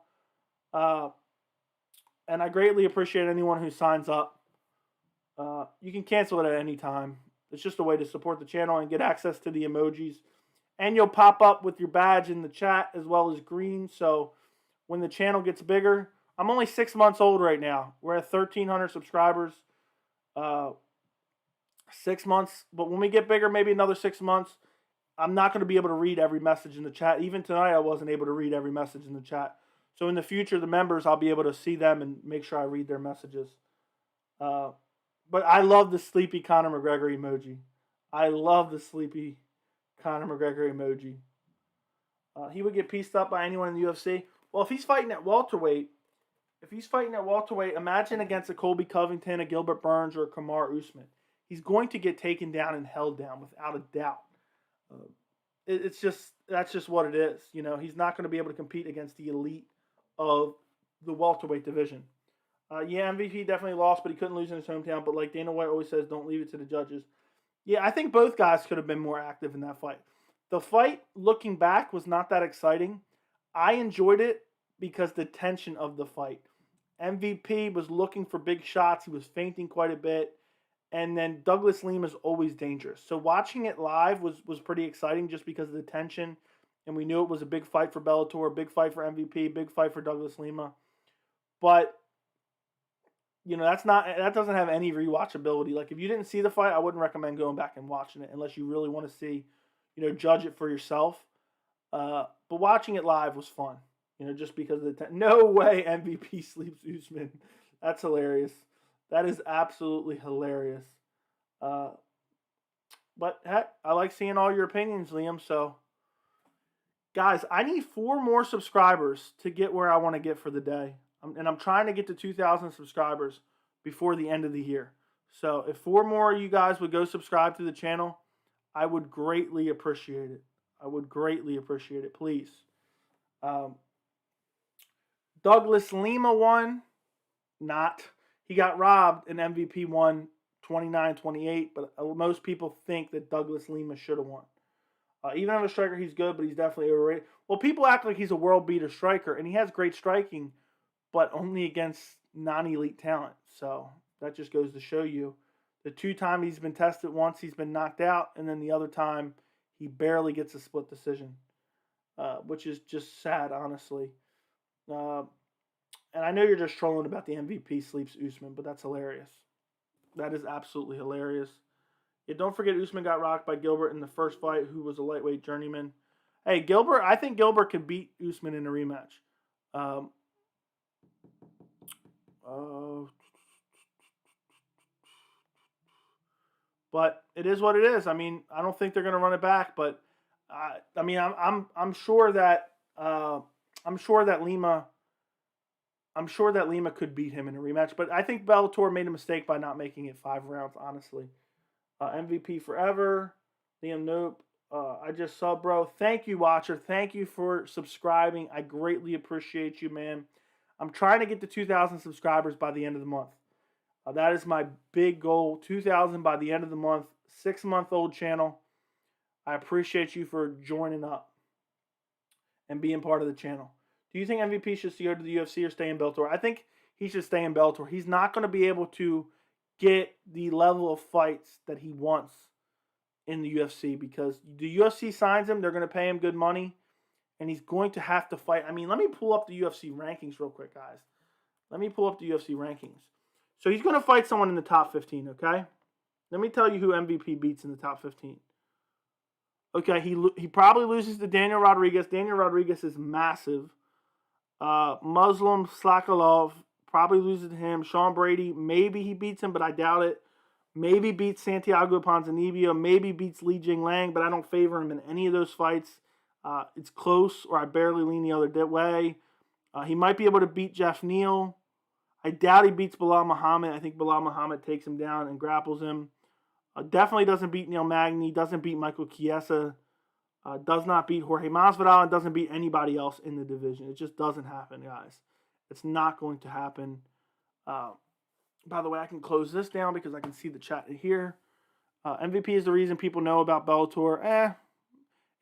And I greatly appreciate anyone who signs up. You can cancel it at any time. It's just a way to support the channel and get access to the emojis. And you'll pop up with your badge in the chat as well as green. So when the channel gets bigger, I'm only 6 months old right now. We're at 1,300 subscribers. 6 months. But when we get bigger, maybe another 6 months, I'm not going to be able to read every message in the chat. Even tonight, I wasn't able to read every message in the chat. So in the future, the members, I'll be able to see them and make sure I read their messages. But I love the sleepy Conor McGregor emoji. I love the sleepy Conor McGregor emoji. He would get pieced up by anyone in the UFC. Well, if he's fighting at welterweight, imagine against a Colby Covington, a Gilbert Burns, or a Kamaru Usman. He's going to get taken down and held down without a doubt. That's just what it is. You know, he's not going to be able to compete against the elite of the welterweight division. Yeah, MVP definitely lost, but he couldn't lose in his hometown. But like Dana White always says, don't leave it to the judges. Yeah, I think both guys could have been more active in that fight. The fight, looking back, was not that exciting. I enjoyed it because the tension of the fight. MVP was looking for big shots. He was feinting quite a bit. And then Douglas Lima is always dangerous. So watching it live was pretty exciting just because of the tension. And we knew it was a big fight for Bellator, big fight for MVP, big fight for Douglas Lima. But, you know, that doesn't have any rewatchability. Like, if you didn't see the fight, I wouldn't recommend going back and watching it unless you really want to see, you know, judge it for yourself. But watching it live was fun, you know, just because of the no way MVP sleeps Usman. That's hilarious. That is absolutely hilarious. But heck, I like seeing all your opinions, Liam. So, guys, I need 4 more subscribers to get where I want to get for the day. I'm trying to get to 2,000 subscribers before the end of the year. So if 4 more of you guys would go subscribe to the channel, I would greatly appreciate it. I would greatly appreciate it, please. Douglas Lima won. Not. He got robbed, and MVP won 29-28, but most people think that Douglas Lima should have won. Even as a striker, he's good, but he's definitely overrated. Well, people act like he's a world beater striker, and he has great striking, but only against non-elite talent. So that just goes to show you. The 2 times he's been tested, once he's been knocked out, and then the other time he barely gets a split decision, which is just sad, honestly. And I know you're just trolling about the MVP sleeps Usman, but that's hilarious. That is absolutely hilarious. Yeah, don't forget Usman got rocked by Gilbert in the first fight, who was a lightweight journeyman. Hey, Gilbert, I think Gilbert could beat Usman in a rematch. But it is what it is. I mean, I don't think they're going to run it back, but I mean, I'm sure that Lima. I'm sure that Lima could beat him in a rematch, but I think Bellator made a mistake by not making it 5 rounds, honestly. MVP forever. Liam, nope. I just sub, bro. Thank you, watcher. Thank you for subscribing. I greatly appreciate you, man. I'm trying to get to 2,000 subscribers by the end of the month. That is my big goal. 2,000 by the end of the month. 6-month-old channel. I appreciate you for joining up and being part of the channel. Do you think MVP should go to the UFC or stay in Bellator? I think he should stay in Bellator. He's not going to be able to get the level of fights that he wants in the UFC because the UFC signs him. They're going to pay him good money, and he's going to have to fight. I mean, let me pull up the UFC rankings real quick, guys. Let me pull up the UFC rankings. So he's going to fight someone in the top 15, okay? Let me tell you who MVP beats in the top 15. Okay, he probably loses to Daniel Rodriguez. Daniel Rodriguez is massive. Muslim Slakalov probably loses to him. Sean Brady, maybe he beats him, but I doubt it. Maybe beats Santiago Ponzinibbio. Maybe beats Li Jingliang, but I don't favor him in any of those fights. It's close, or I barely lean the other way. He might be able to beat Jeff Neal. I doubt he beats Bilal Muhammad. I think Bilal Muhammad takes him down and grapples him. Definitely doesn't beat Neil Magny. Doesn't beat Michael Chiesa. Does not beat Jorge Masvidal, and doesn't beat anybody else in the division. It just doesn't happen, guys. It's not going to happen. By the way, I can close this down because I can see the chat here. MVP is the reason people know about Bellator.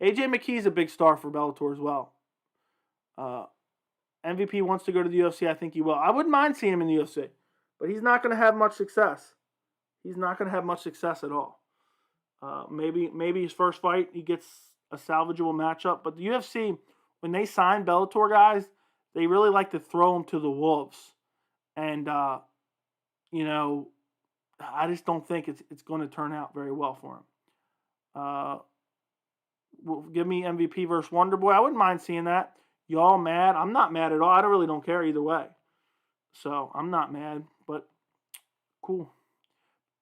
AJ McKee is a big star for Bellator as well. MVP wants to go to the UFC. I think he will. I wouldn't mind seeing him in the UFC, but he's not going to have much success. He's not going to have much success at all. Maybe his first fight, he gets a salvageable matchup. But the UFC, when they sign Bellator guys, they really like to throw them to the wolves. And, you know, I just don't think it's going to turn out very well for him. Give me MVP versus Wonderboy. I wouldn't mind seeing that. Y'all mad? I'm not mad at all. I don't care either way. So, I'm not mad, but cool.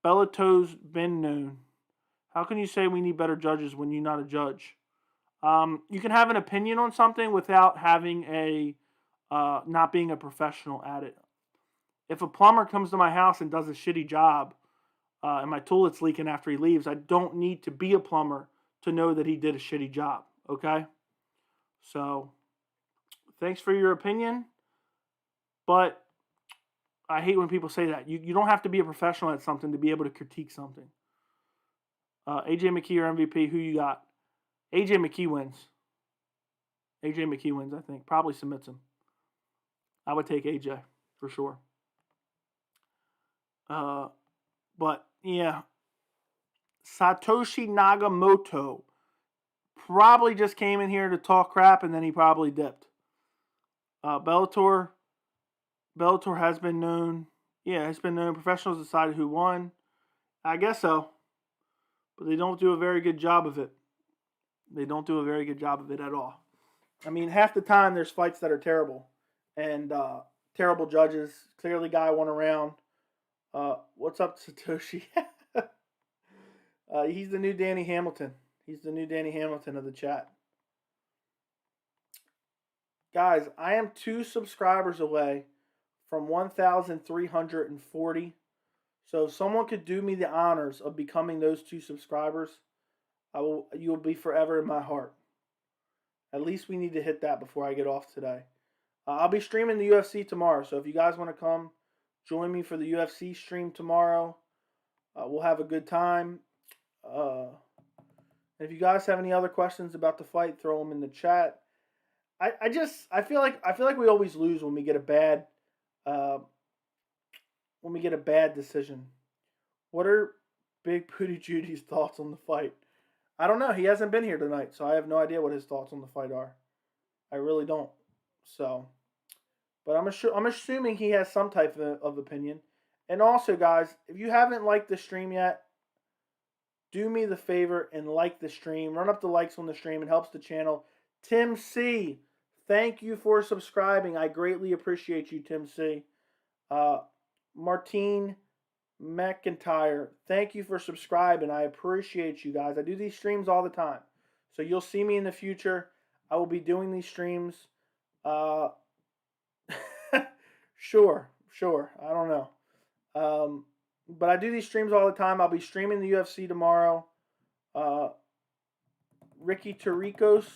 Bellator's been known. How can you say we need better judges when you're not a judge? You can have an opinion on something without having not being a professional at it. If a plumber comes to my house and does a shitty job, and my toilet's leaking after he leaves, I don't need to be a plumber to know that he did a shitty job, okay? So, thanks for your opinion, but I hate when people say that. You don't have to be a professional at something to be able to critique something. AJ McKee or MVP, who you got? AJ McKee wins. AJ McKee wins, I think. Probably submits him. I would take AJ, for sure. But, yeah. Satoshi Nagamoto probably just came in here to talk crap, and then he probably dipped. Bellator has been known. Yeah, it's been known. Professionals decided who won. I guess so. But they don't do a very good job of it. They don't do a very good job of it at all. I mean, half the time there's fights that are terrible. And terrible judges. Clearly guy won a round. What's up, Satoshi? He's the new Danny Hamilton. He's the new Danny Hamilton of the chat. Guys, I am 2 subscribers away from 1,340. So if someone could do me the honors of becoming those 2 subscribers, you will be forever in my heart. At least we need to hit that before I get off today. I'll be streaming the UFC tomorrow. So if you guys want to come join me for the UFC stream tomorrow, we'll have a good time. If you guys have any other questions about the fight, throw them in the chat. I feel like we always lose when we get a bad decision. What are Big Booty Judy's thoughts on the fight? I don't know. He hasn't been here tonight, so I have no idea what his thoughts on the fight are. I really don't. So, but I'm assuming he has some type of opinion. And also, guys, if you haven't liked the stream yet, do me the favor and like the stream. Run up the likes on the stream. It helps the channel. Tim C., thank you for subscribing. I greatly appreciate you, Tim C. Martine McIntyre, thank you for subscribing. I appreciate you guys. I do these streams all the time. So you'll see me in the future. I will be doing these streams. Sure. I don't know. But I do these streams all the time. I'll be streaming the UFC tomorrow. Ricky Taricos.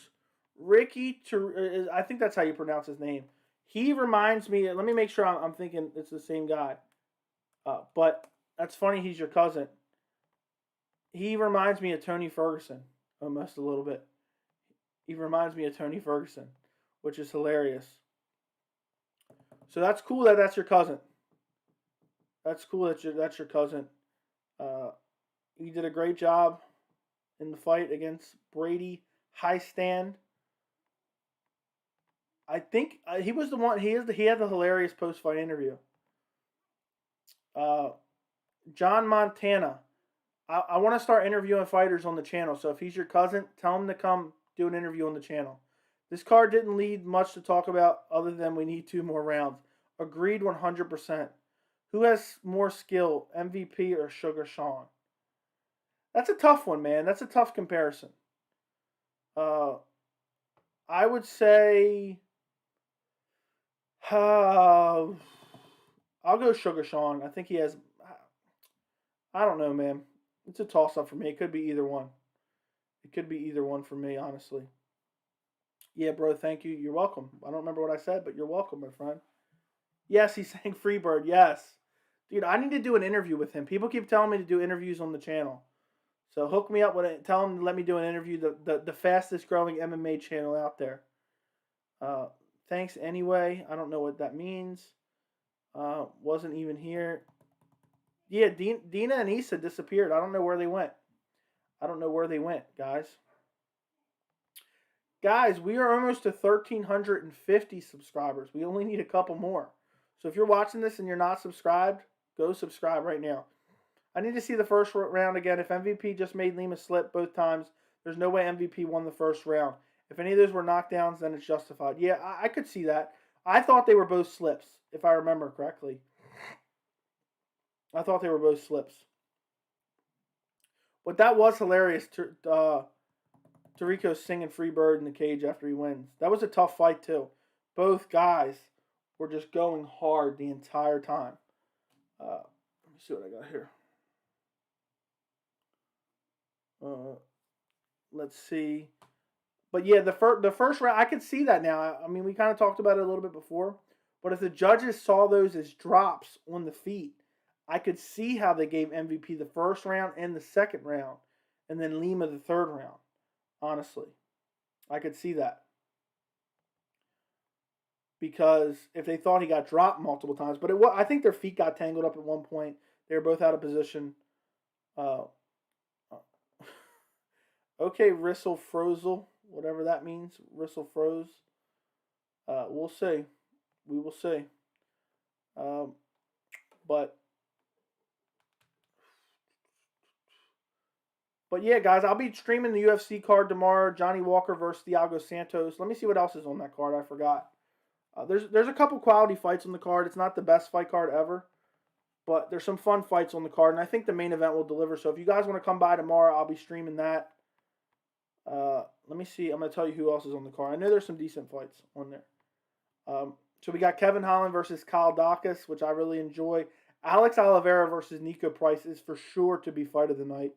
I think that's how you pronounce his name. He reminds me, let me make sure I'm thinking it's the same guy. But that's funny, he's your cousin. He reminds me of Tony Ferguson, almost a little bit. He reminds me of Tony Ferguson, which is hilarious. So that's cool that's your cousin. That's cool that's your cousin. He did a great job in the fight against Brady Highstand. I think he was the one. He had the hilarious post-fight interview. John Montana. I want to start interviewing fighters on the channel. So if he's your cousin, tell him to come do an interview on the channel. This card didn't lead much to talk about other than we need 2 more rounds. Agreed 100%. Who has more skill, MVP or Sugar Sean? That's a tough one, man. That's a tough comparison. I would say I'll go Sugar Sean. I think he has. I don't know, man. It's a toss-up for me. It could be either one. It could be either one for me, honestly. Yeah, bro, thank you. You're welcome. I don't remember what I said, but you're welcome, my friend. Yes, he's saying Freebird. Yes. Dude, I need to do an interview with him. People keep telling me to do interviews on the channel. So hook me up with it. Tell him to let me do an interview. The fastest growing MMA channel out there. Thanks anyway. I don't know what that means. Wasn't even here. Yeah, Dina and Issa disappeared. I don't know where they went. Guys. Guys, we are almost to 1,350 subscribers. We only need a couple more. So if you're watching this and you're not subscribed, go subscribe right now. I need to see the first round again. If MVP just made Lima slip both times, there's no way MVP won the first round. If any of those were knockdowns, then it's justified. Yeah, I could see that. I thought they were both slips, if I remember correctly. I thought they were both slips. But that was hilarious. Tarico singing Free Bird in the cage after he wins. That was a tough fight, too. Both guys were just going hard the entire time. Let me see what I got here. Let's see. But yeah, the first round, I could see that now. I mean, we kind of talked about it a little bit before. But if the judges saw those as drops on the feet, I could see how they gave MVP the first round and the second round, and then Lima the third round. Honestly, I could see that. Because if they thought he got dropped multiple times, but I think their feet got tangled up at one point. They were both out of position. Okay, Rissel Frozel, whatever that means. Rissel froze. We'll see. We will see. But yeah, guys, I'll be streaming the UFC card tomorrow. Johnny Walker versus Thiago Santos. Let me see what else is on that card. I forgot. There's a couple quality fights on the card. It's not the best fight card ever, but there's some fun fights on the card, and I think the main event will deliver. So if you guys want to come by tomorrow, I'll be streaming that. Let me see. I'm going to tell you who else is on the card. I know there's some decent fights on there. So we got Kevin Holland versus Kyle Dacus, which I really enjoy. Alex Oliveira versus Nico Price is for sure to be fight of the night.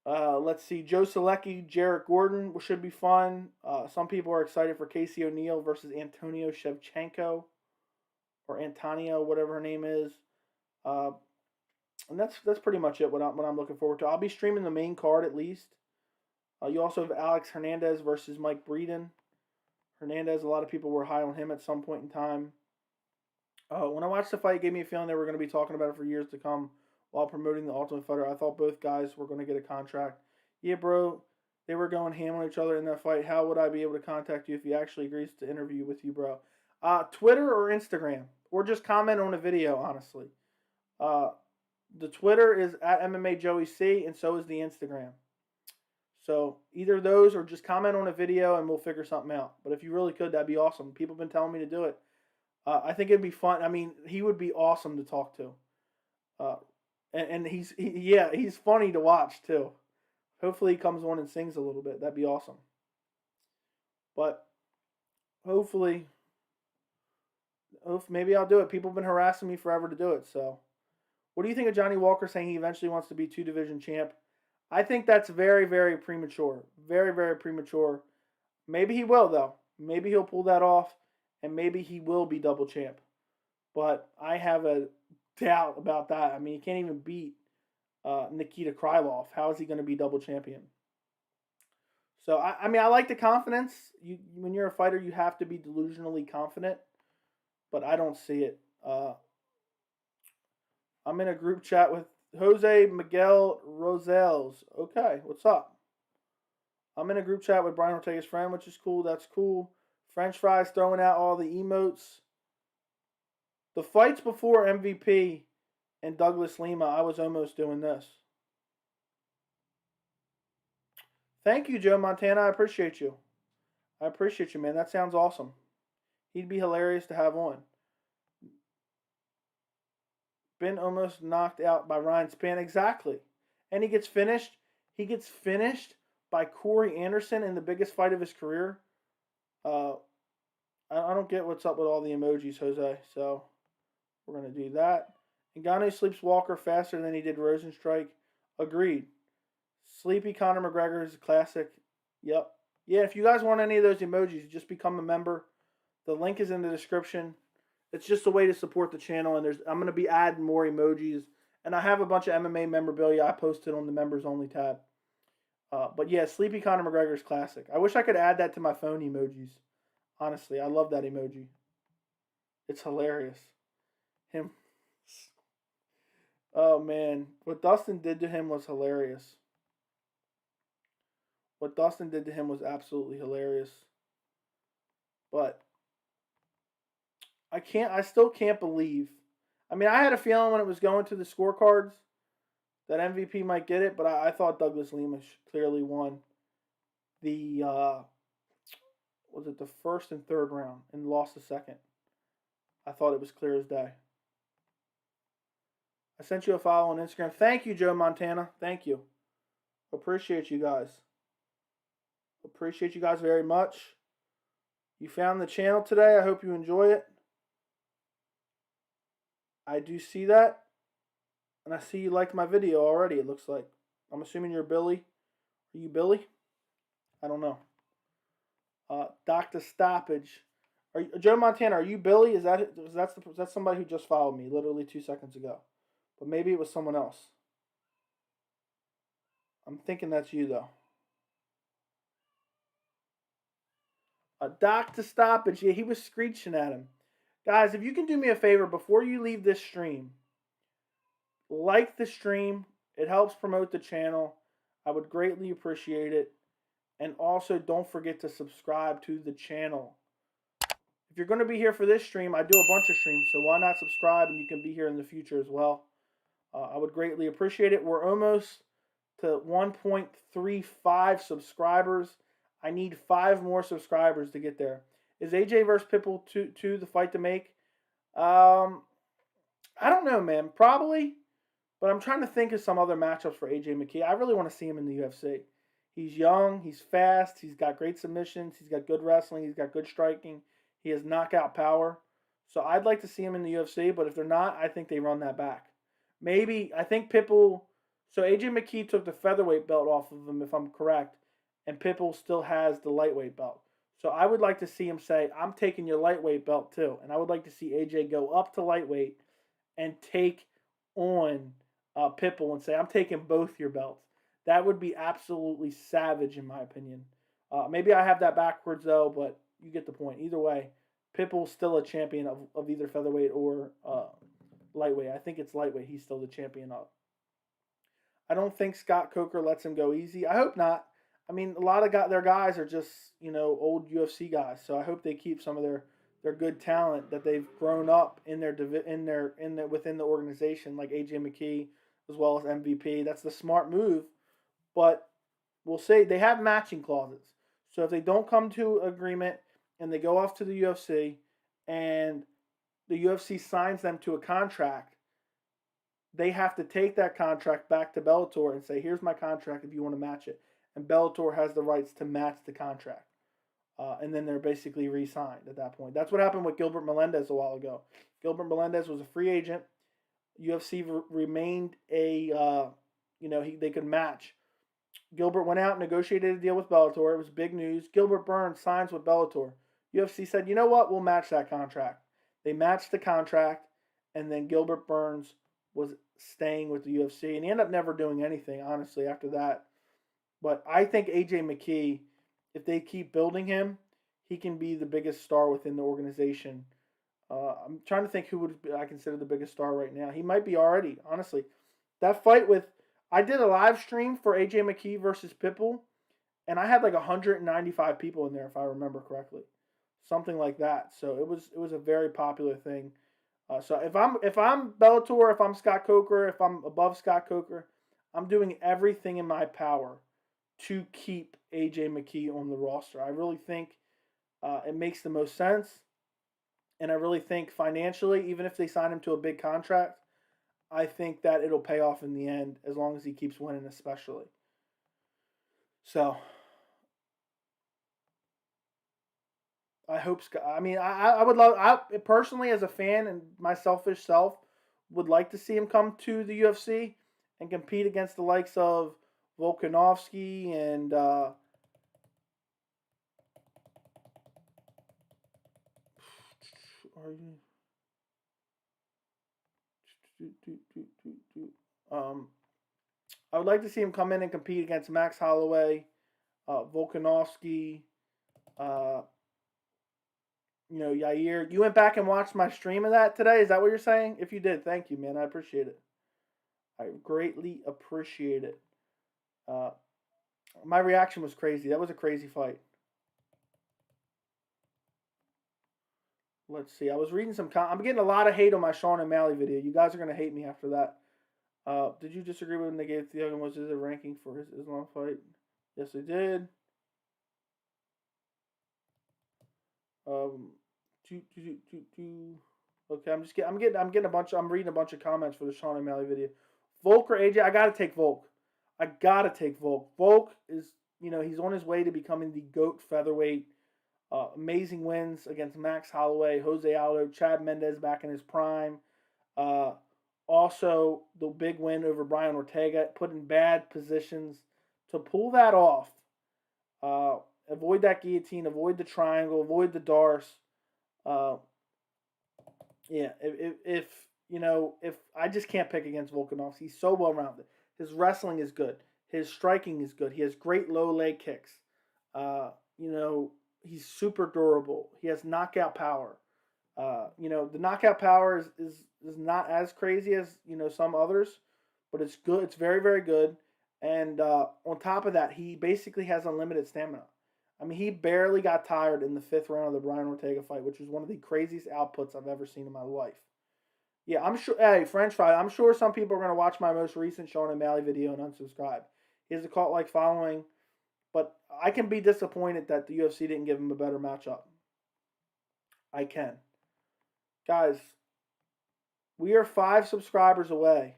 Let's see. Joe Selecki, Jarrett Gordon should be fun. Some people are excited for Casey O'Neill versus Antonio Shevchenko. Or Antonio, whatever her name is. And that's pretty much it, what I'm looking forward to. I'll be streaming the main card at least. You also have Alex Hernandez versus Mike Breeden. Hernandez, a lot of people were high on him at some point in time. When I watched the fight, it gave me a feeling they were going to be talking about it for years to come while promoting the Ultimate Fighter. I thought both guys were going to get a contract. Yeah, bro, they were going ham on each other in that fight. How would I be able to contact you if he actually agrees to interview with you, bro? Twitter or Instagram? Or just comment on a video, honestly. The Twitter is at MMA Joey C, and so is the Instagram. So either of those or just comment on a video and we'll figure something out. But if you really could, that'd be awesome. People have been telling me to do it. I think it'd be fun. I mean, he would be awesome to talk to. And he's funny to watch too. Hopefully he comes on and sings a little bit. That'd be awesome. But hopefully maybe I'll do it. People have been harassing me forever to do it. So what do you think of Johnny Walker saying he eventually wants to be 2-division champ? I think that's very, very premature. Very, very premature. Maybe he will, though. Maybe he'll pull that off, and maybe he will be double champ. But I have a doubt about that. I mean, he can't even beat Nikita Krylov. How is he going to be double champion? So, I mean, I like the confidence. When you're a fighter, you have to be delusionally confident. But I don't see it. I'm in a group chat with Jose Miguel Rosales. Okay, what's up? I'm in a group chat with Brian Ortega's friend, which is cool. That's cool. French Fries throwing out all the emotes. The fights before MVP and Douglas Lima, I was almost doing this. Thank you, Joe Montana. I appreciate you. I appreciate you, man. That sounds awesome. He'd be hilarious to have on. Been almost knocked out by Ryan Spann. Exactly. And he gets finished. He gets finished by Corey Anderson in the biggest fight of his career. I don't get what's up with all the emojis, Jose. So we're going to do that. Ngannou sleeps Walker faster than he did Rosenstrike. Agreed. Sleepy Conor McGregor is a classic. Yep. Yeah, if you guys want any of those emojis, just become a member. The link is in the description. It's just a way to support the channel, and I'm going to be adding more emojis. And I have a bunch of MMA memorabilia I posted on the members only tab. But yeah, Sleepy Conor McGregor is classic. I wish I could add that to my phone emojis. Honestly, I love that emoji. It's hilarious. Him. Oh man, what Dustin did to him was hilarious. What Dustin did to him was absolutely hilarious. But I still can't believe. I mean, I had a feeling when it was going to the scorecards that MVP might get it, but I thought Douglas Lima clearly won the, was it the first and third round and lost the second. I thought it was clear as day. I sent you a follow on Instagram. Thank you, Joe Montana. Thank you. Appreciate you guys. Appreciate you guys very much. You found the channel today. I hope you enjoy it. I do see that. And I see you liked my video already, it looks like. I'm assuming you're Billy. Are you Billy? I don't know. Dr. Stoppage. Joe Montana, are you Billy? Is that somebody who just followed me literally 2 seconds ago? But maybe it was someone else. I'm thinking that's you, though. Dr. Stoppage. Yeah, he was screeching at him. Guys, if you can do me a favor before you leave this stream, like the stream. It helps promote the channel. I would greatly appreciate it. And also, don't forget to subscribe to the channel. If you're going to be here for this stream, I do a bunch of streams, so why not subscribe and you can be here in the future as well. I would greatly appreciate it. We're almost to 1.35 subscribers. I need 5 more subscribers to get there. Is AJ versus Pitbull 2 the fight to make? I don't know, man. Probably. But I'm trying to think of some other matchups for AJ McKee. I really want to see him in the UFC. He's young. He's fast. He's got great submissions. He's got good wrestling. He's got good striking. He has knockout power. So I'd like to see him in the UFC. But if they're not, I think they run that back. Maybe, I think Pitbull. So AJ McKee took the featherweight belt off of him, if I'm correct. And Pitbull still has the lightweight belt. So I would like to see him say, I'm taking your lightweight belt too. And I would like to see AJ go up to lightweight and take on Pitbull and say, I'm taking both your belts. That would be absolutely savage in my opinion. Maybe I have that backwards though, but you get the point. Either way, Pitbull's still a champion of either featherweight or lightweight. I think it's lightweight he's still the champion of. I don't think Scott Coker lets him go easy. I hope not. I mean, a lot of their guys are just, old UFC guys. So I hope they keep some of their good talent that they've grown up in within the organization, like AJ McKee as well as MVP. That's the smart move. But we'll say they have matching clauses. So if they don't come to agreement and they go off to the UFC and the UFC signs them to a contract, they have to take that contract back to Bellator and say, here's my contract if you want to match it. And Bellator has the rights to match the contract. And then they're basically re-signed at that point. That's what happened with Gilbert Melendez a while ago. Gilbert Melendez was a free agent. UFC remained they could match. Gilbert went out and negotiated a deal with Bellator. It was big news. Gilbert Burns signs with Bellator. UFC said, you know what? We'll match that contract. They matched the contract, and then Gilbert Burns was staying with the UFC. And he ended up never doing anything, honestly, after that. But I think AJ McKee, if they keep building him, he can be the biggest star within the organization. I'm trying to think who I consider the biggest star right now. He might be already, honestly. That fight I did a live stream for AJ McKee versus Pitbull, and I had like 195 people in there, if I remember correctly. Something like that. So it was a very popular thing. So if I'm Bellator, if I'm Scott Coker, if I'm above Scott Coker, I'm doing everything in my power to keep AJ McKee on the roster. I really think it makes the most sense. And I really think financially, even if they sign him to a big contract, I think that it'll pay off in the end as long as he keeps winning, especially. So I hope Scott. I mean, I would love. I personally, as a fan and my selfish self, would like to see him come to the UFC and compete against the likes of Volkanovski and I would like to see him come in and compete against Max Holloway, Volkanovski, Yair. You went back and watched my stream of that today? Is that what you're saying? If you did, thank you, man. I appreciate it. I greatly appreciate it. My reaction was crazy. That was a crazy fight. Let's see. I was reading I'm getting a lot of hate on my Sean O'Malley video. You guys are going to hate me after that. Did you disagree when they gave Thiago Moises a ranking for his Islam fight? Yes, I did. Okay, I'm reading a bunch of comments for the Sean O'Malley video. Volk or AJ? I gotta take Volk. Volk is, he's on his way to becoming the GOAT featherweight. Amazing wins against Max Holloway, Jose Aldo, Chad Mendez back in his prime. Also, the big win over Brian Ortega, put in bad positions. To pull that off, avoid that guillotine, avoid the triangle, avoid the Darce. If I just can't pick against Volkanovski, he's so well rounded. His wrestling is good. His striking is good. He has great low leg kicks. He's super durable. He has knockout power. The knockout power is not as crazy as, some others, but it's good. It's very, very good. And on top of that, he basically has unlimited stamina. I mean, he barely got tired in the 5th round of the Brian Ortega fight, which was one of the craziest outputs I've ever seen in my life. Yeah, I'm sure. Hey, French fry. I'm sure some people are going to watch my most recent Sean O'Malley video and unsubscribe. He has a cult-like following, but I can be disappointed that the UFC didn't give him a better matchup. I can. Guys, we are 5 subscribers away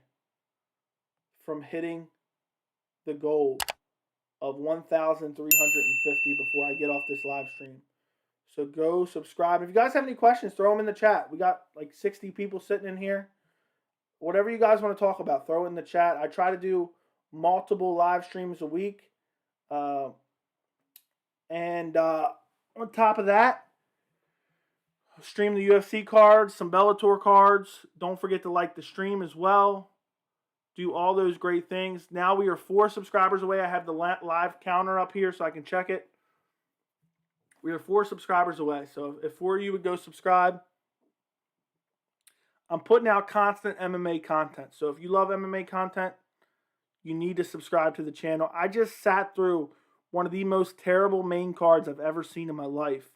from hitting the goal of 1,350 before I get off this live stream. So go subscribe. If you guys have any questions, throw them in the chat. We got like 60 people sitting in here. Whatever you guys want to talk about, throw it in the chat. I try to do multiple live streams a week. On top of that, stream the UFC cards, some Bellator cards. Don't forget to like the stream as well. Do all those great things. Now we are 4 subscribers away. I have the live counter up here so I can check it. We are 4 subscribers away. So if 4 of you would go subscribe. I'm putting out constant MMA content. So if you love MMA content, you need to subscribe to the channel. I just sat through one of the most terrible main cards I've ever seen in my life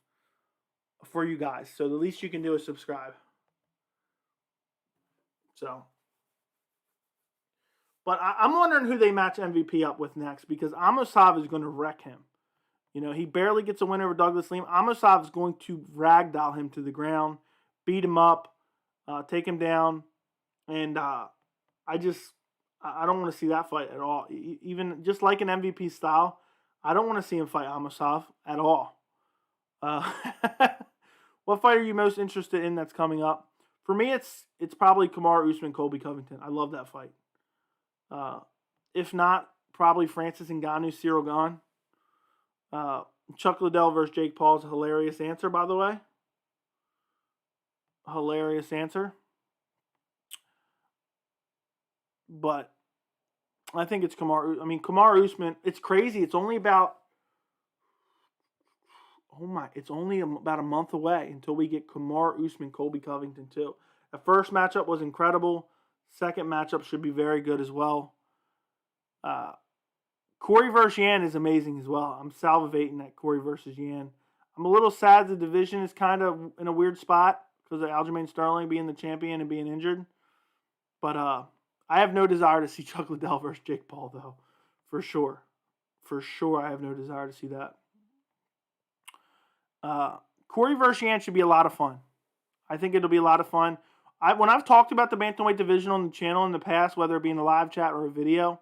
for you guys. So the least you can do is subscribe. But I'm wondering who they match MVP up with next, because Amosov is going to wreck him. He barely gets a win over Douglas Lima. Amosov is going to ragdoll him to the ground, beat him up, take him down. And I don't want to see that fight at all. Even just like an MVP style, I don't want to see him fight Amosov at all. What fight are you most interested in that's coming up? For me, it's probably Kamaru Usman, Colby Covington. I love that fight. If not, probably Francis Ngannou, Cyril Gane. Chuck Liddell versus Jake Paul is a hilarious answer, by the way. Hilarious answer. But I think it's Kamaru. Kamaru Usman, it's crazy. It's only about a month away until we get Kamaru Usman, Colby Covington too. The first matchup was incredible. Second matchup should be very good as well. Corey versus Yan is amazing as well. I'm salivating at Corey versus Yan. I'm a little sad the division is kind of in a weird spot because of Aljamain Sterling being the champion and being injured. But I have no desire to see Chuck Liddell versus Jake Paul, though. For sure. For sure, I have no desire to see that. Corey versus Yan should be a lot of fun. I think it'll be a lot of fun. When I've talked about the bantamweight division on the channel in the past, whether it be in a live chat or a video,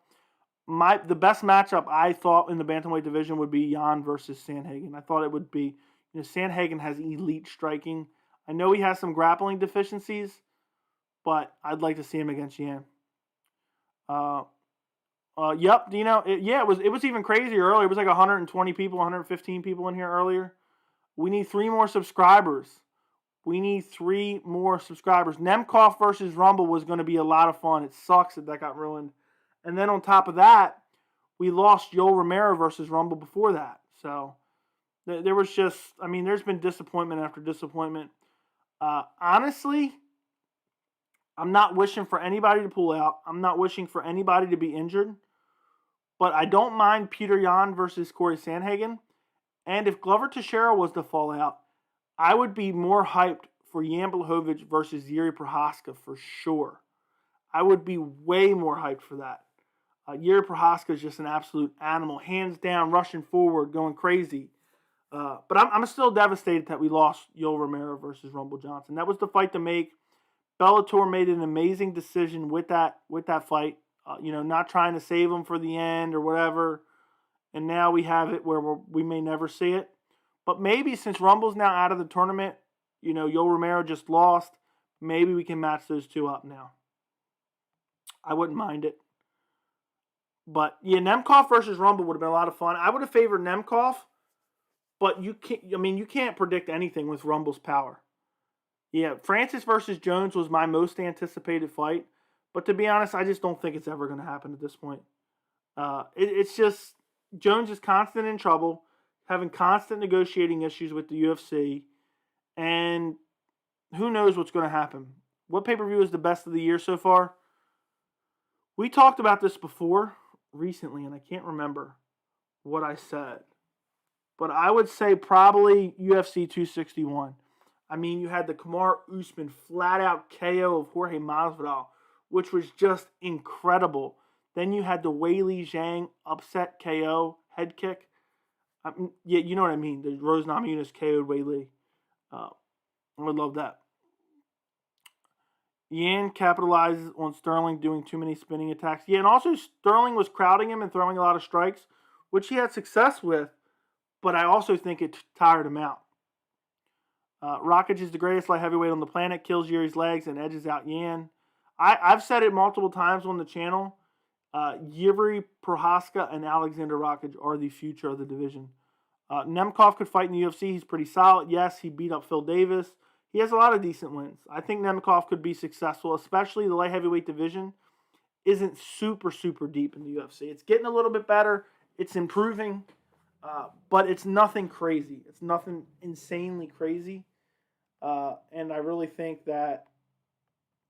the best matchup I thought in the bantamweight division would be Yan versus Sandhagen. I thought it would be, Sandhagen has elite striking. I know he has some grappling deficiencies, but I'd like to see him against Yan. Yep, it was even crazier earlier. It was like 120 people, 115 people in here earlier. We need 3 more subscribers. Nemkov versus Rumble was going to be a lot of fun. It sucks that got ruined. And then on top of that, we lost Yoel Romero versus Rumble before that. So there was just, there's been disappointment after disappointment. Honestly, I'm not wishing for anybody to pull out. I'm not wishing for anybody to be injured. But I don't mind Peter Yan versus Corey Sandhagen. And if Glover Teixeira was to fall out, I would be more hyped for Jan Blachowicz versus Jiří Procházka for sure. I would be way more hyped for that. Jiří Procházka is just an absolute animal, hands down, rushing forward, going crazy. But I'm still devastated that we lost Yoel Romero versus Rumble Johnson. That was the fight to make. Bellator made an amazing decision with that fight. Not trying to save him for the end or whatever. And now we have it where we may never see it. But maybe since Rumble's now out of the tournament, Yoel Romero just lost. Maybe we can match those two up now. I wouldn't mind it. But yeah, Nemkov versus Rumble would have been a lot of fun. I would have favored Nemkov, but you can't predict anything with Rumble's power. Yeah, Francis versus Jones was my most anticipated fight, but to be honest, I just don't think it's ever going to happen at this point. It's just Jones is constant in trouble, having constant negotiating issues with the UFC, and who knows what's going to happen. What pay-per-view is the best of the year so far? We talked about this before recently, and I can't remember what I said. But I would say probably UFC 261. I mean, you had the Kamaru Usman flat-out KO of Jorge Masvidal, which was just incredible. Then you had the Weili Zhang upset KO head kick. Yeah, you know what I mean. The Rose Namajunas KO'd Weili. I would love that. Yan capitalizes on Sterling doing too many spinning attacks. Yeah, and also Sterling was crowding him and throwing a lot of strikes, which he had success with, but I also think it tired him out. Rakic is the greatest light heavyweight on the planet, kills Yuri's legs, and edges out Yan. I've said it multiple times on the channel. Yuri Prohaska and Alexander Rakic are the future of the division. Nemkov could fight in the UFC. He's pretty solid. Yes, he beat up Phil Davis. He has a lot of decent wins. I think Nemkov could be successful, especially the light heavyweight division isn't super, super deep in the UFC. It's getting a little bit better. It's improving, but it's nothing crazy. It's nothing insanely crazy. And I really think that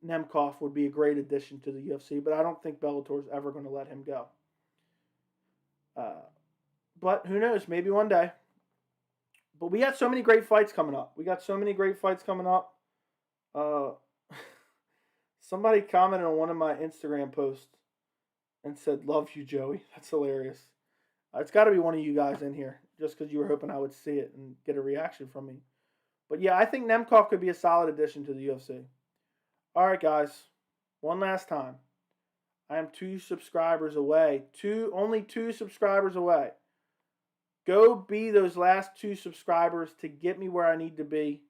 Nemkov would be a great addition to the UFC, but I don't think Bellator is ever going to let him go. But who knows? Maybe one day. But we got so many great fights coming up. Somebody commented on one of my Instagram posts and said, "Love you, Joey." That's hilarious. It's got to be one of you guys in here, just because you were hoping I would see it and get a reaction from me. But yeah, I think Nemkov could be a solid addition to the UFC. All right, guys. One last time. I am 2 subscribers away. Only 2 subscribers away. Go be those last 2 subscribers to get me where I need to be,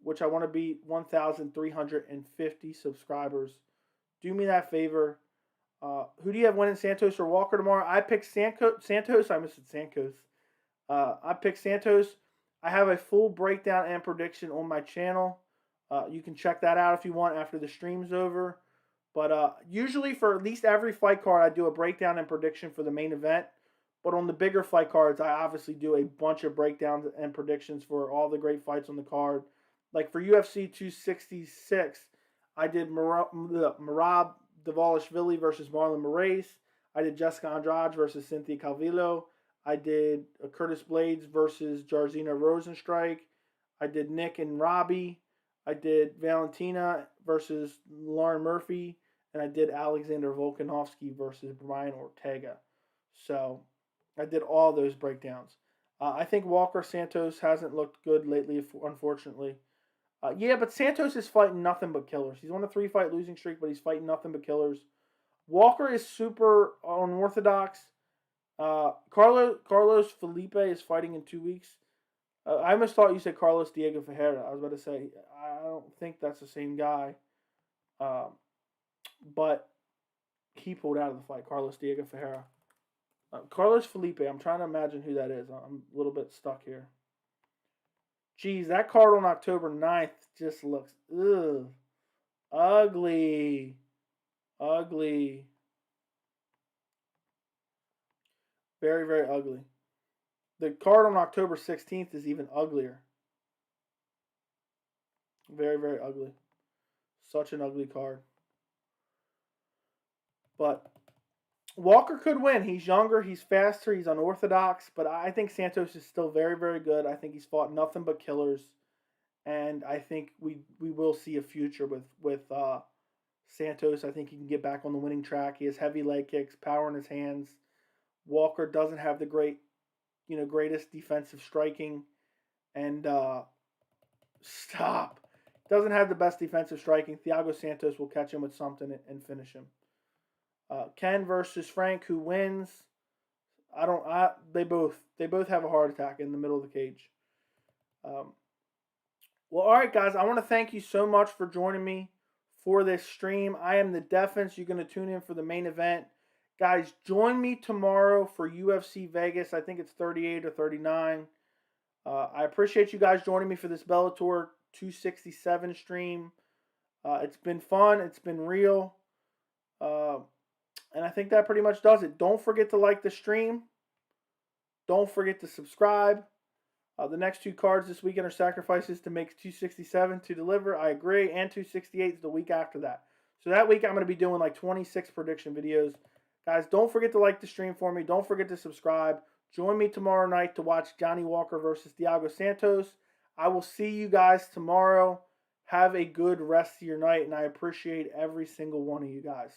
which I want to be 1,350 subscribers. Do me that favor. Who do you have winning, Santos or Walker tomorrow? I picked Santos. I missed Santos. I picked Santos. I have a full breakdown and prediction on my channel. You can check that out if you want after the stream's over. But usually for at least every fight card, I do a breakdown and prediction for the main event. But on the bigger fight cards, I obviously do a bunch of breakdowns and predictions for all the great fights on the card. Like for UFC 266, I did Merab Dvalishvili versus Marlon Moraes. I did Jessica Andrade versus Cynthia Calvillo. I did Curtis Blades versus Jairzinho Rosenstrike. I did Nick and Robbie. I did Valentina versus Lauren Murphy. And I did Alexander Volkanovski versus Brian Ortega. So I did all those breakdowns. I think Walker Santos hasn't looked good lately, unfortunately. Yeah, but Santos is fighting nothing but killers. He's on a 3-fight losing streak, but he's fighting nothing but killers. Walker is super unorthodox. Carlos Felipe is fighting in 2 weeks. I almost thought you said Carlos Diego Ferreira. I was about to say, I don't think that's the same guy. But he pulled out of the fight, Carlos Diego Ferreira. Carlos Felipe, I'm trying to imagine who that is. I'm a little bit stuck here. Geez, that card on October 9th just looks ugly. Ugly. Very, very ugly. The card on October 16th is even uglier. Very, very ugly. Such an ugly card. But Walker could win. He's younger, he's faster, he's unorthodox, but I think Santos is still very, very good. I think he's fought nothing but killers, and I think we will see a future with Santos. I think he can get back on the winning track. He has heavy leg kicks, power in his hands. Walker doesn't have the greatest defensive striking, and stop. Doesn't have the best defensive striking. Thiago Santos will catch him with something and finish him. Ken versus Frank, who wins? They both have a heart attack in the middle of the cage. Well, all right, guys. I want to thank you so much for joining me for this stream. I am the Defense. You're going to tune in for the main event. Guys, join me tomorrow for UFC Vegas. I think it's 38 or 39. I appreciate you guys joining me for this Bellator 267 stream. It's been fun. It's been real. And I think that pretty much does it. Don't forget to like the stream. Don't forget to subscribe. The next 2 cards this weekend are sacrifices to make 267 to deliver. I agree. And 268 is the week after that. So that week I'm going to be doing like 26 prediction videos. Guys, don't forget to like the stream for me. Don't forget to subscribe. Join me tomorrow night to watch Johnny Walker versus Thiago Santos. I will see you guys tomorrow. Have a good rest of your night, and I appreciate every single one of you guys.